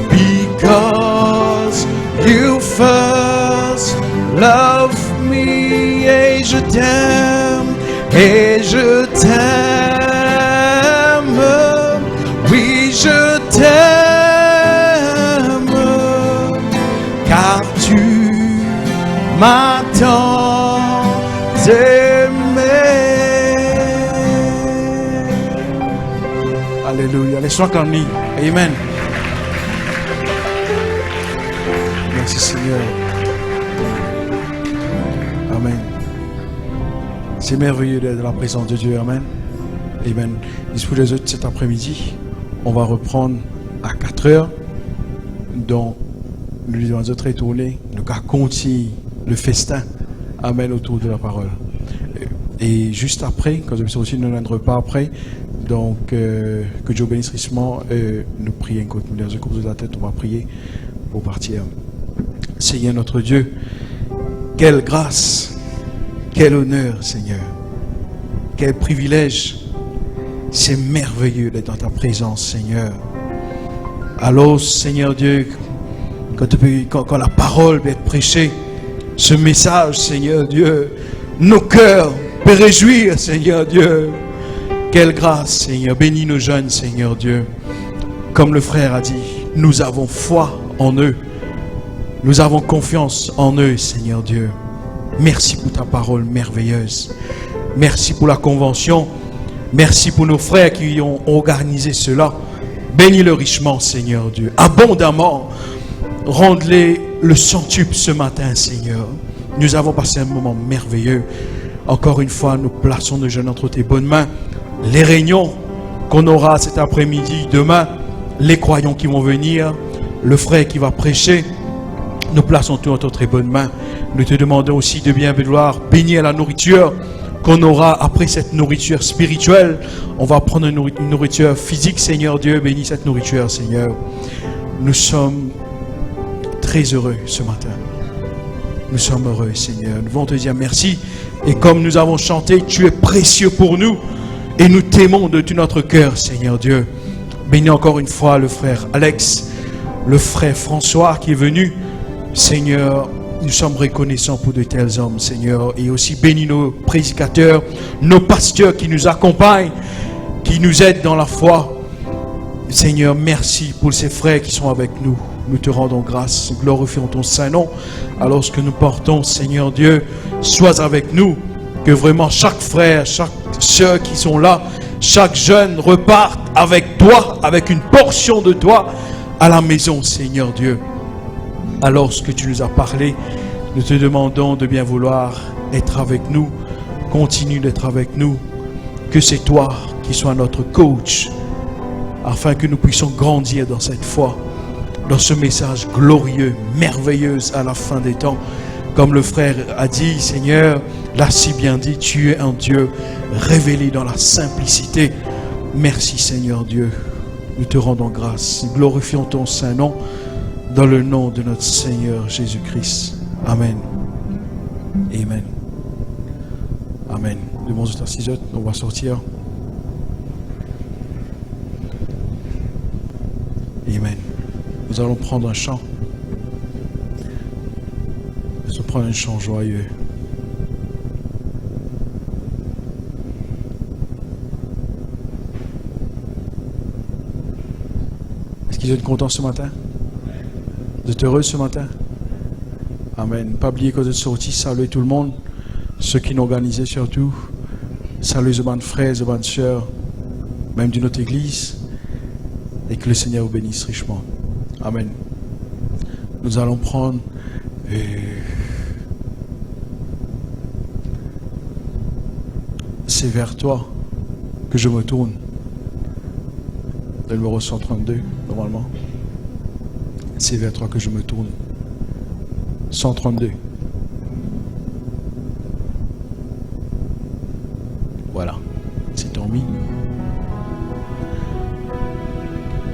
because you first loved me. Et je t'aime, et je t'aime. Oui, je t'aime, car tu m'attends t'aimer. Alléluia. Laisse-toi calmer. Amen. Merci Seigneur. Amen. C'est merveilleux d'être dans la présence de Dieu. Amen. Amen. Pour les autres, cet après-midi, on va reprendre à 4 heures. Donc, nous devons être retournés. Nous allons continuer le festin. Amen, autour de la parole. Et juste après, quand je me suis aussi dans un repas après, donc que Dieu bénisse richement, nous prions. Nous dans un coup de la tête, on va prier pour partir. Seigneur notre Dieu, quelle grâce, quel honneur, Seigneur, quel privilège. C'est merveilleux d'être dans ta présence, Seigneur. Alors, Seigneur Dieu, quand la parole va être prêchée, ce message, Seigneur Dieu, nos cœurs peuvent réjouir, Seigneur Dieu. Quelle grâce, Seigneur. Bénis nos jeunes, Seigneur Dieu. Comme le frère a dit, nous avons foi en eux. Nous avons confiance en eux, Seigneur Dieu. Merci pour ta parole merveilleuse. Merci pour la convention. Merci pour nos frères qui ont organisé cela. Bénis-le richement, Seigneur Dieu. Abondamment. Rende-les le centuple ce matin, Seigneur. Nous avons passé un moment merveilleux. Encore une fois, nous plaçons nos jeunes entre tes bonnes mains. Les réunions qu'on aura cet après-midi, demain, les croyants qui vont venir, le frère qui va prêcher, nous plaçons tout entre tes bonnes mains. Nous te demandons aussi de bien vouloir bénir la nourriture qu'on aura après cette nourriture spirituelle. On va prendre une nourriture physique, Seigneur Dieu. Bénis cette nourriture, Seigneur. Nous sommes très heureux ce matin. Nous sommes heureux, Seigneur. Nous voulons te dire merci. Et comme nous avons chanté, tu es précieux pour nous. Et nous t'aimons de tout notre cœur, Seigneur Dieu. Bénis encore une fois le frère Alex, le frère François qui est venu. Seigneur, nous sommes reconnaissants pour de tels hommes, Seigneur. Et aussi bénis nos prédicateurs, nos pasteurs qui nous accompagnent, qui nous aident dans la foi. Seigneur, merci pour ces frères qui sont avec nous. Nous te rendons grâce, glorifions ton Saint-Nom. Alors ce que nous portons, Seigneur Dieu, sois avec nous. Que vraiment chaque frère, chaque sœur qui sont là, chaque jeune reparte avec toi, avec une portion de toi à la maison, Seigneur Dieu. Alors ce que tu nous as parlé, nous te demandons de bien vouloir être avec nous. Continue d'être avec nous. Que c'est toi qui sois notre coach, afin que nous puissions grandir dans cette foi, dans ce message glorieux, merveilleux à la fin des temps. Comme le frère a dit, Seigneur, l'a si bien dit, tu es un Dieu révélé dans la simplicité. Merci, Seigneur Dieu. Nous te rendons grâce. Nous glorifions ton Saint-Nom dans le nom de notre Seigneur Jésus-Christ. Amen. Amen. Amen. Le bon temps 6 heures, on va sortir. Amen. Nous allons prendre un chant. Nous allons prendre un chant joyeux. Est-ce qu'ils êtes contents ce matin? Vous êtes heureux ce matin? Amen. Pas oublier que vous êtes sortis. Saluez tout le monde. Ceux qui l'ont organisé surtout. Saluez les bonnes frères, les bonnes sœurs, même d'une autre église. Et que le Seigneur vous bénisse richement. Amen. Nous allons prendre c'est vers toi que je me tourne. Le numéro 132, normalement. C'est vers toi que je me tourne. 132. Voilà. C'est dormi.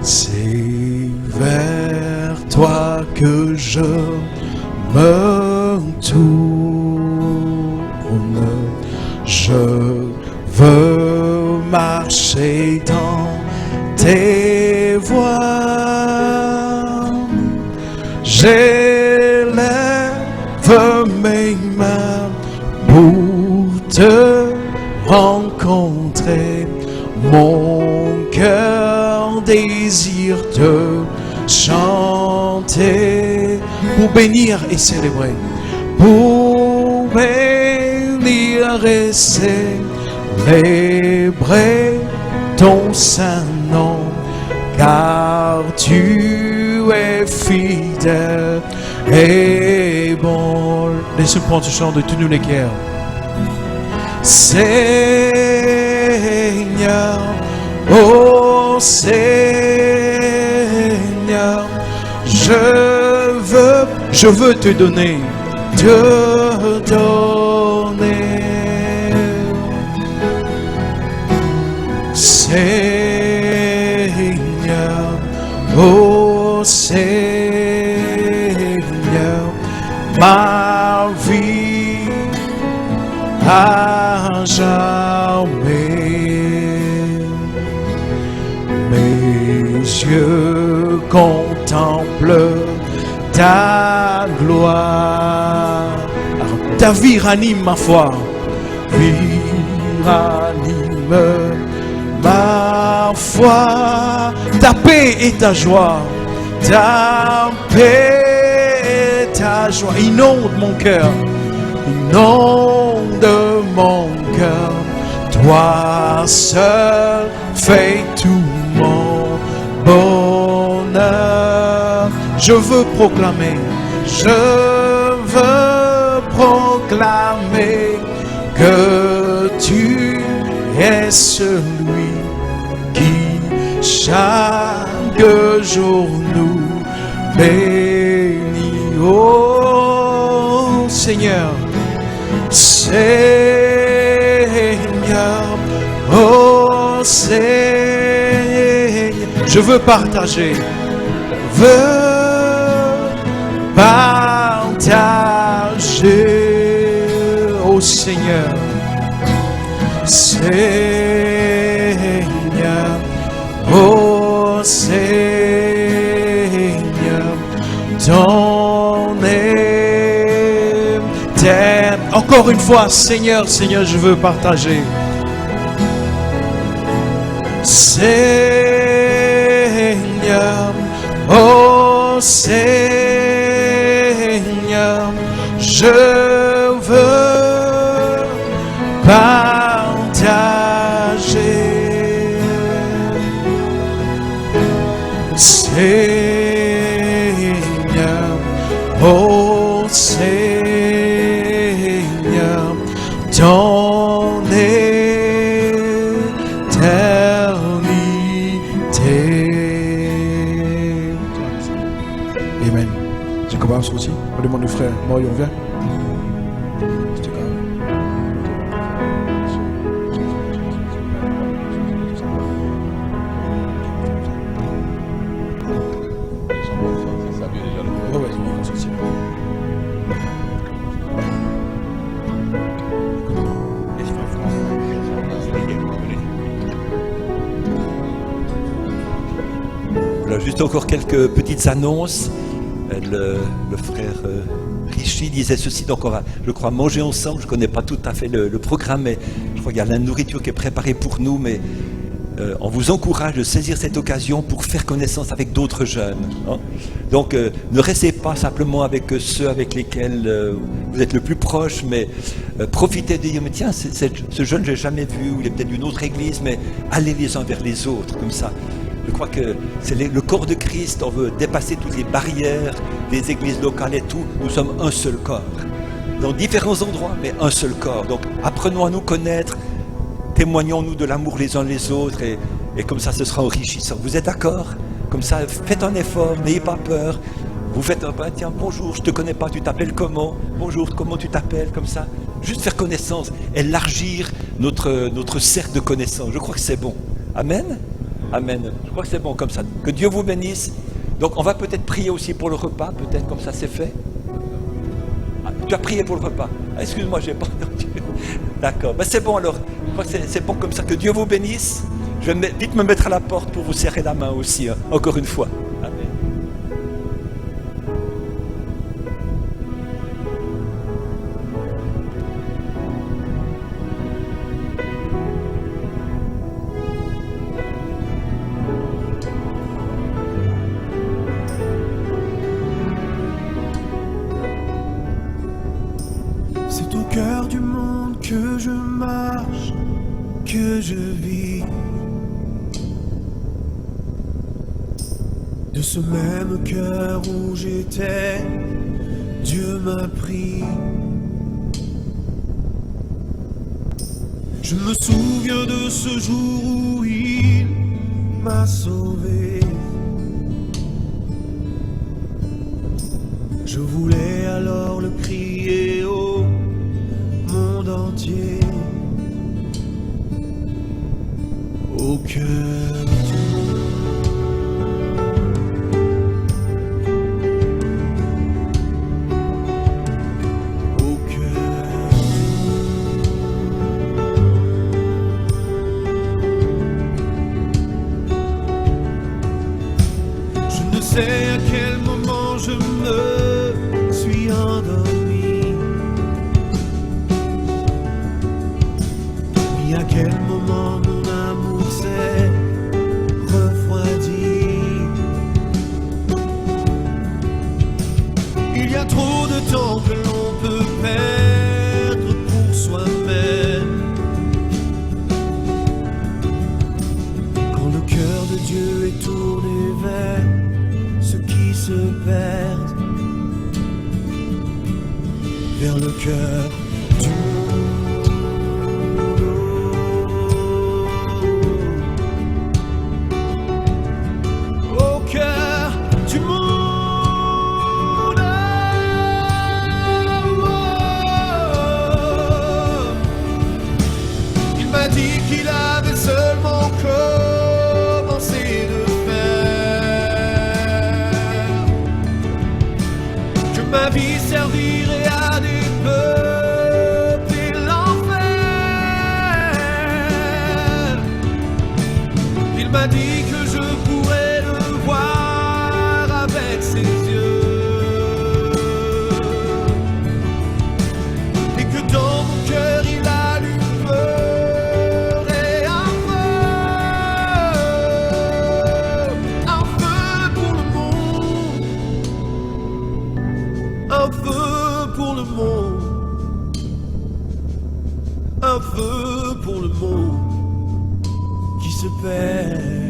C'est vers toi que je me tourne. Je veux marcher dans tes voies. J'élève mes mains pour te rencontrer. Mon cœur désire te chanter pour bénir et célébrer. Pour bénir et célébrer ton saint nom, car tu es fidèle et bon. Laissez-moi prendre ce chant de tous nous les cœurs. Seigneur, oh Seigneur, je veux te donner, te donner. Seigneur, oh Seigneur, vie à jamais. Mes yeux contemplent ta gloire. Alors, ta vie ranime ma foi. Vie ranime ma foi. Ta paix et ta joie. Ta paix et ta joie. Inonde mon cœur. Inonde mon cœur. Toi seul fais tout mon bonheur. Je veux proclamer que tu es celui qui chaque jour nous bénit. Oh Seigneur, Seigneur, oh Seigneur, je veux partager, oh Seigneur, Seigneur, oh Seigneur, ton éternel. Encore une fois, Seigneur, Seigneur, je veux partager. Seigneur, oh Seigneur, je veux partager. Seigneur, oh Seigneur, ton éternité. Amen. Je commence aussi. On demande au frère Mario, viens. Voilà, juste encore quelques petites annonces. Le frère Richie disait ceci, donc on va, je crois, manger ensemble. Je ne connais pas tout à fait le programme, mais je crois qu'il y a la nourriture qui est préparée pour nous, mais on vous encourage de saisir cette occasion pour faire connaissance avec d'autres jeunes. Hein. Donc ne restez pas simplement avec ceux avec lesquels vous êtes le plus proche, mais profitez de dire, mais tiens, ce jeune je l'ai jamais vu, ou il est peut-être d'une autre église, mais allez les uns vers les autres, comme ça. Je crois que c'est le corps de Christ, on veut dépasser toutes les barrières des églises locales et tout. Nous sommes un seul corps, dans différents endroits, mais un seul corps. Donc apprenons à nous connaître, témoignons-nous de l'amour les uns les autres, et comme ça ce sera enrichissant. Vous êtes d'accord? Comme ça, faites un effort, n'ayez pas peur. Vous faites un pas, tiens, bonjour, je ne te connais pas, tu t'appelles comment? Bonjour, comment tu t'appelles? Comme ça, juste faire connaissance, élargir notre cercle de connaissances. Je crois que c'est bon. Amen. Amen. Je crois que c'est bon comme ça. Que Dieu vous bénisse. Donc on va peut-être prier aussi pour le repas, peut-être comme ça c'est fait. Ah, tu as prié pour le repas. Ah, excuse-moi, j'ai pas entendu. D'accord. Ben, c'est bon alors. Je crois que c'est bon comme ça. Que Dieu vous bénisse. Je vais vite me mettre à la porte pour vous serrer la main aussi, hein, encore une fois. Amen. C'est au cœur du monde que je marche, que je vis. De ce même cœur où j'étais, Dieu m'a pris. Je me souviens de ce jour où il m'a sauvé. Je voulais alors le crier au monde entier, au cœur du monde, au cœur du monde. Au cœur du monde. Il m'a dit qu'il avait seulement commencé de faire, que ma vie servirait à des peuples et l'enfer. Il m'a dit que je pourrais le voir avec ses yeux, et que dans mon cœur il allume un feu pour le monde, un feu pour le monde qui se perd.